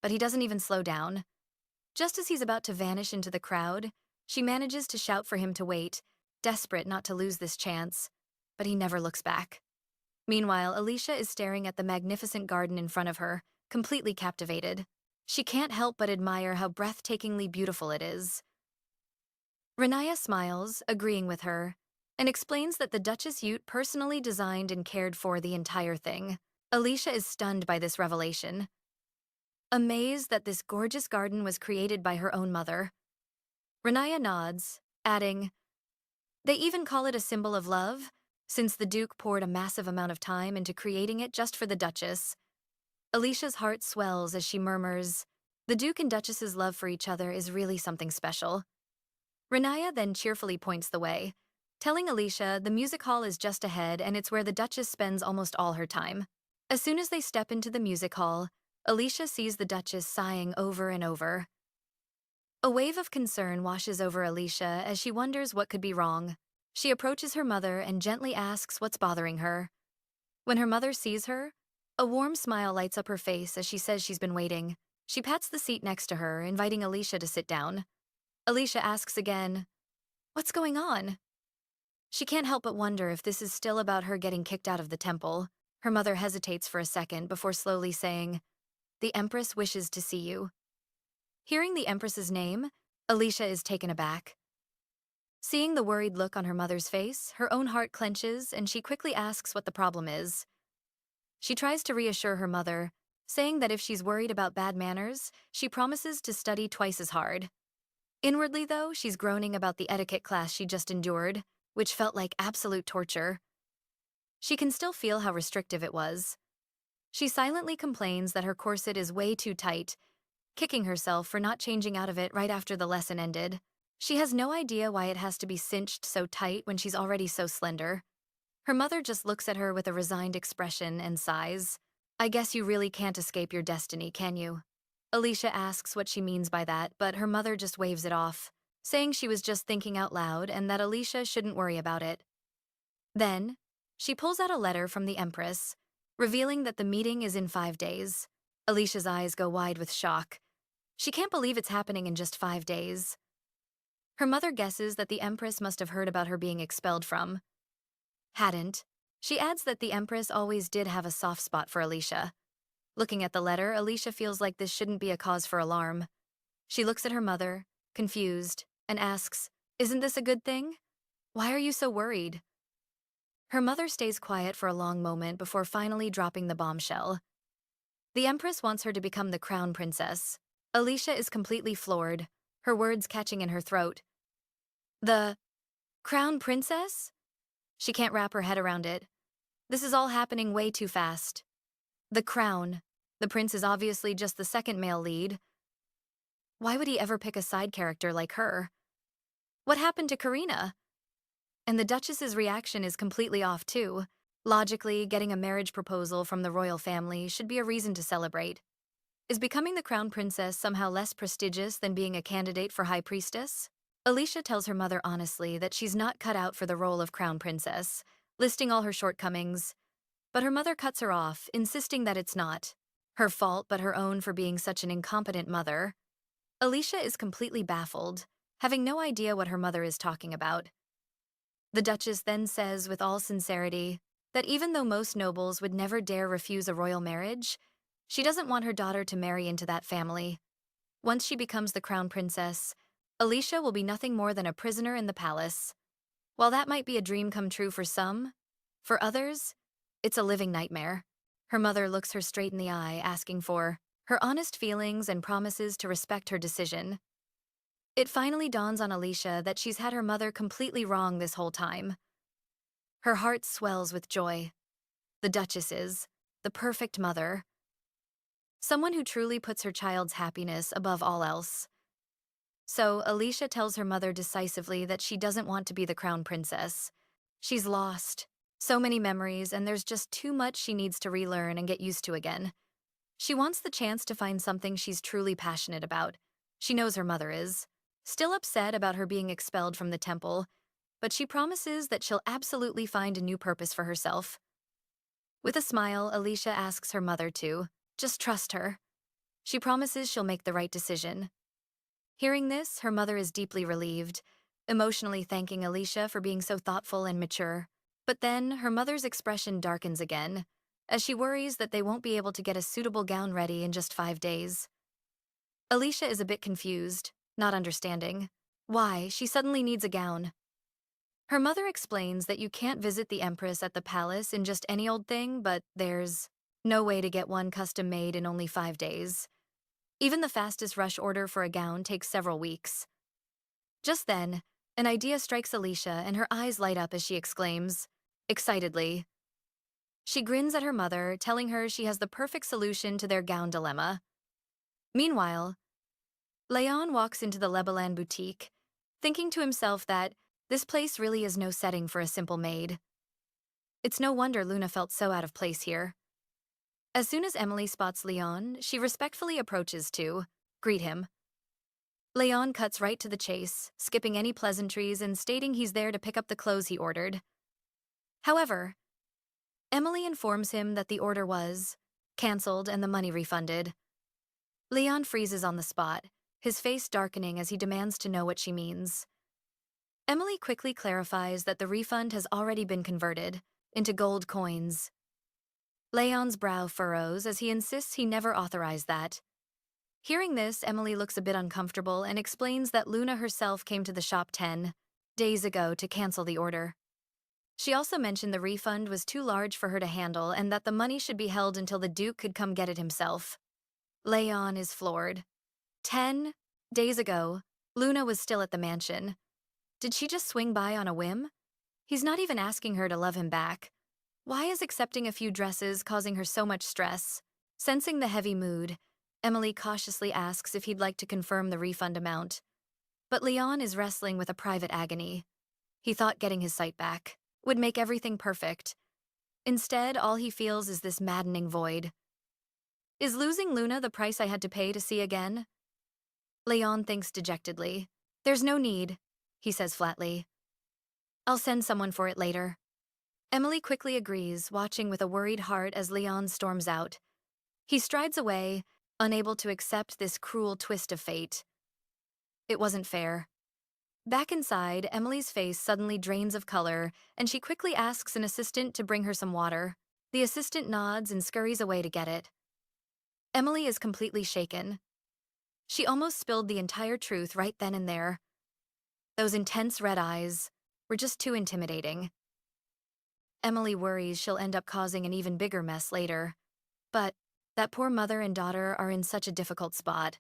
But he doesn't even slow down. Just as he's about to vanish into the crowd, she manages to shout for him to wait, desperate not to lose this chance. But he never looks back. Meanwhile, Alicia is staring at the magnificent garden in front of her, completely captivated. She can't help but admire how breathtakingly beautiful it is. Renaya smiles, agreeing with her, and explains that the Duchess Ute personally designed and cared for the entire thing. Alicia is stunned by this revelation. amazed that this gorgeous garden was created by her own mother. Renaya nods, adding, "They even call it a symbol of love, since the Duke poured a massive amount of time into creating it just for the Duchess." Alicia's heart swells as she murmurs, "The Duke and Duchess's love for each other is really something special." Renaya then cheerfully points the way, telling Alicia the music hall is just ahead and it's where the Duchess spends almost all her time. As soon as they step into the music hall, Alicia sees the Duchess sighing over and over. A wave of concern washes over Alicia as she wonders what could be wrong. She approaches her mother and gently asks what's bothering her. When her mother sees her, a warm smile lights up her face as she says she's been waiting. She pats the seat next to her, inviting Alicia to sit down. Alicia asks again, "What's going on?" She can't help but wonder if this is still about her getting kicked out of the temple. Her mother hesitates for a second before slowly saying, "The Empress wishes to see you." Hearing the Empress's name, Alicia is taken aback. Seeing the worried look on her mother's face, her own heart clenches and she quickly asks what the problem is. She tries to reassure her mother, saying that if she's worried about bad manners, she promises to study twice as hard. Inwardly, though, she's groaning about the etiquette class she just endured, which felt like absolute torture. She can still feel how restrictive it was. She silently complains that her corset is way too tight, kicking herself for not changing out of it right after the lesson ended. She has no idea why it has to be cinched so tight when she's already so slender. Her mother just looks at her with a resigned expression and sighs. "I guess you really can't escape your destiny, can you?" Alicia asks what she means by that, but her mother just waves it off, saying she was just thinking out loud and that Alicia shouldn't worry about it. Then, she pulls out a letter from the Empress, revealing that the meeting is in 5 days. Alicia's eyes go wide with shock. She can't believe it's happening in just 5 days. Her mother guesses that the Empress must have heard about her being expelled from. Hadn't. She adds that the Empress always did have a soft spot for Alicia. Looking at the letter, Alicia feels like this shouldn't be a cause for alarm. She looks at her mother, confused, and asks, "Isn't this a good thing? Why are you so worried?" Her mother stays quiet for a long moment before finally dropping the bombshell. The Empress wants her to become the crown princess. Alicia is completely floored, her words catching in her throat. "The crown princess?" She can't wrap her head around it. This is all happening way too fast. The crown. The prince is obviously just the second male lead. Why would he ever pick a side character like her? What happened to Karina? And the Duchess's reaction is completely off too. Logically, getting a marriage proposal from the royal family should be a reason to celebrate. Is becoming the crown princess somehow less prestigious than being a candidate for high priestess? Alicia tells her mother honestly that she's not cut out for the role of crown princess, listing all her shortcomings. But her mother cuts her off, insisting that it's not her fault but her own for being such an incompetent mother. Alicia is completely baffled, having no idea what her mother is talking about. The Duchess then says with all sincerity that even though most nobles would never dare refuse a royal marriage, she doesn't want her daughter to marry into that family. Once she becomes the crown princess, Alicia will be nothing more than a prisoner in the palace. While that might be a dream come true for some, for others, it's a living nightmare. Her mother looks her straight in the eye, asking for her honest feelings and promises to respect her decision. It finally dawns on Alicia that she's had her mother completely wrong this whole time. Her heart swells with joy. The Duchess is the perfect mother. Someone who truly puts her child's happiness above all else. So, Alicia tells her mother decisively that she doesn't want to be the crown princess. She's lost so many memories, and there's just too much she needs to relearn and get used to again. She wants the chance to find something she's truly passionate about. She knows her mother is still upset about her being expelled from the temple, but she promises that she'll absolutely find a new purpose for herself. With a smile, Alicia asks her mother to just trust her. She promises she'll make the right decision. Hearing this, her mother is deeply relieved, emotionally thanking Alicia for being so thoughtful and mature. But then, her mother's expression darkens again, as she worries that they won't be able to get a suitable gown ready in just 5 days. Alicia is a bit confused, not understanding why she suddenly needs a gown. Her mother explains that you can't visit the Empress at the palace in just any old thing, but there's no way to get one custom made in only 5 days. Even the fastest rush order for a gown takes several weeks. Just then, an idea strikes Alicia and her eyes light up as she exclaims, excitedly. She grins at her mother, telling her she has the perfect solution to their gown dilemma. Meanwhile, Leyon walks into the Lebalan boutique, thinking to himself that this place really is no setting for a simple maid. It's no wonder Luna felt so out of place here. As soon as Emily spots Leon, she respectfully approaches to greet him. Leon cuts right to the chase, skipping any pleasantries and stating he's there to pick up the clothes he ordered. However, Emily informs him that the order was canceled and the money refunded. Leon freezes on the spot, his face darkening as he demands to know what she means. Emily quickly clarifies that the refund has already been converted into gold coins. Leon's brow furrows as he insists he never authorized that. Hearing this, Emily looks a bit uncomfortable and explains that Luna herself came to the shop 10 days ago to cancel the order. She also mentioned the refund was too large for her to handle and that the money should be held until the Duke could come get it himself. Leon is floored. 10 days ago, Luna was still at the mansion. Did she just swing by on a whim? He's not even asking her to love him back. Why is accepting a few dresses causing her so much stress? Sensing the heavy mood, Emily cautiously asks if he'd like to confirm the refund amount. But Leon is wrestling with a private agony. He thought getting his sight back would make everything perfect. Instead, all he feels is this maddening void. Is losing Luna the price I had to pay to see again? Leon thinks dejectedly. There's no need, he says flatly. I'll send someone for it later. Emily quickly agrees, watching with a worried heart as Leon storms out. He strides away, unable to accept this cruel twist of fate. It wasn't fair. Back inside, Emily's face suddenly drains of color, and she quickly asks an assistant to bring her some water. The assistant nods and scurries away to get it. Emily is completely shaken. She almost spilled the entire truth right then and there. Those intense red eyes were just too intimidating. Emily worries she'll end up causing an even bigger mess later. But that poor mother and daughter are in such a difficult spot.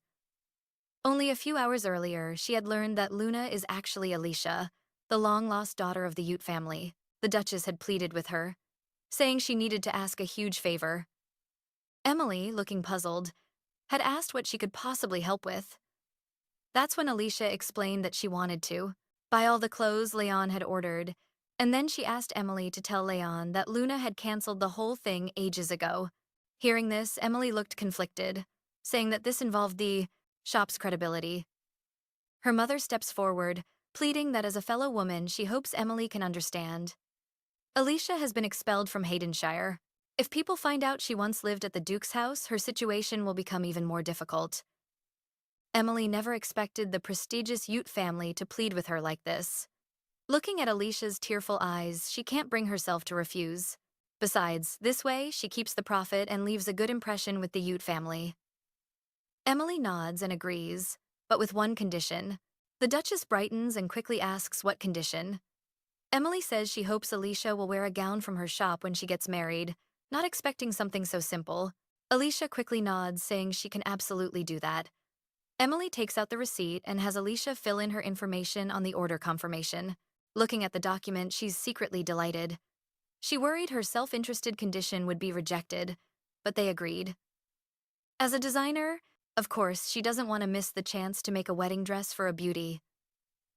Only a few hours earlier, she had learned that Luna is actually Alicia, the long-lost daughter of the Ute family. The Duchess had pleaded with her, saying she needed to ask a huge favor. Emily, looking puzzled, had asked what she could possibly help with. That's when Alicia explained that she wanted to buy all the clothes Leon had ordered, and then she asked Emily to tell Leon that Luna had canceled the whole thing ages ago. Hearing this, Emily looked conflicted, saying that this involved the shop's credibility. Her mother steps forward, pleading that as a fellow woman, she hopes Emily can understand. Alicia has been expelled from Haydenshire. If people find out she once lived at the Duke's house, her situation will become even more difficult. Emily never expected the prestigious Ute family to plead with her like this. Looking at Alicia's tearful eyes, she can't bring herself to refuse. Besides, this way, she keeps the profit and leaves a good impression with the Ute family. Emily nods and agrees, but with one condition. The Duchess brightens and quickly asks what condition. Emily says she hopes Alicia will wear a gown from her shop when she gets married, not expecting something so simple. Alicia quickly nods, saying she can absolutely do that. Emily takes out the receipt and has Alicia fill in her information on the order confirmation. Looking at the document, she's secretly delighted. She worried her self-interested condition would be rejected, but they agreed. As a designer, of course, she doesn't want to miss the chance to make a wedding dress for a beauty.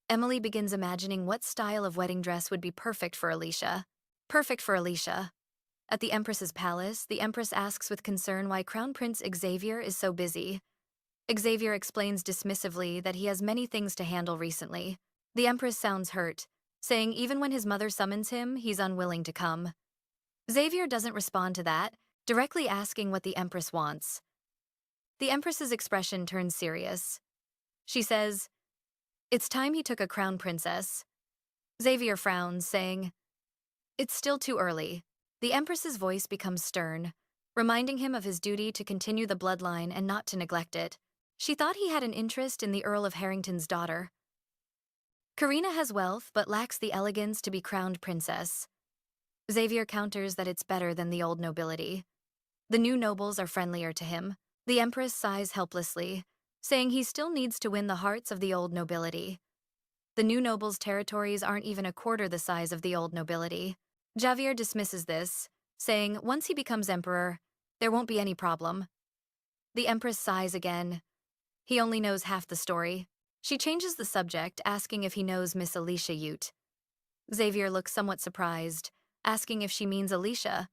Emily begins imagining what style of wedding dress would be perfect for Alicia. Perfect for Alicia. At the Empress's palace, the Empress asks with concern why Crown Prince Xavier is so busy. Xavier explains dismissively that he has many things to handle recently. The Empress sounds hurt, saying even when his mother summons him, he's unwilling to come. Xavier doesn't respond to that, directly asking what the Empress wants. The Empress's expression turns serious. She says, "It's time he took a crown princess." Xavier frowns, saying, "It's still too early." The Empress's voice becomes stern, reminding him of his duty to continue the bloodline and not to neglect it. She thought he had an interest in the Earl of Harrington's daughter. Karina has wealth but lacks the elegance to be crowned princess. Xavier counters that it's better than the old nobility. The new nobles are friendlier to him, The Empress sighs helplessly, saying he still needs to win the hearts of the old nobility. The new noble's territories aren't even a quarter the size of the old nobility. Xavier dismisses this, saying once he becomes emperor, there won't be any problem. The Empress sighs again. He only knows half the story. She changes the subject, asking if he knows Miss Alicia Ute. Xavier looks somewhat surprised, asking if she means Alicia,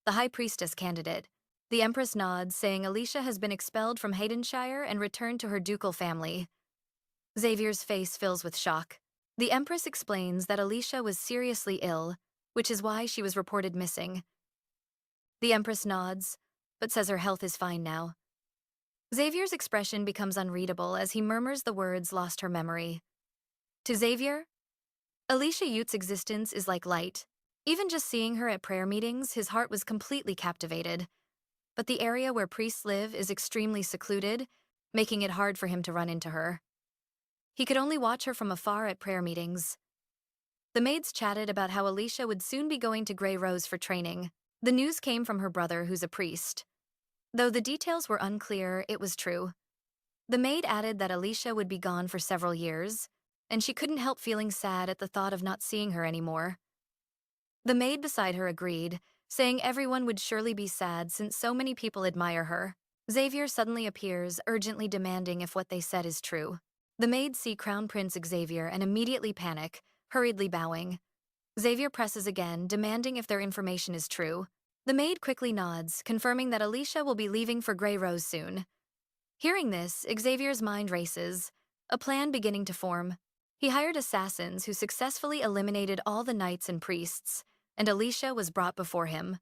the High Priestess candidate. The Empress nods, saying Alicia has been expelled from Haydenshire and returned to her ducal family. Xavier's face fills with shock. The Empress explains that Alicia was seriously ill, which is why she was reported missing. The Empress nods, but says her health is fine now. Xavier's expression becomes unreadable as he murmurs the words lost her memory. To Xavier, Alicia Ute's existence is like light. Even just seeing her at prayer meetings, his heart was completely captivated. But the area where priests live is extremely secluded, making it hard for him to run into her. He could only watch her from afar at prayer meetings. The maids chatted about how Alicia would soon be going to Grey Rose for training. The news came from her brother, who's a priest. Though the details were unclear, it was true. The maid added that Alicia would be gone for several years, and she couldn't help feeling sad at the thought of not seeing her anymore. The maid beside her agreed, saying everyone would surely be sad since so many people admire her. Xavier suddenly appears, urgently demanding if what they said is true. The maids see Crown Prince Xavier and immediately panic, hurriedly bowing. Xavier presses again, demanding if their information is true. The maid quickly nods, confirming that Alicia will be leaving for Grey Rose soon. Hearing this, Xavier's mind races, a plan beginning to form. He hired assassins who successfully eliminated all the knights and priests, and Alicia was brought before him.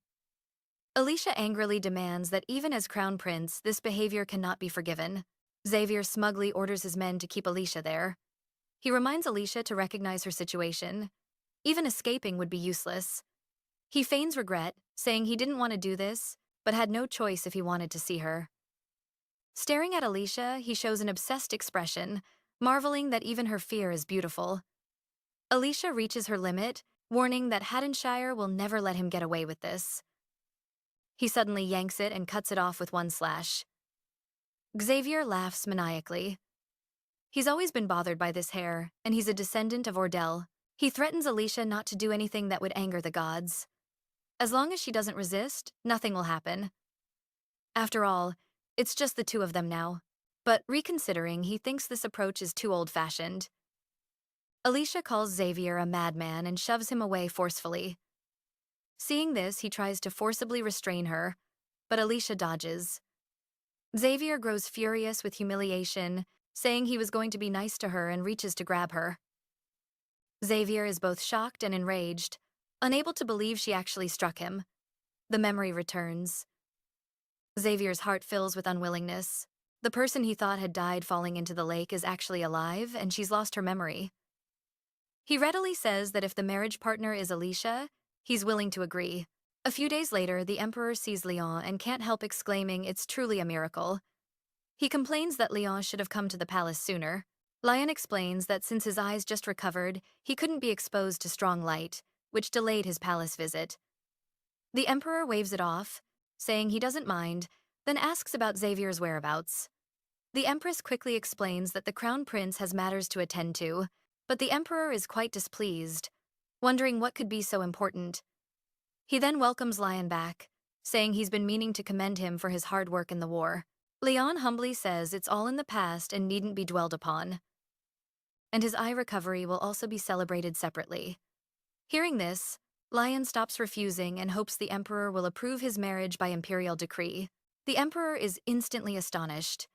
Alicia angrily demands that even as Crown Prince, this behavior cannot be forgiven. Xavier smugly orders his men to keep Alicia there. He reminds Alicia to recognize her situation. Even escaping would be useless. He feigns regret, saying he didn't want to do this, but had no choice if he wanted to see her. Staring at Alicia, he shows an obsessed expression, marveling that even her fear is beautiful. Alicia reaches her limit, warning that Haddonshire will never let him get away with this. He suddenly yanks it and cuts it off with one slash. Xavier laughs maniacally. He's always been bothered by this hair, and he's a descendant of Ordell. He threatens Alicia not to do anything that would anger the gods. As long as she doesn't resist, nothing will happen. After all, it's just the two of them now. But reconsidering, he thinks this approach is too old-fashioned. Alicia calls Xavier a madman and shoves him away forcefully. Seeing this, he tries to forcibly restrain her, but Alicia dodges. Xavier grows furious with humiliation, saying he was going to be nice to her and reaches to grab her. Xavier is both shocked and enraged, unable to believe she actually struck him. The memory returns. Xavier's heart fills with unwillingness. The person he thought had died falling into the lake is actually alive, and she's lost her memory. He readily says that if the marriage partner is Alicia, he's willing to agree. A few days later, the Emperor sees Leyon and can't help exclaiming it's truly a miracle. He complains that Leyon should have come to the palace sooner. Leyon explains that since his eyes just recovered, he couldn't be exposed to strong light, which delayed his palace visit. The Emperor waves it off, saying he doesn't mind, then asks about Xavier's whereabouts. The Empress quickly explains that the Crown Prince has matters to attend to, but the Emperor is quite displeased, wondering what could be so important. He then welcomes Leyon back, saying he's been meaning to commend him for his hard work in the war. Leyon humbly says it's all in the past and needn't be dwelled upon. And his eye recovery will also be celebrated separately. Hearing this, Leyon stops refusing and hopes the Emperor will approve his marriage by Imperial decree. The Emperor is instantly astonished,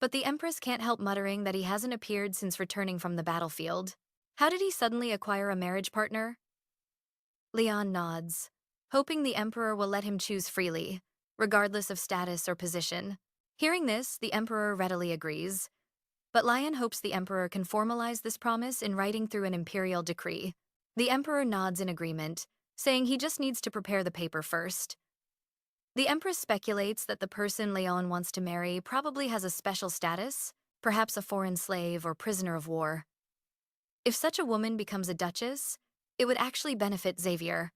but the Empress can't help muttering that he hasn't appeared since returning from the battlefield. How did he suddenly acquire a marriage partner? Leyon nods, hoping the Emperor will let him choose freely, regardless of status or position. Hearing this, the Emperor readily agrees, but Leyon hopes the Emperor can formalize this promise in writing through an Imperial decree. The Emperor nods in agreement, saying he just needs to prepare the paper first. The Empress speculates that the person Leyon wants to marry probably has a special status, perhaps a foreign slave or prisoner of war. If such a woman becomes a duchess, it would actually benefit Xavier.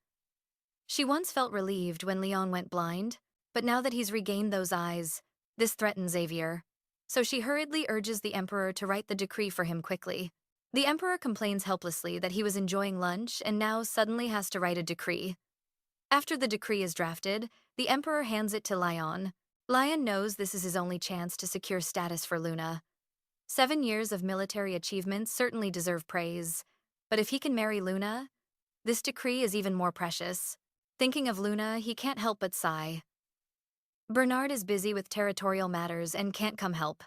She once felt relieved when Leyon went blind, but now that he's regained those eyes, This threatens Xavier. So she hurriedly urges the Emperor to write the decree for him quickly. The Emperor complains helplessly that he was enjoying lunch and now suddenly has to write a decree. After the decree is drafted, the Emperor hands it to Leyon. Leyon knows this is his only chance to secure status for Luna. 7 years of military achievements certainly deserve praise, but if he can marry Luna, this decree is even more precious. Thinking of Luna, he can't help but sigh. Bernard is busy with territorial matters and can't come help.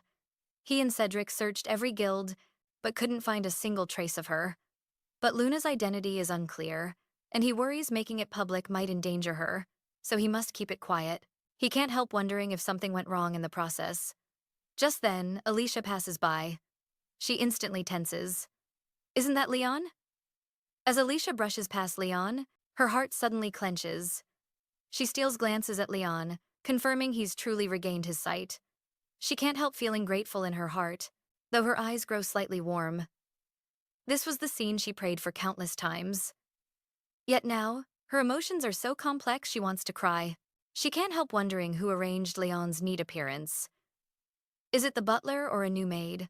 He and Cedric searched every guild, but couldn't find a single trace of her. But Luna's identity is unclear, and he worries making it public might endanger her, so he must keep it quiet. He can't help wondering if something went wrong in the process. Just then, Alicia passes by. She instantly tenses. Isn't that Leon? As Alicia brushes past Leon, her heart suddenly clenches. She steals glances at Leon, confirming he's truly regained his sight. She can't help feeling grateful in her heart, though her eyes grow slightly warm. This was the scene she prayed for countless times. Yet now, her emotions are so complex she wants to cry. She can't help wondering who arranged Leon's neat appearance. Is it the butler or a new maid?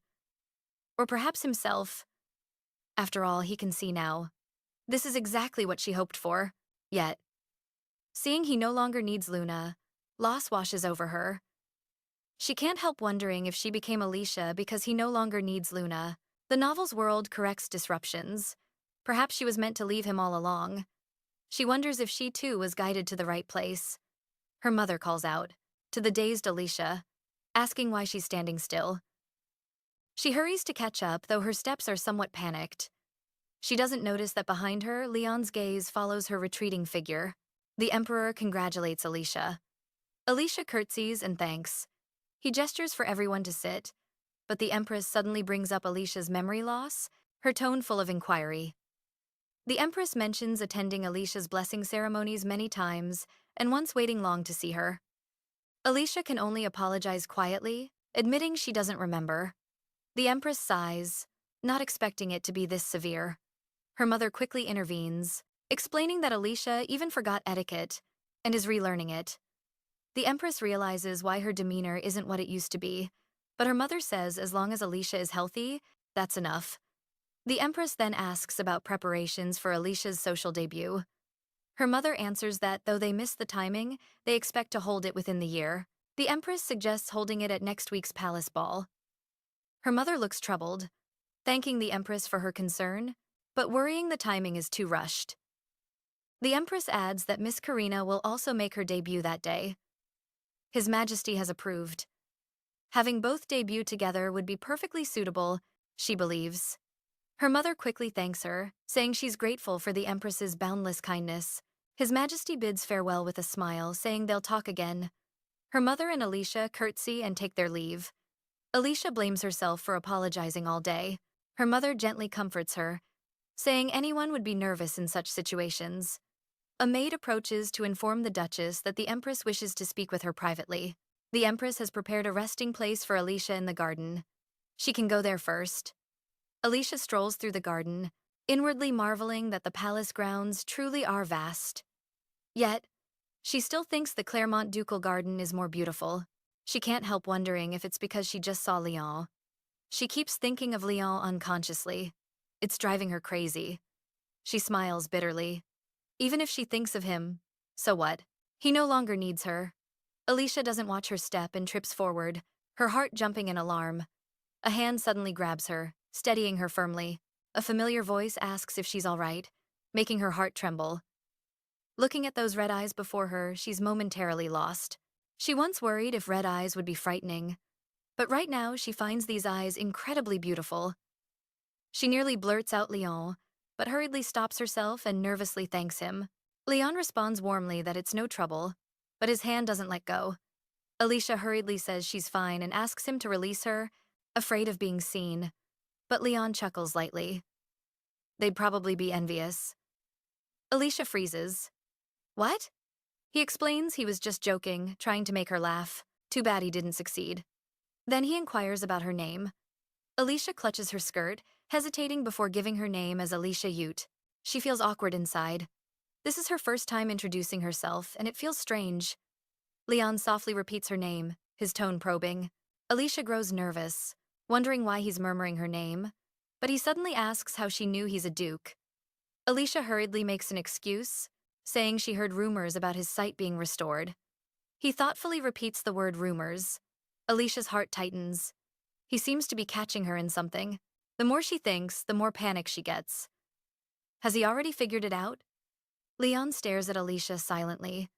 Or perhaps himself? After all, he can see now. This is exactly what she hoped for. Yet, seeing he no longer needs Luna, loss washes over her. She can't help wondering if she became Alicia because he no longer needs Luna. The novel's world corrects disruptions. Perhaps she was meant to leave him all along. She wonders if she too was guided to the right place. Her mother calls out, to the dazed Alicia, asking why she's standing still. She hurries to catch up, though her steps are somewhat panicked. She doesn't notice that behind her, Leon's gaze follows her retreating figure. The Emperor congratulates Alicia. Alicia curtsies and thanks. He gestures for everyone to sit, but the Empress suddenly brings up Alicia's memory loss, her tone full of inquiry. The Empress mentions attending Alicia's blessing ceremonies many times and once waiting long to see her. Alicia can only apologize quietly, admitting she doesn't remember. The Empress sighs, not expecting it to be this severe. Her mother quickly intervenes, explaining that Alicia even forgot etiquette and is relearning it. The Empress realizes why her demeanor isn't what it used to be, but her mother says as long as Alicia is healthy, that's enough. The Empress then asks about preparations for Alicia's social debut. Her mother answers that though they miss the timing, they expect to hold it within the year. The Empress suggests holding it at next week's palace ball. Her mother looks troubled, thanking the Empress for her concern, but worrying the timing is too rushed. The Empress adds that Miss Karina will also make her debut that day. His Majesty has approved. Having both debut together would be perfectly suitable, she believes. Her mother quickly thanks her, saying she's grateful for the Empress's boundless kindness. His Majesty bids farewell with a smile, saying they'll talk again. Her mother and Alicia curtsy and take their leave. Alicia blames herself for apologizing all day. Her mother gently comforts her, saying anyone would be nervous in such situations. A maid approaches to inform the Duchess that the Empress wishes to speak with her privately. The Empress has prepared a resting place for Alicia in the garden. She can go there first. Alicia strolls through the garden, inwardly marveling that the palace grounds truly are vast. Yet, she still thinks the Claremont Ducal Garden is more beautiful. She can't help wondering if it's because she just saw Leon. She keeps thinking of Leon unconsciously. It's driving her crazy. She smiles bitterly. Even if she thinks of him, so what? He no longer needs her. Alicia doesn't watch her step and trips forward, her heart jumping in alarm. A hand suddenly grabs her, steadying her firmly. A familiar voice asks if she's all right, making her heart tremble. Looking at those red eyes before her, she's momentarily lost. She once worried if red eyes would be frightening, but right now she finds these eyes incredibly beautiful. She nearly blurts out Leon, but hurriedly stops herself and nervously thanks him. Leon responds warmly that it's no trouble, but his hand doesn't let go. Alicia hurriedly says she's fine and asks him to release her, afraid of being seen, but Leon chuckles lightly. They'd probably be envious. Alicia freezes. What? He explains he was just joking, trying to make her laugh. Too bad he didn't succeed. Then he inquires about her name. Alicia clutches her skirt, hesitating before giving her name as Alicia Ute. She feels awkward inside. This is her first time introducing herself, and it feels strange. Leon softly repeats her name, his tone probing. Alicia grows nervous, wondering why he's murmuring her name, but he suddenly asks how she knew he's a duke. Alicia hurriedly makes an excuse, saying she heard rumors about his sight being restored. He thoughtfully repeats the word rumors. Alicia's heart tightens. He seems to be catching her in something. The more she thinks, the more panic she gets. Has he already figured it out? Leyon stares at Alicia silently.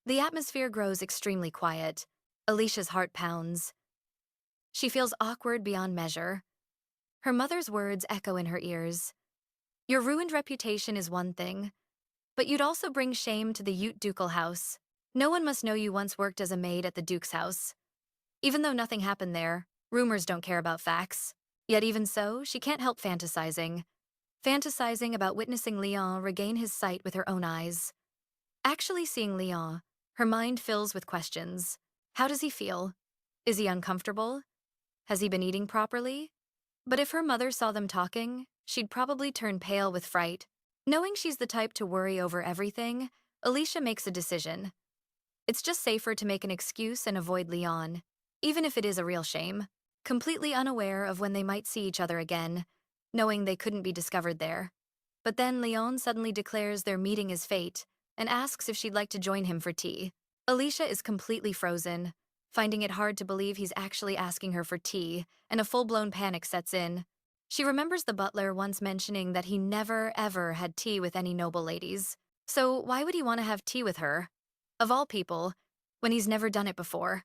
The atmosphere grows extremely quiet. Alicia's heart pounds. She feels awkward beyond measure. Her mother's words echo in her ears. Your ruined reputation is one thing, but you'd also bring shame to the Ute ducal house. No one must know you once worked as a maid at the Duke's house. Even though nothing happened there, rumors don't care about facts. Yet even so, she can't help fantasizing about witnessing Leyon regain his sight with her own eyes. Actually seeing Leyon, her mind fills with questions. How does he feel? Is he uncomfortable? Has he been eating properly? But if her mother saw them talking, she'd probably turn pale with fright. Knowing she's the type to worry over everything, Alicia makes a decision. It's just safer to make an excuse and avoid Leyon, even if it is a real shame. Completely unaware of when they might see each other again, knowing they couldn't be discovered there. But then Leyon suddenly declares their meeting is fate and asks if she'd like to join him for tea. Alicia is completely frozen, finding it hard to believe he's actually asking her for tea, and a full-blown panic sets in. She remembers the butler once mentioning that he never, ever had tea with any noble ladies. So why would he want to have tea with her? Of all people, when he's never done it before.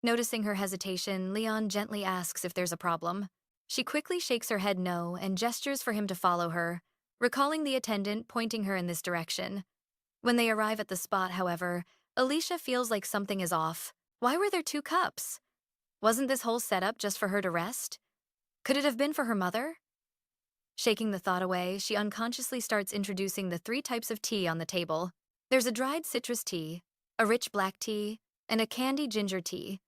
Noticing her hesitation, Leyon gently asks if there's a problem. She quickly shakes her head no and gestures for him to follow her, recalling the attendant pointing her in this direction. When they arrive at the spot, however, Alicia feels like something is off. Why were there 2 cups? Wasn't this whole setup just for her to rest? Could it have been for her mother? Shaking the thought away, she unconsciously starts introducing the 3 types of tea on the table. There's a dried citrus tea, a rich black tea, and a candy ginger tea.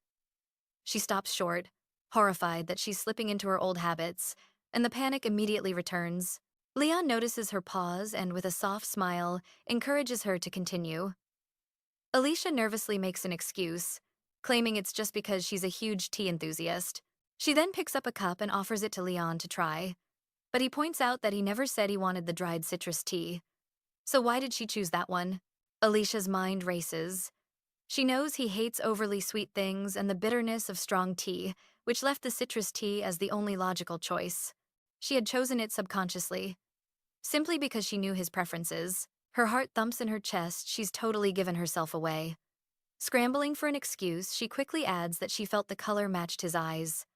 She stops short, horrified that she's slipping into her old habits, and the panic immediately returns. Leyon notices her pause and, with a soft smile, encourages her to continue. Alicia nervously makes an excuse, claiming it's just because she's a huge tea enthusiast. She then picks up a cup and offers it to Leyon to try, but he points out that he never said he wanted the dried citrus tea. So why did she choose that one? Alicia's mind races. She knows he hates overly sweet things and the bitterness of strong tea, which left the citrus tea as the only logical choice. She had chosen it subconsciously, simply because she knew his preferences. Her heart thumps in her chest. She's totally given herself away. Scrambling for an excuse, she quickly adds that she felt the color matched his eyes.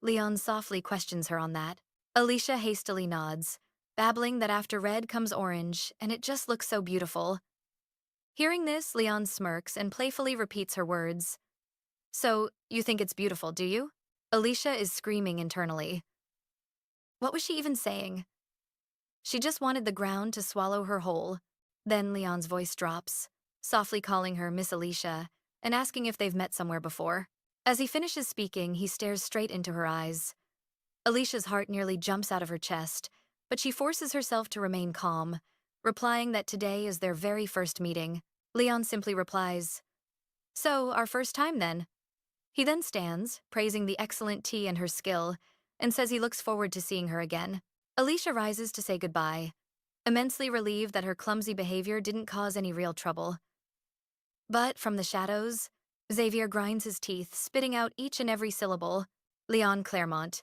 Leyon softly questions her on that. Alicia hastily nods, babbling that after red comes orange, and it just looks so beautiful. Hearing this, Leyon smirks and playfully repeats her words. So, you think it's beautiful, do you? Alicia is screaming internally. What was she even saying? She just wanted the ground to swallow her whole. Then Leon's voice drops, softly calling her Miss Alicia and asking if they've met somewhere before. As he finishes speaking, he stares straight into her eyes. Alicia's heart nearly jumps out of her chest, but she forces herself to remain calm, replying that today is their very first meeting. Leyon simply replies, "So, our first time then." He then stands, praising the excellent tea and her skill, and says he looks forward to seeing her again. Alicia rises to say goodbye, immensely relieved that her clumsy behavior didn't cause any real trouble. But from the shadows, Xavier grinds his teeth, spitting out each and every syllable. Leon Claremont.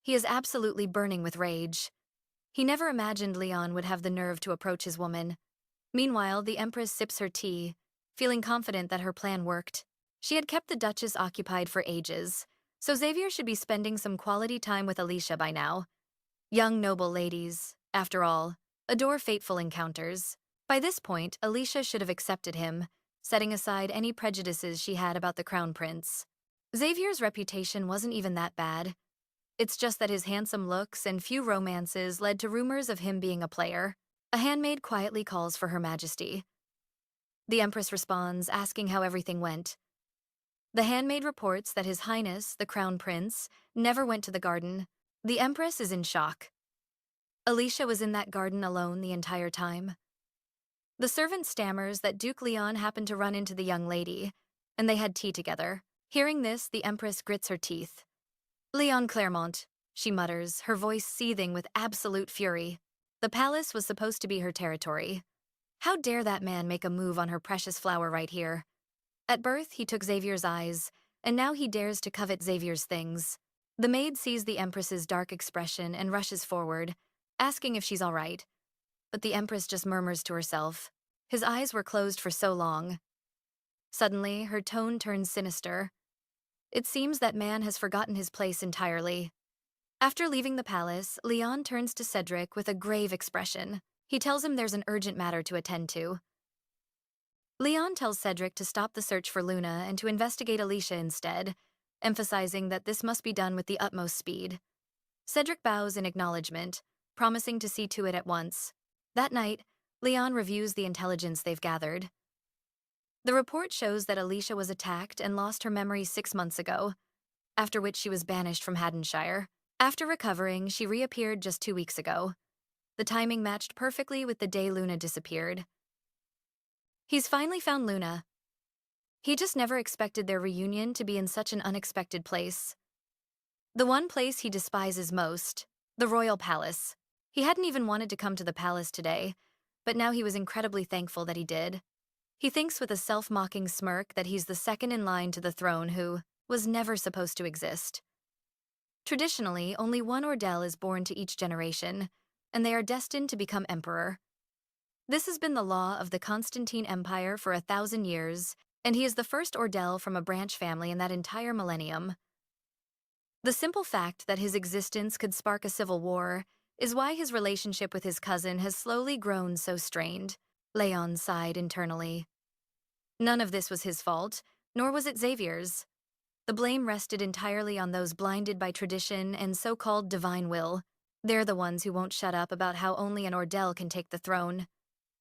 He is absolutely burning with rage. He never imagined Leon would have the nerve to approach his woman. Meanwhile, the Empress sips her tea, feeling confident that her plan worked. She had kept the Duchess occupied for ages, so Xavier should be spending some quality time with Alicia by now. Young noble ladies, after all, adore fateful encounters. By this point, Alicia should have accepted him, setting aside any prejudices she had about the Crown Prince. Xavier's reputation wasn't even that bad. It's just that his handsome looks and few romances led to rumors of him being a player. A handmaid quietly calls for Her Majesty. The Empress responds, asking how everything went. The handmaid reports that His Highness, the Crown Prince, never went to the garden. The Empress is in shock. Alicia was in that garden alone the entire time. The servant stammers that Duke Leyon happened to run into the young lady, and they had tea together. Hearing this, the Empress grits her teeth. Leon Clermont, she mutters, her voice seething with absolute fury. The palace was supposed to be her territory. How dare that man make a move on her precious flower right here? At birth, he took Xavier's eyes, and now he dares to covet Xavier's things. The maid sees the Empress's dark expression and rushes forward, asking if she's all right. But the Empress just murmurs to herself. His eyes were closed for so long. Suddenly, her tone turns sinister. It seems that man has forgotten his place entirely. After leaving the palace, Leon turns to Cedric with a grave expression. He tells him there's an urgent matter to attend to. Leon tells Cedric to stop the search for Luna and to investigate Alicia instead, emphasizing that this must be done with the utmost speed. Cedric bows in acknowledgement, promising to see to it at once. That night, Leon reviews the intelligence they've gathered. The report shows that Alicia was attacked and lost her memory 6 months ago, after which she was banished from Haddonshire. After recovering, she reappeared just 2 weeks ago. The timing matched perfectly with the day Luna disappeared. He's finally found Luna. He just never expected their reunion to be in such an unexpected place. The one place he despises most, the royal palace. He hadn't even wanted to come to the palace today, but now he was incredibly thankful that he did. He thinks with a self-mocking smirk that he's the second in line to the throne who was never supposed to exist. Traditionally, only one Ordell is born to each generation, and they are destined to become emperor. This has been the law of the Constantine Empire for 1,000 years, and he is the first Ordell from a branch family in that entire millennium. The simple fact that his existence could spark a civil war is why his relationship with his cousin has slowly grown so strained. Leon sighed internally. None of this was his fault, nor was it Xavier's. The blame rested entirely on those blinded by tradition and so-called divine will. They're the ones who won't shut up about how only an Ordell can take the throne.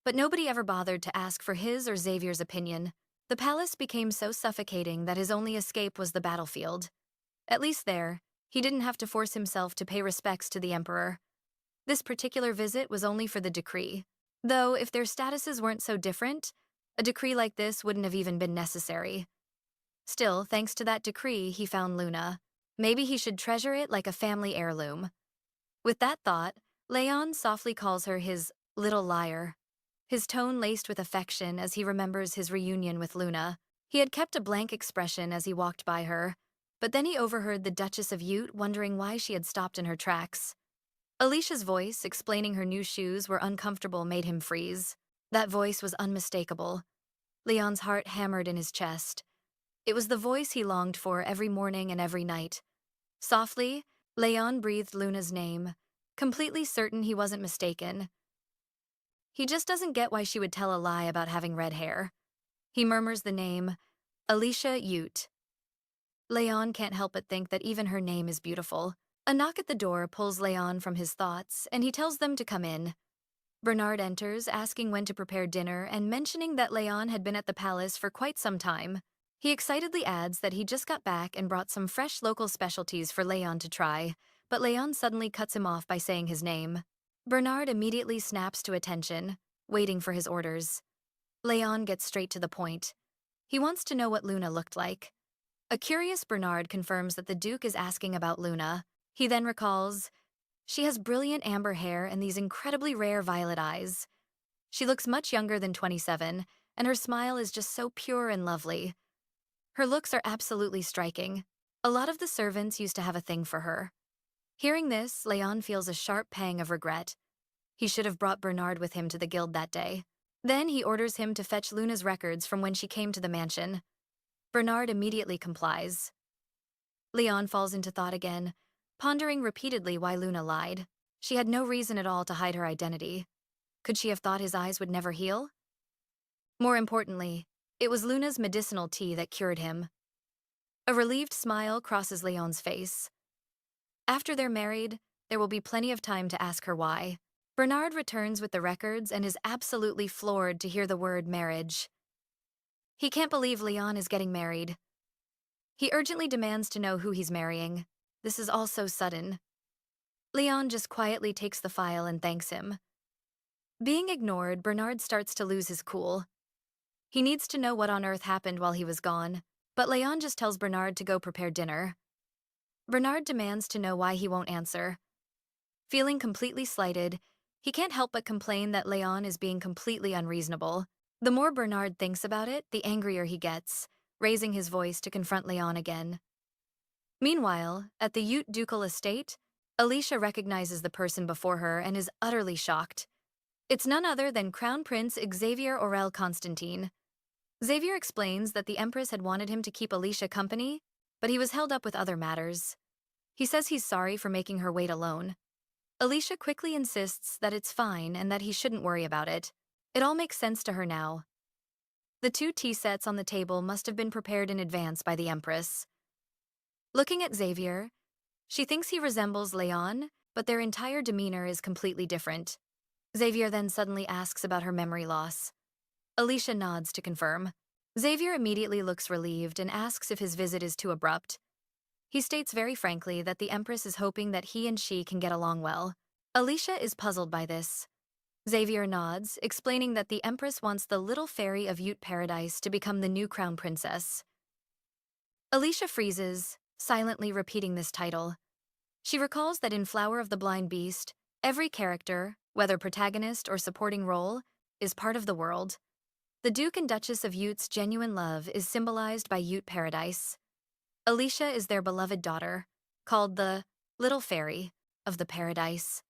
But nobody ever bothered to ask for his or Xavier's opinion. The palace became so suffocating that his only escape was the battlefield. At least there, he didn't have to force himself to pay respects to the emperor. This particular visit was only for the decree. Though, if their statuses weren't so different, a decree like this wouldn't have even been necessary. Still, thanks to that decree, he found Luna. Maybe he should treasure it like a family heirloom. With that thought, Leon softly calls her his little liar. His tone laced with affection as he remembers his reunion with Luna. He had kept a blank expression as he walked by her, but then he overheard the Duchess of Ute wondering why she had stopped in her tracks. Alicia's voice, explaining her new shoes were uncomfortable, made him freeze. That voice was unmistakable. Leon's heart hammered in his chest. It was the voice he longed for every morning and every night. Softly, Leon breathed Luna's name, completely certain he wasn't mistaken. He just doesn't get why she would tell a lie about having red hair. He murmurs the name, Alicia Ute. Leon can't help but think that even her name is beautiful. A knock at the door pulls Leon from his thoughts, and he tells them to come in. Bernard enters, asking when to prepare dinner and mentioning that Leon had been at the palace for quite some time. He excitedly adds that he just got back and brought some fresh local specialties for Leon to try, but Leon suddenly cuts him off by saying his name. Bernard immediately snaps to attention, waiting for his orders. Leon gets straight to the point. He wants to know what Luna looked like. A curious Bernard confirms that the Duke is asking about Luna. He then recalls, she has brilliant amber hair and these incredibly rare violet eyes. She looks much younger than 27, and her smile is just so pure and lovely. Her looks are absolutely striking. A lot of the servants used to have a thing for her. Hearing this, Leon feels a sharp pang of regret. He should have brought Bernard with him to the guild that day. Then he orders him to fetch Luna's records from when she came to the mansion. Bernard immediately complies. Leon falls into thought again, pondering repeatedly why Luna lied. She had no reason at all to hide her identity. Could she have thought his eyes would never heal? More importantly, it was Luna's medicinal tea that cured him. A relieved smile crosses Leon's face. After they're married, there will be plenty of time to ask her why. Bernard returns with the records and is absolutely floored to hear the word marriage. He can't believe Leon is getting married. He urgently demands to know who he's marrying. This is all so sudden. Leon just quietly takes the file and thanks him. Being ignored, Bernard starts to lose his cool. He needs to know what on earth happened while he was gone. But Leyon just tells Bernard to go prepare dinner. Bernard demands to know why he won't answer. Feeling completely slighted, he can't help but complain that Leyon is being completely unreasonable. The more Bernard thinks about it, the angrier he gets, raising his voice to confront Leyon again. Meanwhile, at the Ute ducal estate, Alicia recognizes the person before her and is utterly shocked. It's none other than Crown Prince Xavier Aurel Constantine. Xavier explains that the Empress had wanted him to keep Alicia company, but he was held up with other matters. He says he's sorry for making her wait alone. Alicia quickly insists that it's fine and that he shouldn't worry about it. It all makes sense to her now. The 2 tea sets on the table must have been prepared in advance by the Empress. Looking at Xavier, she thinks he resembles Leyon, but their entire demeanor is completely different. Xavier then suddenly asks about her memory loss. Alicia nods to confirm. Xavier immediately looks relieved and asks if his visit is too abrupt. He states very frankly that the Empress is hoping that he and she can get along well. Alicia is puzzled by this. Xavier nods, explaining that the Empress wants the little fairy of Ute Paradise to become the new crown princess. Alicia freezes, silently repeating this title. She recalls that in Flower of the Blind Beast, every character, whether protagonist or supporting role, is part of the world. The Duke and Duchess of Ute's genuine love is symbolized by Ute Paradise. Alicia is their beloved daughter, called the Little Fairy of the Paradise.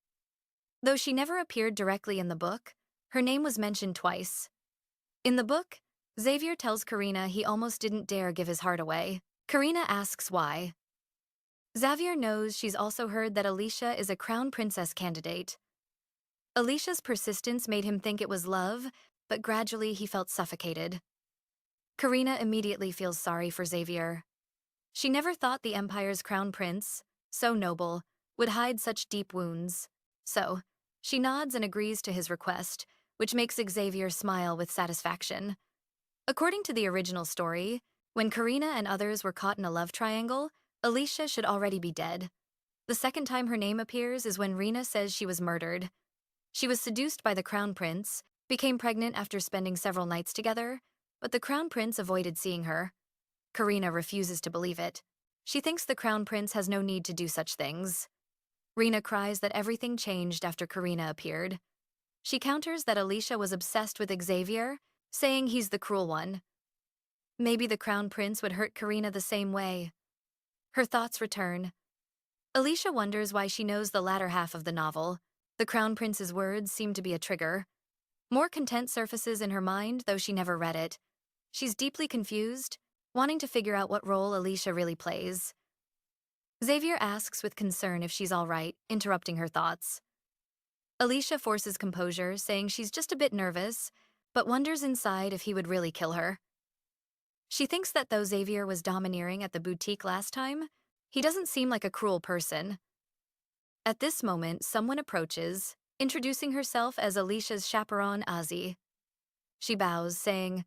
Though she never appeared directly in the book, her name was mentioned twice. In the book, Xavier tells Karina he almost didn't dare give his heart away. Karina asks why. Xavier knows she's also heard that Alicia is a crown princess candidate. Alicia's persistence made him think it was love, but gradually he felt suffocated. Karina immediately feels sorry for Xavier. She never thought the Empire's crown prince, so noble, would hide such deep wounds. So, she nods and agrees to his request, which makes Xavier smile with satisfaction. According to the original story, when Karina and others were caught in a love triangle, Alicia should already be dead. The second time her name appears is when Rena says she was murdered. She was seduced by the crown prince, became pregnant after spending several nights together, but the crown prince avoided seeing her. Karina refuses to believe it. She thinks the crown prince has no need to do such things. Rena cries that everything changed after Karina appeared. She counters that Alicia was obsessed with Xavier, saying he's the cruel one. Maybe the crown prince would hurt Karina the same way. Her thoughts return. Alicia wonders why she knows the latter half of the novel. The crown prince's words seem to be a trigger. More content surfaces in her mind, though she never read it. She's deeply confused, wanting to figure out what role Alicia really plays. Xavier asks with concern if she's all right, interrupting her thoughts. Alicia forces composure, saying she's just a bit nervous, but wonders inside if he would really kill her. She thinks that though Xavier was domineering at the boutique last time, he doesn't seem like a cruel person. At this moment, someone approaches, introducing herself as Alicia's chaperone, Azi. She bows, saying,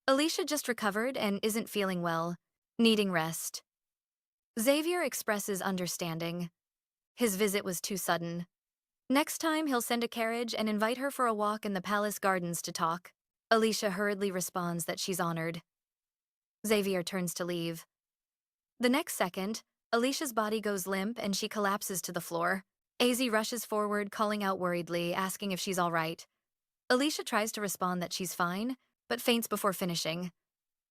Alicia just recovered and isn't feeling well, needing rest. Xavier expresses understanding. His visit was too sudden. Next time, he'll send a carriage and invite her for a walk in the palace gardens to talk. Alicia hurriedly responds that she's honored. Xavier turns to leave. The next second, Alicia's body goes limp and she collapses to the floor. Az rushes forward, calling out worriedly, asking if she's all right. Alicia tries to respond that she's fine, but faints before finishing.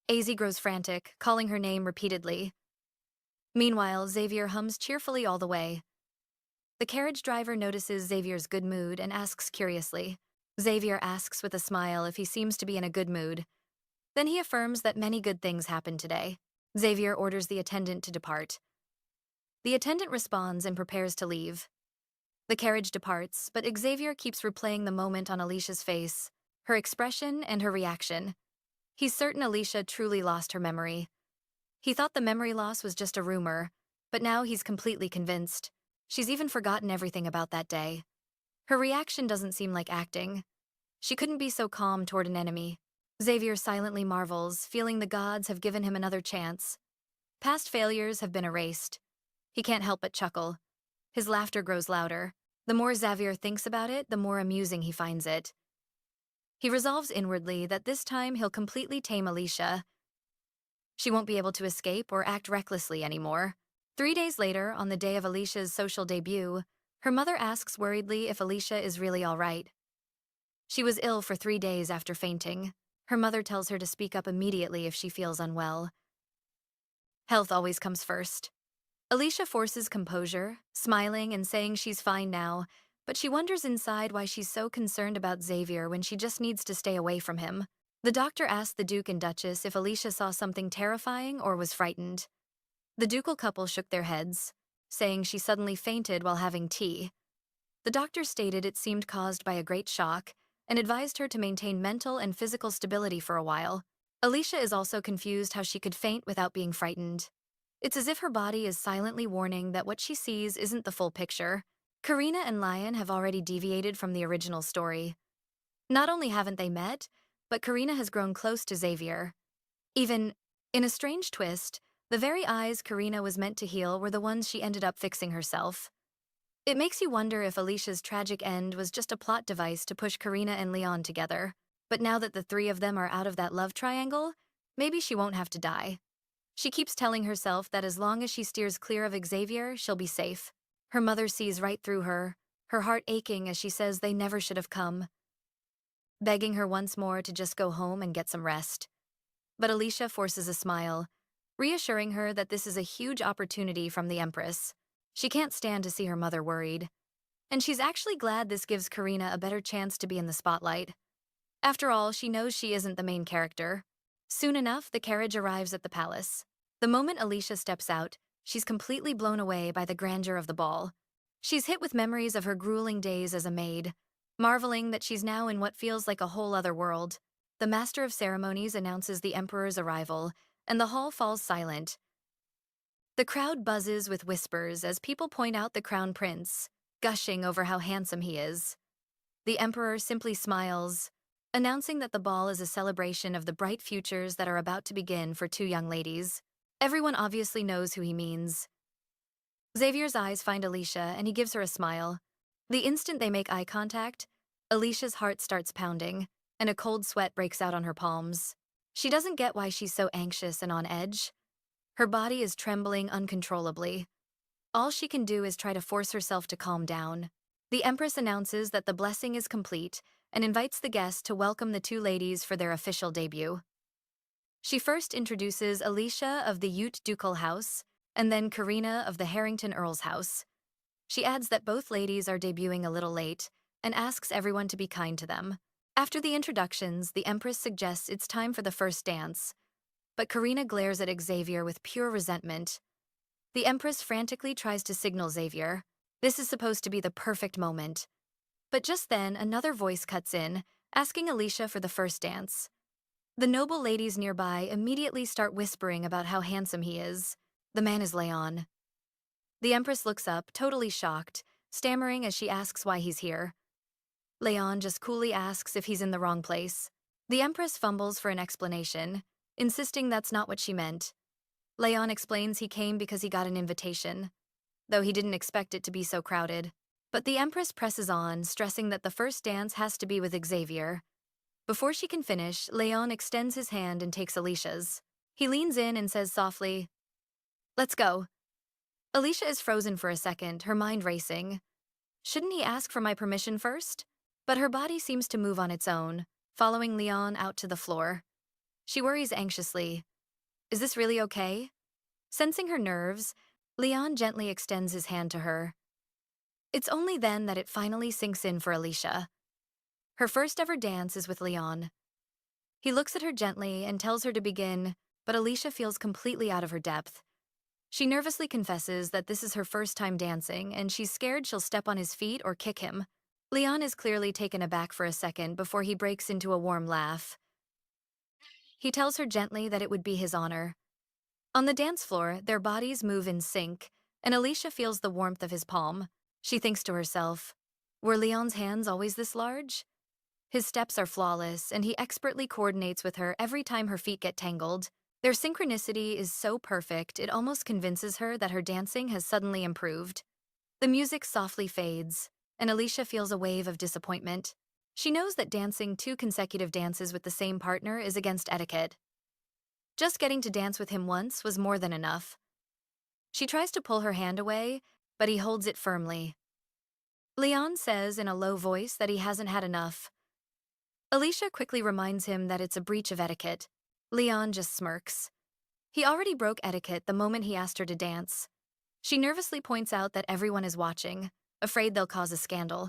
Az grows frantic, calling her name repeatedly. Meanwhile, Xavier hums cheerfully all the way. The carriage driver notices Xavier's good mood and asks curiously. Xavier asks with a smile if he seems to be in a good mood. Then he affirms that many good things happened today. Xavier orders the attendant to depart. The attendant responds and prepares to leave. The carriage departs, but Xavier keeps replaying the moment on Alicia's face, her expression and her reaction. He's certain Alicia truly lost her memory. He thought the memory loss was just a rumor, but now he's completely convinced. She's even forgotten everything about that day. Her reaction doesn't seem like acting. She couldn't be so calm toward an enemy. Xavier silently marvels, feeling the gods have given him another chance. Past failures have been erased. He can't help but chuckle. His laughter grows louder. The more Xavier thinks about it, the more amusing he finds it. He resolves inwardly that this time he'll completely tame Alicia. She won't be able to escape or act recklessly anymore. 3 days later, on the day of Alicia's social debut, her mother asks worriedly if Alicia is really all right. She was ill for 3 days after fainting. Her mother tells her to speak up immediately if she feels unwell. Health always comes first. Alicia forces composure, smiling and saying she's fine now, but she wonders inside why she's so concerned about Xavier when she just needs to stay away from him. The doctor asked the Duke and Duchess if Alicia saw something terrifying or was frightened. The ducal couple shook their heads, saying she suddenly fainted while having tea. The doctor stated it seemed caused by a great shock and advised her to maintain mental and physical stability for a while. Alicia is also confused how she could faint without being frightened. It's as if her body is silently warning that what she sees isn't the full picture. Karina and Leyon have already deviated from the original story. Not only haven't they met, but Karina has grown close to Xavier. Even, in a strange twist, the very eyes Karina was meant to heal were the ones she ended up fixing herself. It makes you wonder if Alicia's tragic end was just a plot device to push Karina and Leon together. But now that the three of them are out of that love triangle, maybe she won't have to die. She keeps telling herself that as long as she steers clear of Xavier, she'll be safe. Her mother sees right through her heart aching as she says they never should have come, begging her once more to just go home and get some rest. But Alicia forces a smile, reassuring her that this is a huge opportunity from the Empress. She can't stand to see her mother worried. And she's actually glad this gives Karina a better chance to be in the spotlight. After all, she knows she isn't the main character. Soon enough, the carriage arrives at the palace. The moment Alicia steps out, she's completely blown away by the grandeur of the ball. She's hit with memories of her grueling days as a maid, marveling that she's now in what feels like a whole other world. The master of ceremonies announces the emperor's arrival, and the hall falls silent. The crowd buzzes with whispers as people point out the crown prince, gushing over how handsome he is. The emperor simply smiles, announcing that the ball is a celebration of the bright futures that are about to begin for two young ladies. Everyone obviously knows who he means. Xavier's eyes find Alicia, and he gives her a smile. The instant they make eye contact, Alicia's heart starts pounding, and a cold sweat breaks out on her palms. She doesn't get why she's so anxious and on edge. Her body is trembling uncontrollably. All she can do is try to force herself to calm down. The Empress announces that the blessing is complete and invites the guests to welcome the two ladies for their official debut. She first introduces Alicia of the Ute Ducal House and then Karina of the Harrington Earl's house. She adds that both ladies are debuting a little late and asks everyone to be kind to them. After the introductions, the Empress suggests it's time for the first dance, but Karina glares at Xavier with pure resentment. The Empress frantically tries to signal Xavier. This is supposed to be the perfect moment. But just then, another voice cuts in, asking Alicia for the first dance. The noble ladies nearby immediately start whispering about how handsome he is. The man is Leyon. The Empress looks up, totally shocked, stammering as she asks why he's here. Leyon just coolly asks if he's in the wrong place. The Empress fumbles for an explanation, insisting that's not what she meant. Leyon explains he came because he got an invitation, though he didn't expect it to be so crowded. But the Empress presses on, stressing that the first dance has to be with Xavier. Before she can finish, Leyon extends his hand and takes Alicia's. He leans in and says softly, "Let's go." Alicia is frozen for a second, her mind racing. Shouldn't he ask for my permission first? But her body seems to move on its own, following Leyon out to the floor. She worries anxiously. Is this really okay? Sensing her nerves, Leyon gently extends his hand to her. It's only then that it finally sinks in for Alicia. Her first ever dance is with Leyon. He looks at her gently and tells her to begin, but Alicia feels completely out of her depth. She nervously confesses that this is her first time dancing, and she's scared she'll step on his feet or kick him. Leyon is clearly taken aback for a second before he breaks into a warm laugh. He tells her gently that it would be his honor. On the dance floor, their bodies move in sync, and Alicia feels the warmth of his palm. She thinks to herself, were Leon's hands always this large? His steps are flawless, and he expertly coordinates with her every time her feet get tangled. Their synchronicity is so perfect, it almost convinces her that her dancing has suddenly improved. The music softly fades, and Alicia feels a wave of disappointment. She knows that dancing 2 consecutive dances with the same partner is against etiquette. Just getting to dance with him once was more than enough. She tries to pull her hand away, but he holds it firmly. Leon says in a low voice that he hasn't had enough. Alicia quickly reminds him that it's a breach of etiquette. Leon just smirks. He already broke etiquette the moment he asked her to dance. She nervously points out that everyone is watching, afraid they'll cause a scandal.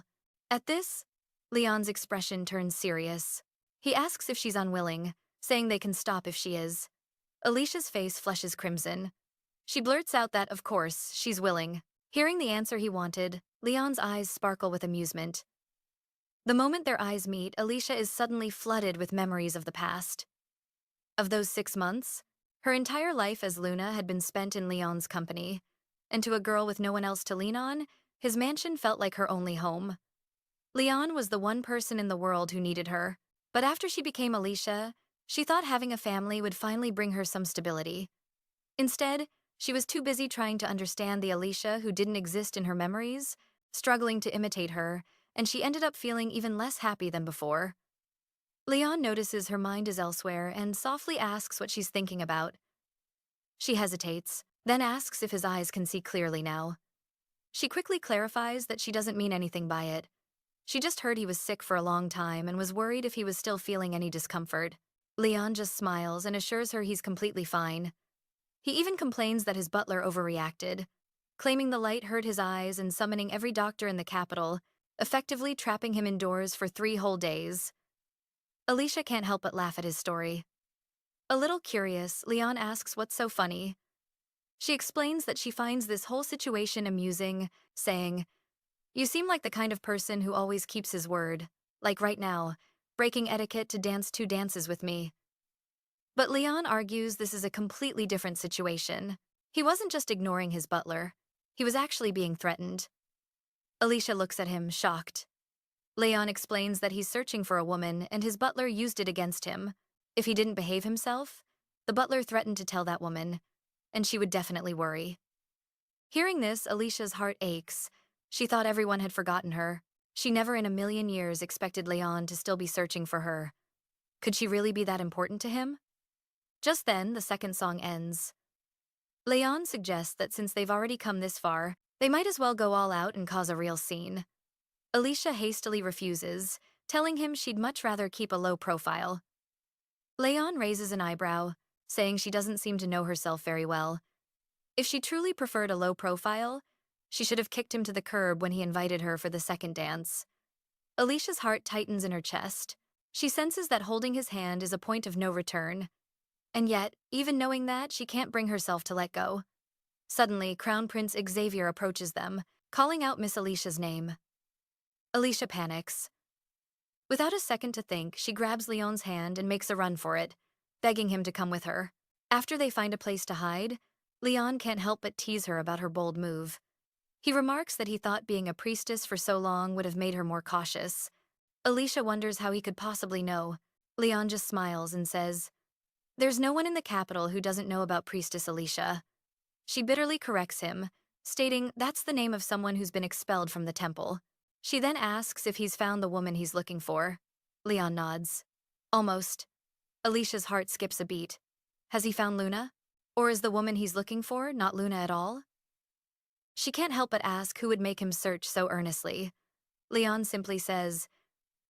At this, Leon's expression turns serious. He asks if she's unwilling, saying they can stop if she is. Alicia's face flushes crimson. She blurts out that, of course, she's willing. Hearing the answer he wanted, Leon's eyes sparkle with amusement. The moment their eyes meet, Alicia is suddenly flooded with memories of the past. Of those 6 months, her entire life as Luna had been spent in Leon's company, and to a girl with no one else to lean on, his mansion felt like her only home. Leon was the one person in the world who needed her, but after she became Alicia, she thought having a family would finally bring her some stability. Instead, she was too busy trying to understand the Alicia who didn't exist in her memories, struggling to imitate her, and she ended up feeling even less happy than before. Leon notices her mind is elsewhere and softly asks what she's thinking about. She hesitates, then asks if his eyes can see clearly now. She quickly clarifies that she doesn't mean anything by it. She just heard he was sick for a long time and was worried if he was still feeling any discomfort. Leon just smiles and assures her he's completely fine. He even complains that his butler overreacted, claiming the light hurt his eyes and summoning every doctor in the capital, effectively trapping him indoors for 3 whole days. Alicia can't help but laugh at his story. A little curious, Leon asks what's so funny. She explains that she finds this whole situation amusing, saying, "You seem like the kind of person who always keeps his word, like right now, breaking etiquette to dance 2 dances with me." But Leon argues this is a completely different situation. He wasn't just ignoring his butler. He was actually being threatened. Alicia looks at him, shocked. Leon explains that he's searching for a woman and his butler used it against him. If he didn't behave himself, the butler threatened to tell that woman, and she would definitely worry. Hearing this, Alicia's heart aches. She thought everyone had forgotten her. She never in a million years expected Leon to still be searching for her. Could she really be that important to him? Just then, the second song ends. Leon suggests that since they've already come this far, they might as well go all out and cause a real scene. Alicia hastily refuses, telling him she'd much rather keep a low profile. Leon raises an eyebrow, saying she doesn't seem to know herself very well. If she truly preferred a low profile, she should have kicked him to the curb when he invited her for the second dance. Alicia's heart tightens in her chest. She senses that holding his hand is a point of no return. And yet, even knowing that, she can't bring herself to let go. Suddenly, Crown Prince Xavier approaches them, calling out Miss Alicia's name. Alicia panics. Without a second to think, she grabs Leon's hand and makes a run for it, begging him to come with her. After they find a place to hide, Leon can't help but tease her about her bold move. He remarks that he thought being a priestess for so long would have made her more cautious. Alicia wonders how he could possibly know. Leon just smiles and says, "There's no one in the capital who doesn't know about Priestess Alicia." She bitterly corrects him, stating that's the name of someone who's been expelled from the temple. She then asks if he's found the woman he's looking for. Leon nods. Almost. Alicia's heart skips a beat. Has he found Luna? Or is the woman he's looking for not Luna at all? She can't help but ask who would make him search so earnestly. Leon simply says,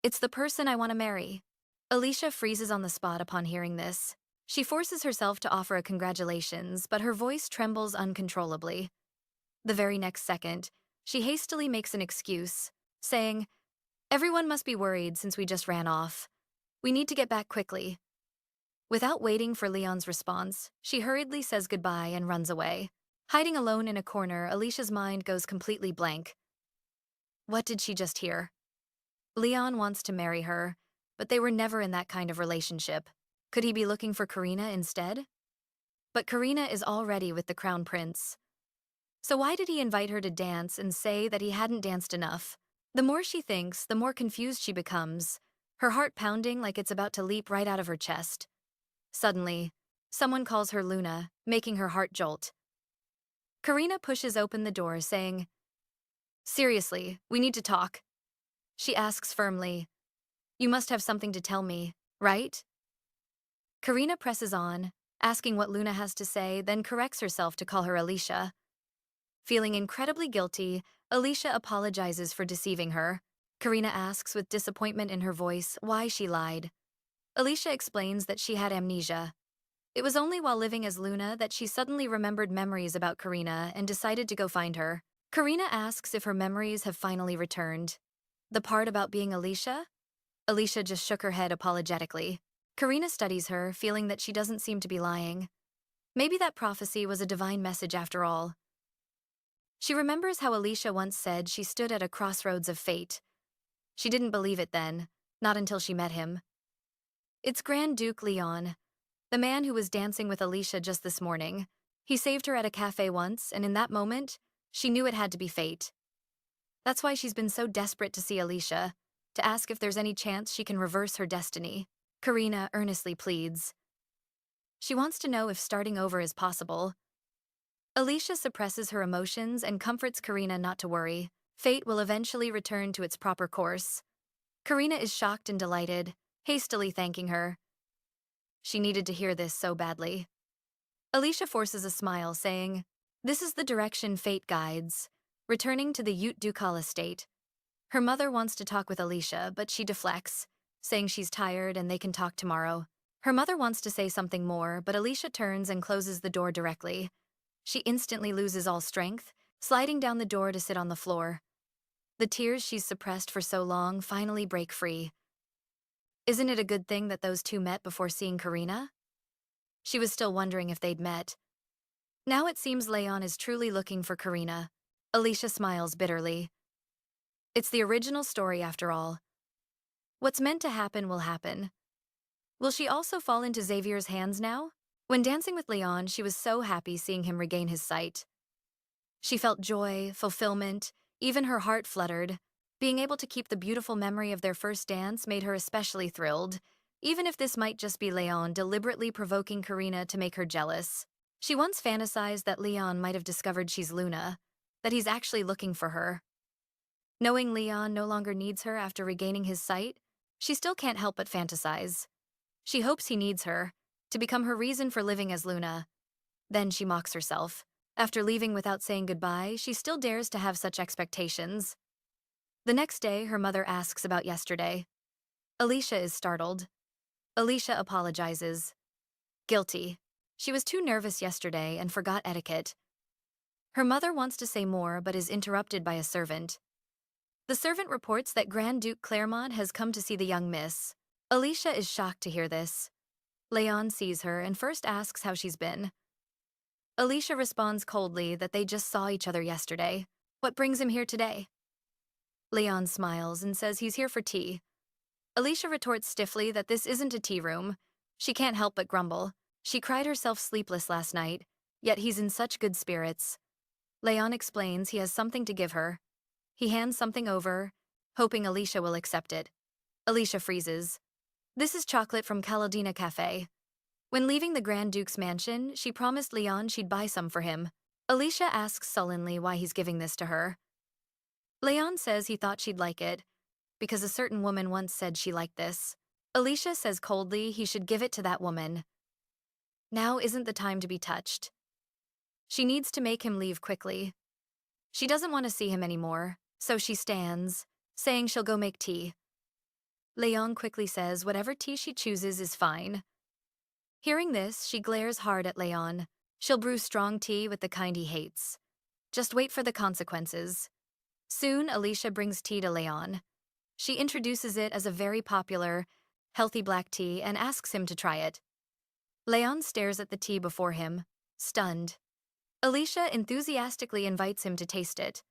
"It's the person I want to marry." Alicia freezes on the spot upon hearing this. She forces herself to offer a congratulations, but her voice trembles uncontrollably. The very next second, she hastily makes an excuse, saying, "Everyone must be worried since we just ran off. We need to get back quickly." Without waiting for Leon's response, she hurriedly says goodbye and runs away. Hiding alone in a corner, Alicia's mind goes completely blank. What did she just hear? Leon wants to marry her, but they were never in that kind of relationship. Could he be looking for Karina instead? But Karina is already with the Crown Prince. So why did he invite her to dance and say that he hadn't danced enough? The more she thinks, the more confused she becomes, her heart pounding like it's about to leap right out of her chest. Suddenly, someone calls her Luna, making her heart jolt. Karina pushes open the door, saying, "Seriously, we need to talk." She asks firmly, "You must have something to tell me, right?" Karina presses on, asking what Luna has to say, then corrects herself to call her Alicia. Feeling incredibly guilty, Alicia apologizes for deceiving her. Karina asks with disappointment in her voice why she lied. Alicia explains that she had amnesia. It was only while living as Luna that she suddenly remembered memories about Karina and decided to go find her. Karina asks if her memories have finally returned. The part about being Alicia? Alicia just shook her head apologetically. Karina studies her, feeling that she doesn't seem to be lying. Maybe that prophecy was a divine message after all. She remembers how Alicia once said she stood at a crossroads of fate. She didn't believe it then, not until she met him. It's Grand Duke Leyon, the man who was dancing with Alicia just this morning. He saved her at a cafe once, and in that moment, she knew it had to be fate. That's why she's been so desperate to see Alicia, to ask if there's any chance she can reverse her destiny. Karina earnestly pleads. She wants to know if starting over is possible. Alicia suppresses her emotions and comforts Karina not to worry. Fate will eventually return to its proper course. Karina is shocked and delighted, hastily thanking her. She needed to hear this so badly. Alicia forces a smile, saying, "This is the direction fate guides," returning to the Ute Ducal estate. Her mother wants to talk with Alicia, but she deflects, saying she's tired and they can talk tomorrow. Her mother wants to say something more, but Alicia turns and closes the door directly. She instantly loses all strength, sliding down the door to sit on the floor. The tears she's suppressed for so long finally break free. Isn't it a good thing that those two met before seeing Karina? She was still wondering if they'd met. Now it seems Leyon is truly looking for Karina. Alicia smiles bitterly. It's the original story after all. What's meant to happen will happen. Will she also fall into Xavier's hands now? When dancing with Leyon, she was so happy seeing him regain his sight. She felt joy, fulfillment, even her heart fluttered. Being able to keep the beautiful memory of their first dance made her especially thrilled, even if this might just be Leyon deliberately provoking Karina to make her jealous. She once fantasized that Leyon might have discovered she's Luna, that he's actually looking for her. Knowing Leyon no longer needs her after regaining his sight, she still can't help but fantasize. She hopes he needs her, to become her reason for living as Luna. Then she mocks herself. After leaving without saying goodbye, she still dares to have such expectations. The next day, her mother asks about yesterday. Alicia is startled. Alicia apologizes. Guilty. She was too nervous yesterday and forgot etiquette. Her mother wants to say more but is interrupted by a servant. The servant reports that Grand Duke Claremont has come to see the young miss. Alicia is shocked to hear this. Leyon sees her and first asks how she's been. Alicia responds coldly that they just saw each other yesterday. What brings him here today? Leyon smiles and says he's here for tea. Alicia retorts stiffly that this isn't a tea room. She can't help but grumble. She cried herself sleepless last night, yet he's in such good spirits. Leyon explains he has something to give her. He hands something over, hoping Alicia will accept it. Alicia freezes. This is chocolate from Caladina Cafe. When leaving the Grand Duke's mansion, she promised Leyon she'd buy some for him. Alicia asks sullenly why he's giving this to her. Leyon says he thought she'd like it, because a certain woman once said she liked this. Alicia says coldly he should give it to that woman. Now isn't the time to be touched. She needs to make him leave quickly. She doesn't want to see him anymore, so she stands, saying she'll go make tea. Leyon quickly says whatever tea she chooses is fine. Hearing this, she glares hard at Leyon. She'll brew strong tea with the kind he hates. Just wait for the consequences. Soon, Alicia brings tea to Leyon. She introduces it as a very popular, healthy black tea and asks him to try it. Leyon stares at the tea before him, stunned. Alicia enthusiastically invites him to taste it.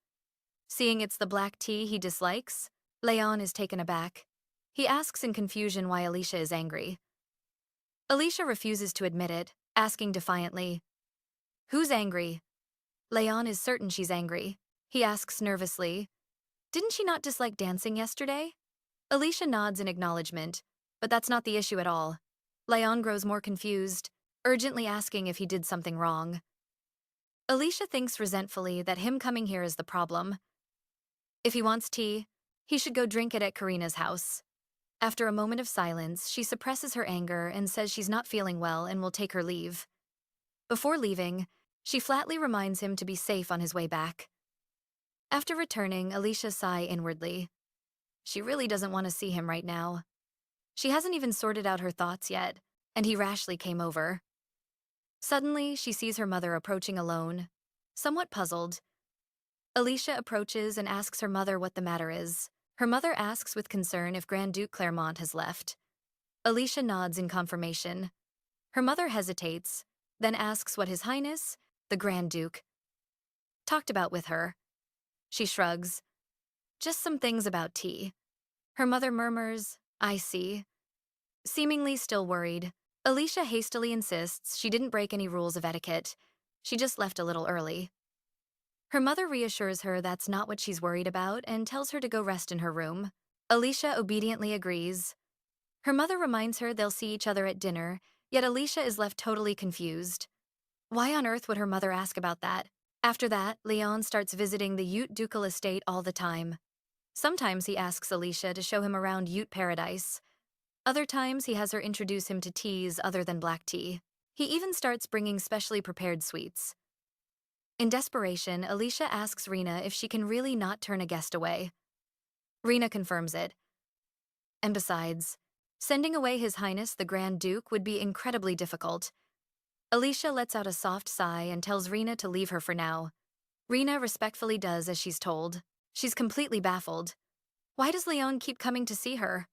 Seeing it's the black tea he dislikes, Leyon is taken aback. He asks in confusion why Alicia is angry. Alicia refuses to admit it, asking defiantly, "Who's angry?" Leyon is certain she's angry. He asks nervously, "Didn't she not dislike dancing yesterday?" Alicia nods in acknowledgement, but that's not the issue at all. Leyon grows more confused, urgently asking if he did something wrong. Alicia thinks resentfully that him coming here is the problem. If he wants tea, he should go drink it at Karina's house. After a moment of silence, she suppresses her anger and says she's not feeling well and will take her leave. Before leaving, she flatly reminds him to be safe on his way back. After returning, Alicia sighs inwardly. She really doesn't want to see him right now. She hasn't even sorted out her thoughts yet, and he rashly came over. Suddenly, she sees her mother approaching alone. Somewhat puzzled, Alicia approaches and asks her mother what the matter is. Her mother asks with concern if Grand Duke Clermont has left. Alicia nods in confirmation. Her mother hesitates, then asks what His Highness, the Grand Duke, talked about with her. She shrugs. Just some things about tea. Her mother murmurs, I see. Seemingly still worried, Alicia hastily insists she didn't break any rules of etiquette. She just left a little early. Her mother reassures her that's not what she's worried about and tells her to go rest in her room. Alicia obediently agrees. Her mother reminds her they'll see each other at dinner, yet Alicia is left totally confused. Why on earth would her mother ask about that? After that, Leon starts visiting the Ute ducal estate all the time. Sometimes he asks Alicia to show him around Ute paradise. Other times he has her introduce him to teas other than black tea. He even starts bringing specially prepared sweets. In desperation, Alicia asks Rena if she can really not turn a guest away. Rena confirms it. And besides, sending away His Highness the Grand Duke would be incredibly difficult. Alicia lets out a soft sigh and tells Rena to leave her for now. Rena respectfully does as she's told. She's completely baffled. Why does Leon keep coming to see her?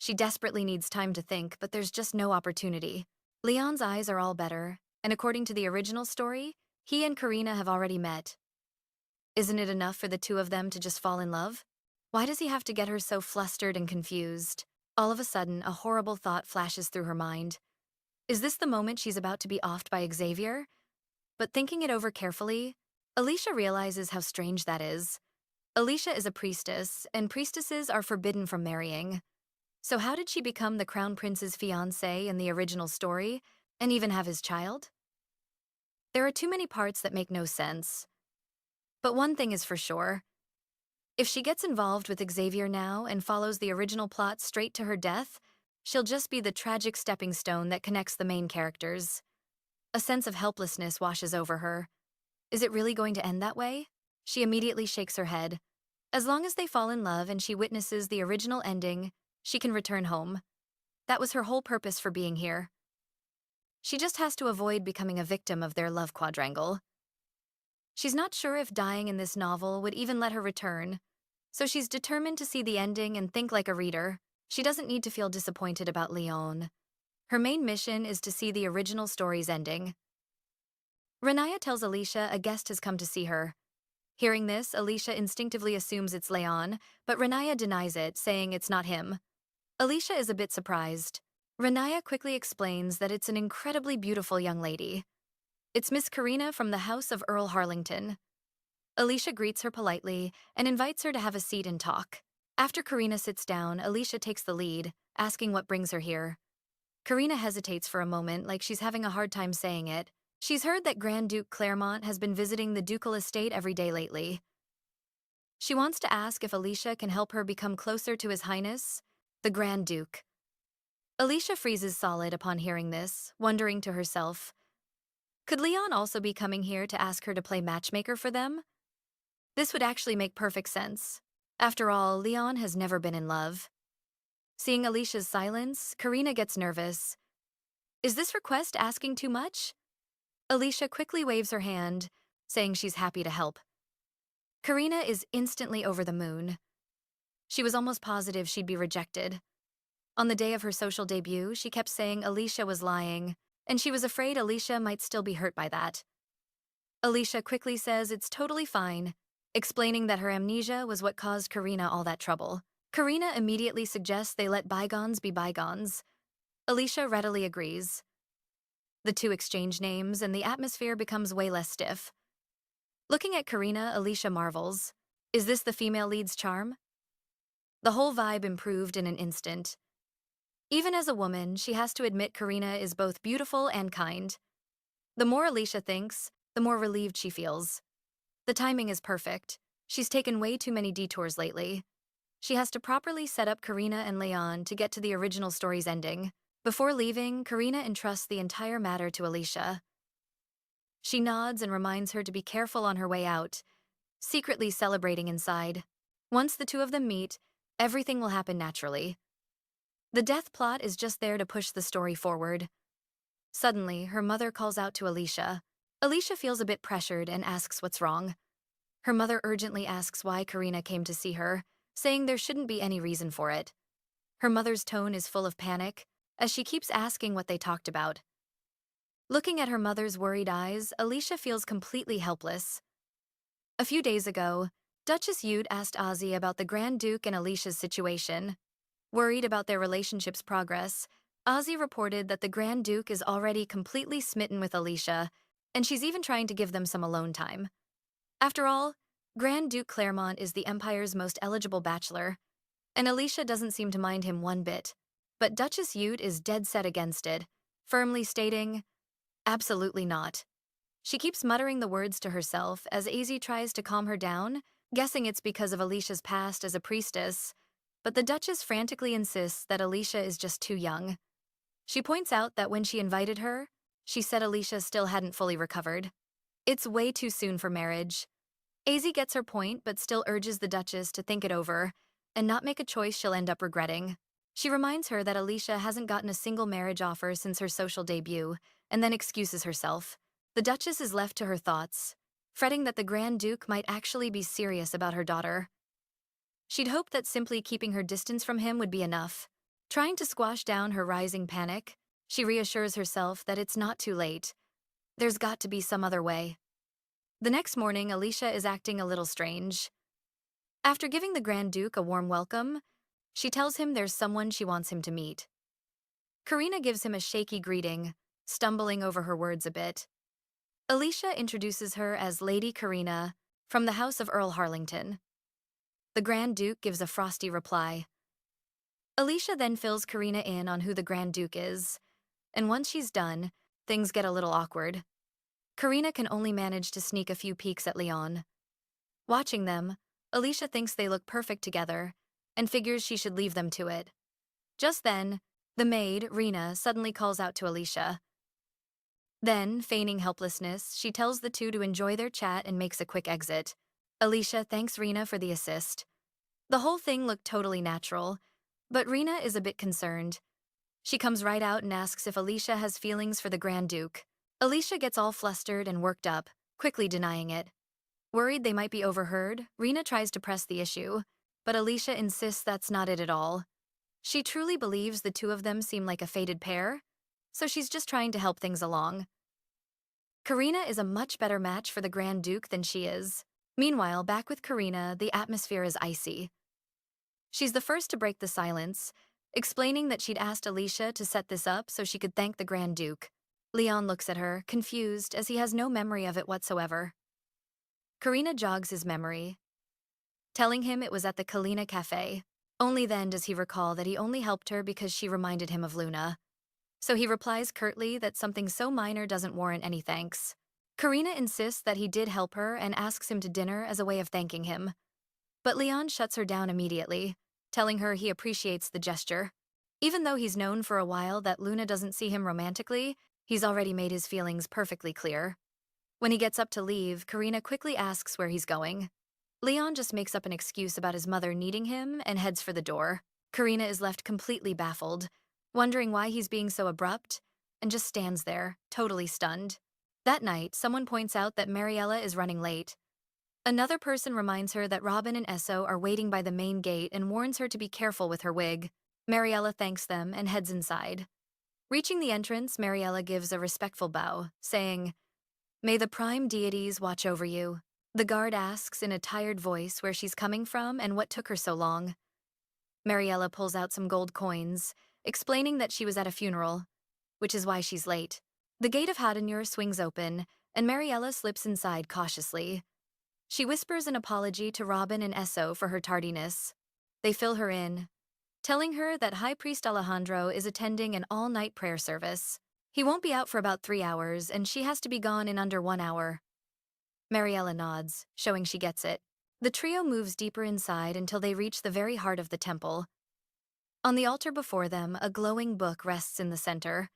She desperately needs time to think, but there's just no opportunity. Leon's eyes are all better, and according to the original story, he and Karina have already met. Isn't it enough for the two of them to just fall in love? Why does he have to get her so flustered and confused? All of a sudden, a horrible thought flashes through her mind. Is this the moment she's about to be offed by Xavier? But thinking it over carefully, Alicia realizes how strange that is. Alicia is a priestess, and priestesses are forbidden from marrying. So how did she become the Crown Prince's fiancée in the original story, and even have his child? There are too many parts that make no sense. But one thing is for sure. If she gets involved with Xavier now and follows the original plot straight to her death, she'll just be the tragic stepping stone that connects the main characters. A sense of helplessness washes over her. Is it really going to end that way? She immediately shakes her head. As long as they fall in love and she witnesses the original ending, she can return home. That was her whole purpose for being here. She just has to avoid becoming a victim of their love quadrangle. She's not sure if dying in this novel would even let her return, so she's determined to see the ending and think like a reader. She doesn't need to feel disappointed about Leon. Her main mission is to see the original story's ending. Renaya tells Alicia a guest has come to see her. Hearing this, Alicia instinctively assumes it's Leon, but Renaya denies it, saying it's not him. Alicia is a bit surprised. Renaya quickly explains that it's an incredibly beautiful young lady. It's Miss Karina from the house of Earl Harlington. Alicia greets her politely and invites her to have a seat and talk. After Karina sits down, Alicia takes the lead, asking what brings her here. Karina hesitates for a moment, like she's having a hard time saying it. She's heard that Grand Duke Clermont has been visiting the ducal estate every day lately. She wants to ask if Alicia can help her become closer to His Highness, the Grand Duke. Alicia freezes solid upon hearing this, wondering to herself, could Leon also be coming here to ask her to play matchmaker for them? This would actually make perfect sense. After all, Leon has never been in love. Seeing Alicia's silence, Karina gets nervous. Is this request asking too much? Alicia quickly waves her hand, saying she's happy to help. Karina is instantly over the moon. She was almost positive she'd be rejected. On the day of her social debut, she kept saying Alicia was lying, and she was afraid Alicia might still be hurt by that. Alicia quickly says it's totally fine, explaining that her amnesia was what caused Karina all that trouble. Karina immediately suggests they let bygones be bygones. Alicia readily agrees. The two exchange names, and the atmosphere becomes way less stiff. Looking at Karina, Alicia marvels. Is this the female lead's charm? The whole vibe improved in an instant. Even as a woman, she has to admit Karina is both beautiful and kind. The more Alicia thinks, the more relieved she feels. The timing is perfect. She's taken way too many detours lately. She has to properly set up Karina and Leon to get to the original story's ending. Before leaving, Karina entrusts the entire matter to Alicia. She nods and reminds her to be careful on her way out, secretly celebrating inside. Once the two of them meet, everything will happen naturally. The death plot is just there to push the story forward. Suddenly, her mother calls out to Alicia. Alicia feels a bit pressured and asks what's wrong. Her mother urgently asks why Karina came to see her, saying there shouldn't be any reason for it. Her mother's tone is full of panic, as she keeps asking what they talked about. Looking at her mother's worried eyes, Alicia feels completely helpless. A few days ago, Duchess Yude asked Ozzy about the Grand Duke and Alicia's situation. Worried about their relationship's progress, Ozzy reported that the Grand Duke is already completely smitten with Alicia, and she's even trying to give them some alone time. After all, Grand Duke Claremont is the Empire's most eligible bachelor, and Alicia doesn't seem to mind him one bit. But Duchess Yude is dead set against it, firmly stating, "Absolutely not." She keeps muttering the words to herself as Azzy tries to calm her down, guessing it's because of Alicia's past as a priestess, but the Duchess frantically insists that Alicia is just too young. She points out that when she invited her, she said Alicia still hadn't fully recovered. It's way too soon for marriage. Azzy gets her point but still urges the Duchess to think it over and not make a choice she'll end up regretting. She reminds her that Alicia hasn't gotten a single marriage offer since her social debut, and then excuses herself. The Duchess is left to her thoughts, fretting that the Grand Duke might actually be serious about her daughter. She'd hoped that simply keeping her distance from him would be enough. Trying to squash down her rising panic, she reassures herself that it's not too late. There's got to be some other way. The next morning, Alicia is acting a little strange. After giving the Grand Duke a warm welcome, she tells him there's someone she wants him to meet. Karina gives him a shaky greeting, stumbling over her words a bit. Alicia introduces her as Lady Karina from the House of Earl Harlington. The Grand Duke gives a frosty reply. Alicia then fills Karina in on who the Grand Duke is, and once she's done, things get a little awkward. Karina can only manage to sneak a few peeks at Leon. Watching them, Alicia thinks they look perfect together and figures she should leave them to it. Just then, the maid, Rena, suddenly calls out to Alicia. Then, feigning helplessness, she tells the two to enjoy their chat and makes a quick exit. Alicia thanks Rena for the assist. The whole thing looked totally natural, but Rena is a bit concerned. She comes right out and asks if Alicia has feelings for the Grand Duke. Alicia gets all flustered and worked up, quickly denying it. Worried they might be overheard, Rena tries to press the issue, but Alicia insists that's not it at all. She truly believes the two of them seem like a fated pair, so she's just trying to help things along. Karina is a much better match for the Grand Duke than she is. Meanwhile, back with Karina, the atmosphere is icy. She's the first to break the silence, explaining that she'd asked Alicia to set this up so she could thank the Grand Duke. Leon looks at her, confused, as he has no memory of it whatsoever. Karina jogs his memory, telling him it was at the Kalina Cafe. Only then does he recall that he only helped her because she reminded him of Luna. So he replies curtly that something so minor doesn't warrant any thanks. Karina insists that he did help her and asks him to dinner as a way of thanking him. But Leon shuts her down immediately, telling her he appreciates the gesture. Even though he's known for a while that Luna doesn't see him romantically, he's already made his feelings perfectly clear. When he gets up to leave, Karina quickly asks where he's going. Leon just makes up an excuse about his mother needing him and heads for the door. Karina is left completely baffled, wondering why he's being so abrupt, and just stands there, totally stunned. That night, someone points out that Mariella is running late. Another person reminds her that Robin and Esso are waiting by the main gate and warns her to be careful with her wig. Mariella thanks them and heads inside. Reaching the entrance, Mariella gives a respectful bow, saying, "May the prime deities watch over you." The guard asks in a tired voice where she's coming from and what took her so long. Mariella pulls out some gold coins, explaining that she was at a funeral, which is why she's late. The gate of Hadanur swings open, and Mariella slips inside cautiously. She whispers an apology to Robin and Esso for her tardiness. They fill her in, telling her that High Priest Alejandro is attending an all-night prayer service. He won't be out for about 3 hours, and she has to be gone in under 1 hour. Mariella nods, showing she gets it. The trio moves deeper inside until they reach the very heart of the temple. On the altar before them, a glowing book rests in the center.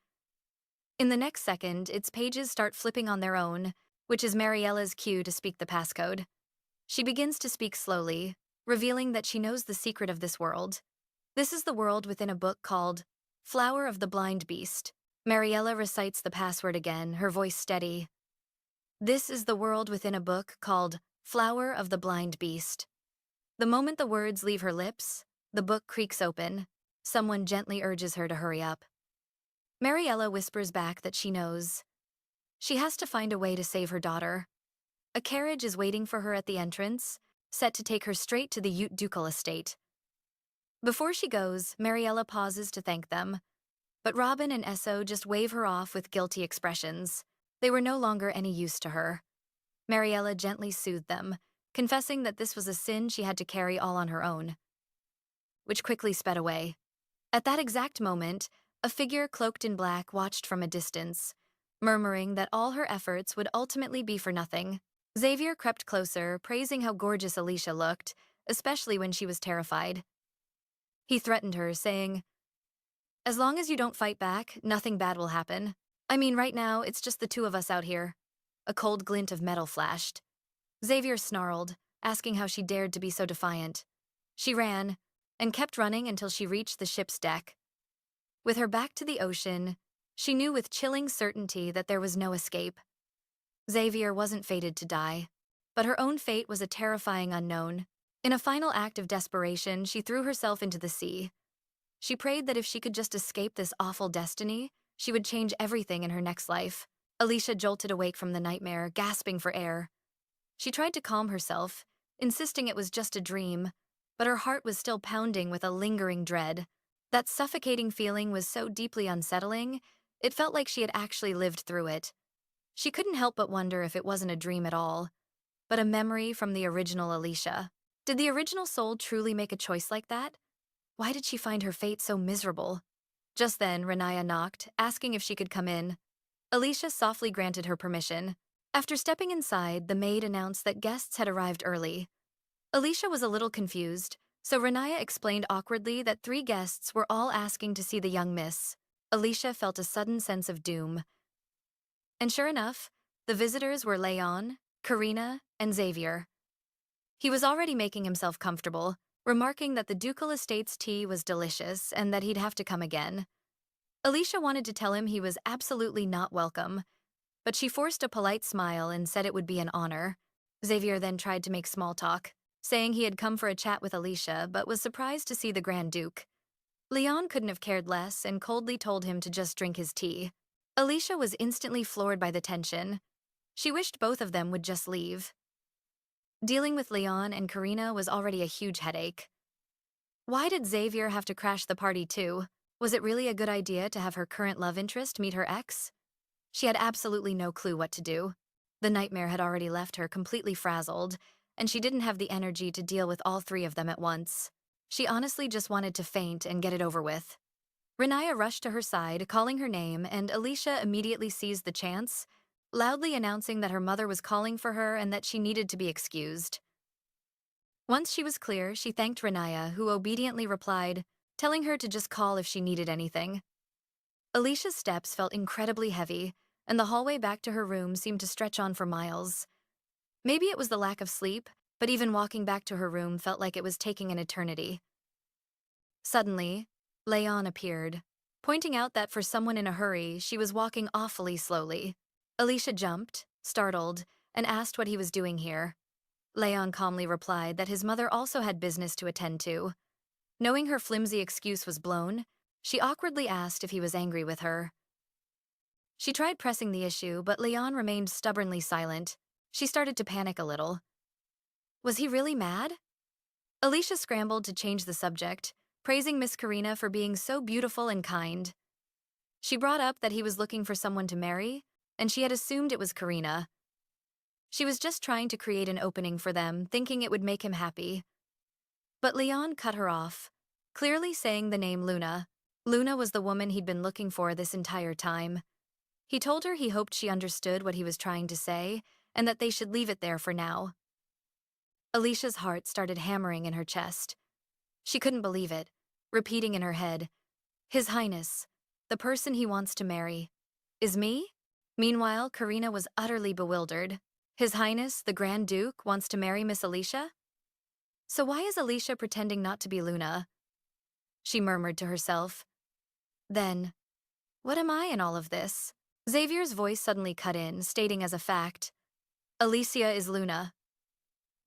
In the next second, its pages start flipping on their own, which is Mariella's cue to speak the passcode. She begins to speak slowly, revealing that she knows the secret of this world. This is the world within a book called Flower of the Blind Beast. Mariella recites the password again, her voice steady. This is the world within a book called Flower of the Blind Beast. The moment the words leave her lips, the book creaks open. Someone gently urges her to hurry up. Mariella whispers back that she knows. She has to find a way to save her daughter. A carriage is waiting for her at the entrance, set to take her straight to the ducal estate. Before she goes, Mariella pauses to thank them, but Robin and Esso just wave her off with guilty expressions. They were no longer any use to her. Mariella gently soothed them, confessing that this was a sin she had to carry all on her own, which quickly sped away. At that exact moment, a figure cloaked in black watched from a distance, murmuring that all her efforts would ultimately be for nothing. Xavier crept closer, praising how gorgeous Alicia looked, especially when she was terrified. He threatened her, saying, "As long as you don't fight back, nothing bad will happen. I mean, right now, it's just the two of us out here." A cold glint of metal flashed. Xavier snarled, asking how she dared to be so defiant. She ran, and kept running until she reached the ship's deck. With her back to the ocean, she knew with chilling certainty that there was no escape. Xavier wasn't fated to die, but her own fate was a terrifying unknown. In a final act of desperation, she threw herself into the sea. She prayed that if she could just escape this awful destiny, she would change everything in her next life. Alicia jolted awake from the nightmare, gasping for air. She tried to calm herself, insisting it was just a dream, but her heart was still pounding with a lingering dread. That suffocating feeling was so deeply unsettling, it felt like she had actually lived through it. She couldn't help but wonder if it wasn't a dream at all, but a memory from the original Alicia. Did the original soul truly make a choice like that? Why did she find her fate so miserable? Just then, Renaya knocked, asking if she could come in. Alicia softly granted her permission. After stepping inside, the maid announced that guests had arrived early. Alicia was a little confused, so Renaya explained awkwardly that 3 guests were all asking to see the young miss. Alicia felt a sudden sense of doom. And sure enough, the visitors were Leyon, Karina, and Xavier. He was already making himself comfortable, remarking that the ducal estate's tea was delicious and that he'd have to come again. Alicia wanted to tell him he was absolutely not welcome, but she forced a polite smile and said it would be an honor. Xavier then tried to make small talk, saying he had come for a chat with Alicia but was surprised to see the Grand Duke. Leon couldn't have cared less and coldly told him to just drink his tea. Alicia was instantly floored by the tension. She wished both of them would just leave. Dealing with Leon and Karina was already a huge headache. Why did Xavier have to crash the party too? Was it really a good idea to have her current love interest meet her ex? She had absolutely no clue what to do. The nightmare had already left her completely frazzled, and she didn't have the energy to deal with all 3 of them at once. She honestly just wanted to faint and get it over with. Renaya rushed to her side, calling her name, and Alicia immediately seized the chance, loudly announcing that her mother was calling for her and that she needed to be excused. Once she was clear, she thanked Renaya, who obediently replied, telling her to just call if she needed anything. Alicia's steps felt incredibly heavy, and the hallway back to her room seemed to stretch on for miles. Maybe it was the lack of sleep, but even walking back to her room felt like it was taking an eternity. Suddenly, Leon appeared, pointing out that for someone in a hurry, she was walking awfully slowly. Alicia jumped, startled, and asked what he was doing here. Leon calmly replied that his mother also had business to attend to. Knowing her flimsy excuse was blown, she awkwardly asked if he was angry with her. She tried pressing the issue, but Leon remained stubbornly silent. She started to panic a little. Was he really mad? Alicia scrambled to change the subject, praising Miss Karina for being so beautiful and kind. She brought up that he was looking for someone to marry, and she had assumed it was Karina. She was just trying to create an opening for them, thinking it would make him happy. But Leon cut her off, clearly saying the name Luna. Luna was the woman he'd been looking for this entire time. He told her he hoped she understood what he was trying to say, and that they should leave it there for now. Alicia's heart started hammering in her chest. She couldn't believe it, repeating in her head, His Highness, the person he wants to marry, is me? Meanwhile, Karina was utterly bewildered. His Highness, the Grand Duke, wants to marry Miss Alicia? So why is Alicia pretending not to be Luna? She murmured to herself. Then, what am I in all of this? Xavier's voice suddenly cut in, stating as a fact, Alicia is Luna.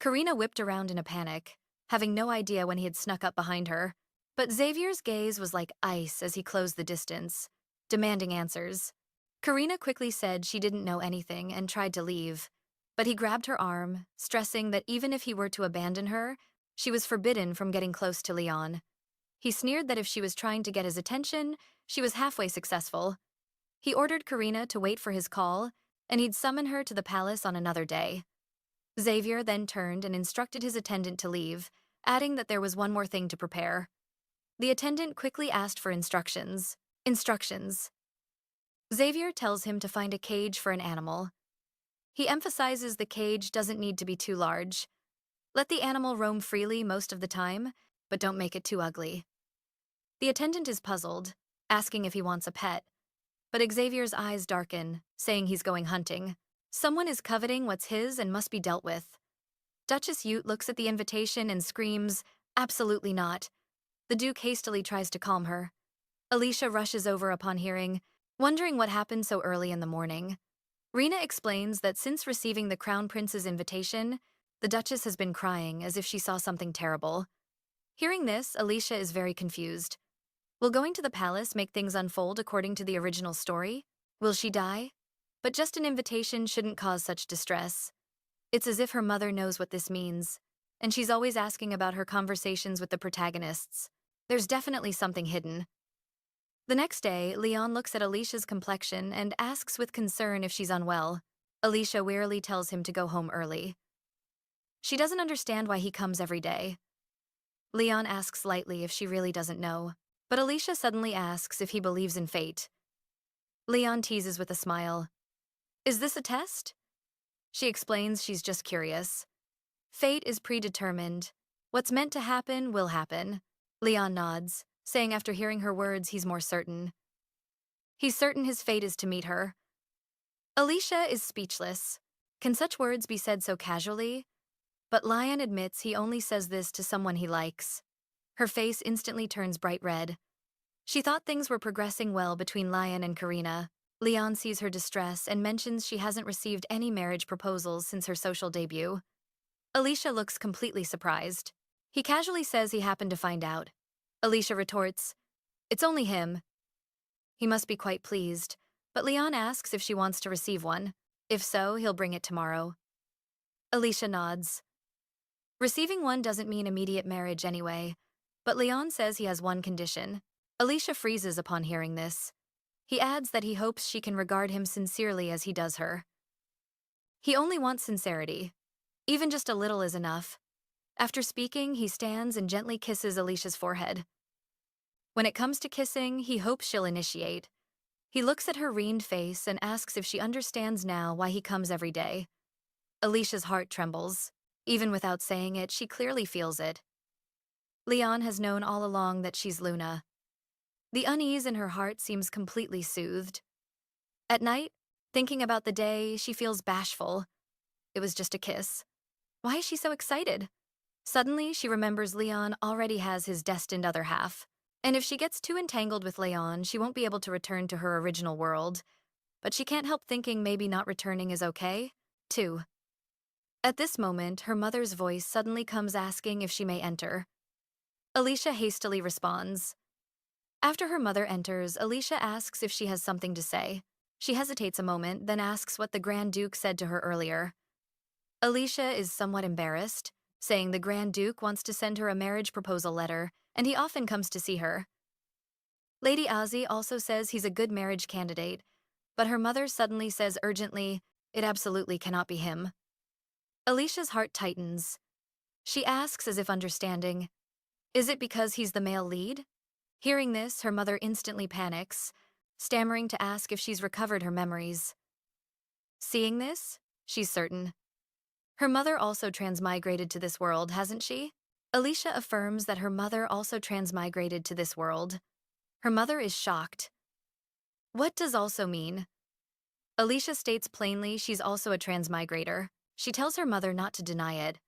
Karina whipped around in a panic, having no idea when he had snuck up behind her. But Xavier's gaze was like ice as he closed the distance, demanding answers. Karina quickly said she didn't know anything and tried to leave, but he grabbed her arm, stressing that even if he were to abandon her, she was forbidden from getting close to Leon. He sneered that if she was trying to get his attention, she was halfway successful. He ordered Karina to wait for his call, and he'd summon her to the palace on another day. Xavier then turned and instructed his attendant to leave, adding that there was one more thing to prepare. The attendant quickly asked for instructions. Instructions. Xavier tells him to find a cage for an animal. He emphasizes the cage doesn't need to be too large. Let the animal roam freely most of the time, but don't make it too ugly. The attendant is puzzled, asking if he wants a pet, but Xavier's eyes darken, saying he's going hunting. Someone is coveting what's his and must be dealt with. Duchess Ute looks at the invitation and screams, absolutely not. The Duke hastily tries to calm her. Alicia rushes over upon hearing, wondering what happened so early in the morning. Rena explains that since receiving the Crown Prince's invitation, the Duchess has been crying as if she saw something terrible. Hearing this, Alicia is very confused. Will going to the palace make things unfold according to the original story? Will she die? But just an invitation shouldn't cause such distress. It's as if her mother knows what this means, and she's always asking about her conversations with the protagonists. There's definitely something hidden. The next day, Leon looks at Alicia's complexion and asks with concern if she's unwell. Alicia wearily tells him to go home early. She doesn't understand why he comes every day. Leon asks lightly if she really doesn't know, but Alicia suddenly asks if he believes in fate. Leon teases with a smile. Is this a test? She explains she's just curious. Fate is predetermined. What's meant to happen will happen. Leon nods, saying after hearing her words he's more certain. He's certain his fate is to meet her. Alicia is speechless. Can such words be said so casually? But Leon admits he only says this to someone he likes. Her face instantly turns bright red. She thought things were progressing well between Leon and Karina. Leon sees her distress and mentions she hasn't received any marriage proposals since her social debut. Alicia looks completely surprised. He casually says he happened to find out. Alicia retorts, it's only him. He must be quite pleased, but Leon asks if she wants to receive one. If so, he'll bring it tomorrow. Alicia nods. Receiving one doesn't mean immediate marriage anyway, but Leon says he has one condition. Alicia freezes upon hearing this. He adds that he hopes she can regard him sincerely as he does her. He only wants sincerity. Even just a little is enough. After speaking, he stands and gently kisses Alicia's forehead. When it comes to kissing, he hopes she'll initiate. He looks at her wrined face and asks if she understands now why he comes every day. Alicia's heart trembles. Even without saying it, she clearly feels it. Leon has known all along that she's Luna. The unease in her heart seems completely soothed. At night, thinking about the day, she feels bashful. It was just a kiss. Why is she so excited? Suddenly, she remembers Leon already has his destined other half, and if she gets too entangled with Leon, she won't be able to return to her original world. But she can't help thinking maybe not returning is okay, too. At this moment, her mother's voice suddenly comes asking if she may enter. Alicia hastily responds. After her mother enters, Alicia asks if she has something to say. She hesitates a moment, then asks what the Grand Duke said to her earlier. Alicia is somewhat embarrassed, saying the Grand Duke wants to send her a marriage proposal letter, and he often comes to see her. Lady Ozzy also says he's a good marriage candidate, but her mother suddenly says urgently, it absolutely cannot be him. Alicia's heart tightens. She asks as if understanding, is it because he's the male lead? Hearing this, her mother instantly panics, stammering to ask if she's recovered her memories. Seeing this, she's certain. Her mother also transmigrated to this world, hasn't she? Alicia affirms that her mother also transmigrated to this world. Her mother is shocked. What does also mean? Alicia states plainly she's also a transmigrator. She tells her mother not to deny it.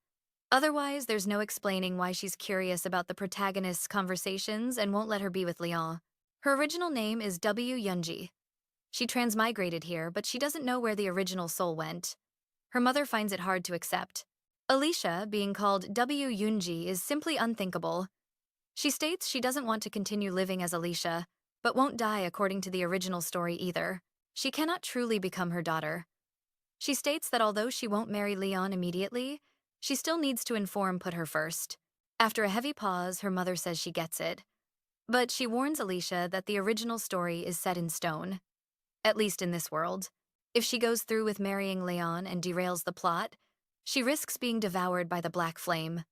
Otherwise, there's no explaining why she's curious about the protagonist's conversations and won't let her be with Leon. Her original name is W. Yunji. She transmigrated here, but she doesn't know where the original soul went. Her mother finds it hard to accept. Alicia, being called W. Yunji, is simply unthinkable. She states she doesn't want to continue living as Alicia, but won't die according to the original story either. She cannot truly become her daughter. She states that although she won't marry Leon immediately, she still needs to put her first. After a heavy pause, her mother says she gets it. But she warns Alicia that the original story is set in stone. At least in this world. If she goes through with marrying Leon and derails the plot, she risks being devoured by the black flame.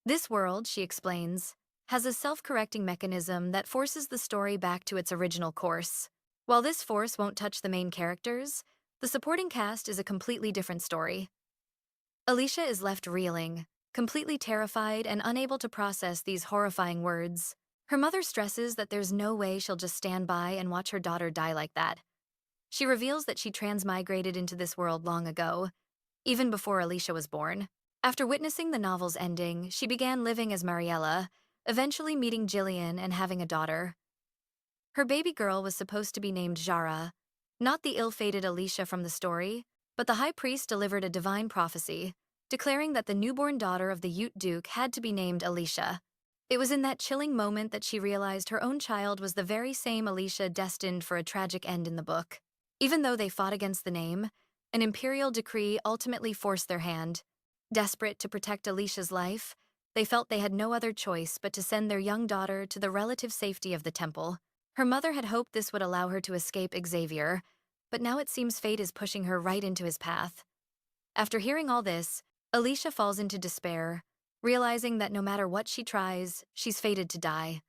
This world, she explains, has a self-correcting mechanism that forces the story back to its original course. While this force won't touch the main characters, the supporting cast is a completely different story. Alicia is left reeling, completely terrified and unable to process these horrifying words. Her mother stresses that there's no way she'll just stand by and watch her daughter die like that. She reveals that she transmigrated into this world long ago, even before Alicia was born. After witnessing the novel's ending, she began living as Mariella, eventually meeting Jillian and having a daughter. Her baby girl was supposed to be named Jara, not the ill-fated Alicia from the story, but the high priest delivered a divine prophecy, declaring that the newborn daughter of the Ute Duke had to be named Alicia. It was in that chilling moment that she realized her own child was the very same Alicia destined for a tragic end in the book. Even though they fought against the name, an Imperial decree ultimately forced their hand. Desperate to protect Alicia's life, they felt they had no other choice but to send their young daughter to the relative safety of the temple. Her mother had hoped this would allow her to escape Xavier, but now it seems fate is pushing her right into his path. After hearing all this, Alicia falls into despair, realizing that no matter what she tries, she's fated to die.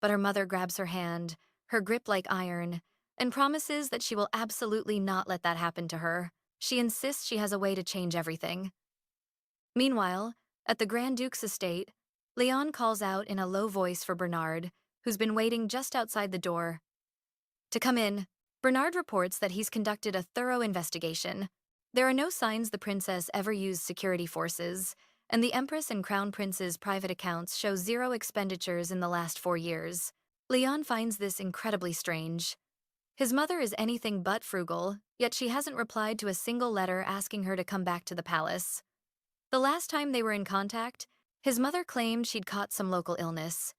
But her mother grabs her hand, her grip like iron, and promises that she will absolutely not let that happen to her. She insists she has a way to change everything. Meanwhile, at the Grand Duke's estate, Leon calls out in a low voice for Bernard, who's been waiting just outside the door. To come in, Bernard reports that he's conducted a thorough investigation. There are no signs the princess ever used security forces, and the Empress and Crown Prince's private accounts show zero expenditures in the last 4 years. Leon finds this incredibly strange. His mother is anything but frugal, yet she hasn't replied to a single letter asking her to come back to the palace. The last time they were in contact, his mother claimed she'd caught some local illness.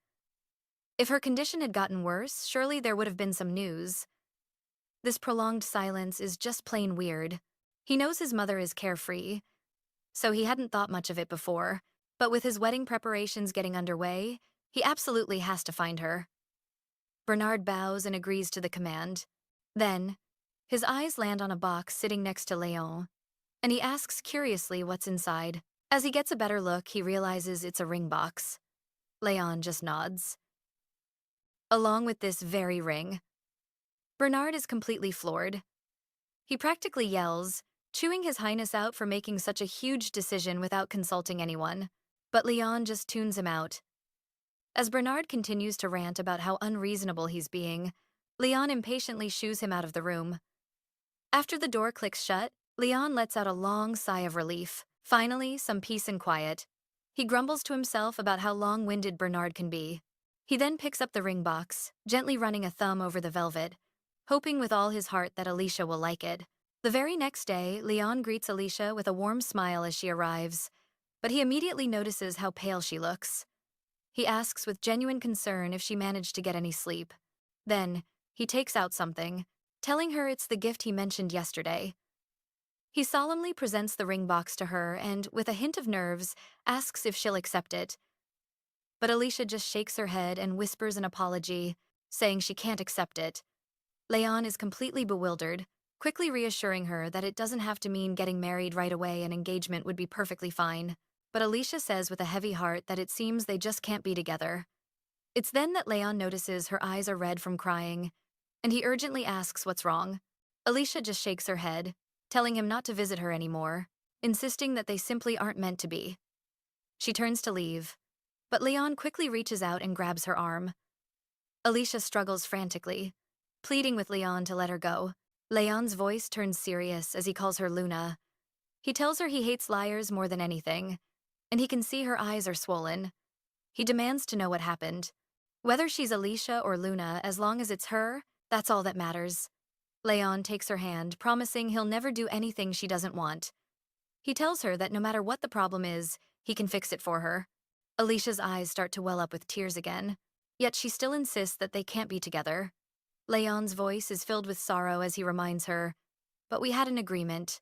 If her condition had gotten worse, surely there would have been some news. This prolonged silence is just plain weird. He knows his mother is carefree, so he hadn't thought much of it before, but with his wedding preparations getting underway, he absolutely has to find her. Bernard bows and agrees to the command. Then, his eyes land on a box sitting next to Leon, and he asks curiously what's inside. As he gets a better look, he realizes it's a ring box. Leon just nods. Along with this very ring. Bernard is completely floored. He practically yells, chewing His Highness out for making such a huge decision without consulting anyone. But Leon just tunes him out. As Bernard continues to rant about how unreasonable he's being, Leon impatiently shoos him out of the room. After the door clicks shut, Leon lets out a long sigh of relief. Finally, some peace and quiet. He grumbles to himself about how long-winded Bernard can be. He then picks up the ring box, gently running a thumb over the velvet, hoping with all his heart that Alicia will like it. The very next day, Leon greets Alicia with a warm smile as she arrives, but he immediately notices how pale she looks. He asks with genuine concern if she managed to get any sleep. Then, he takes out something, telling her it's the gift he mentioned yesterday. He solemnly presents the ring box to her and, with a hint of nerves, asks if she'll accept it. But Alicia just shakes her head and whispers an apology, saying she can't accept it. Leon is completely bewildered, quickly reassuring her that it doesn't have to mean getting married right away and engagement would be perfectly fine. But Alicia says with a heavy heart that it seems they just can't be together. It's then that Leon notices her eyes are red from crying, and he urgently asks what's wrong. Alicia just shakes her head. telling him not to visit her anymore, insisting that they simply aren't meant to be. She turns to leave, but Leyon quickly reaches out and grabs her arm. Alicia struggles frantically, pleading with Leyon to let her go. Leon's voice turns serious as he calls her Luna. He tells her he hates liars more than anything, and he can see her eyes are swollen. He demands to know what happened. Whether she's Alicia or Luna, as long as it's her, that's all that matters. Leyon takes her hand, promising he'll never do anything she doesn't want. He tells her that no matter what the problem is, he can fix it for her. Alicia's eyes start to well up with tears again, yet she still insists that they can't be together. Leon's voice is filled with sorrow as he reminds her, "But we had an agreement.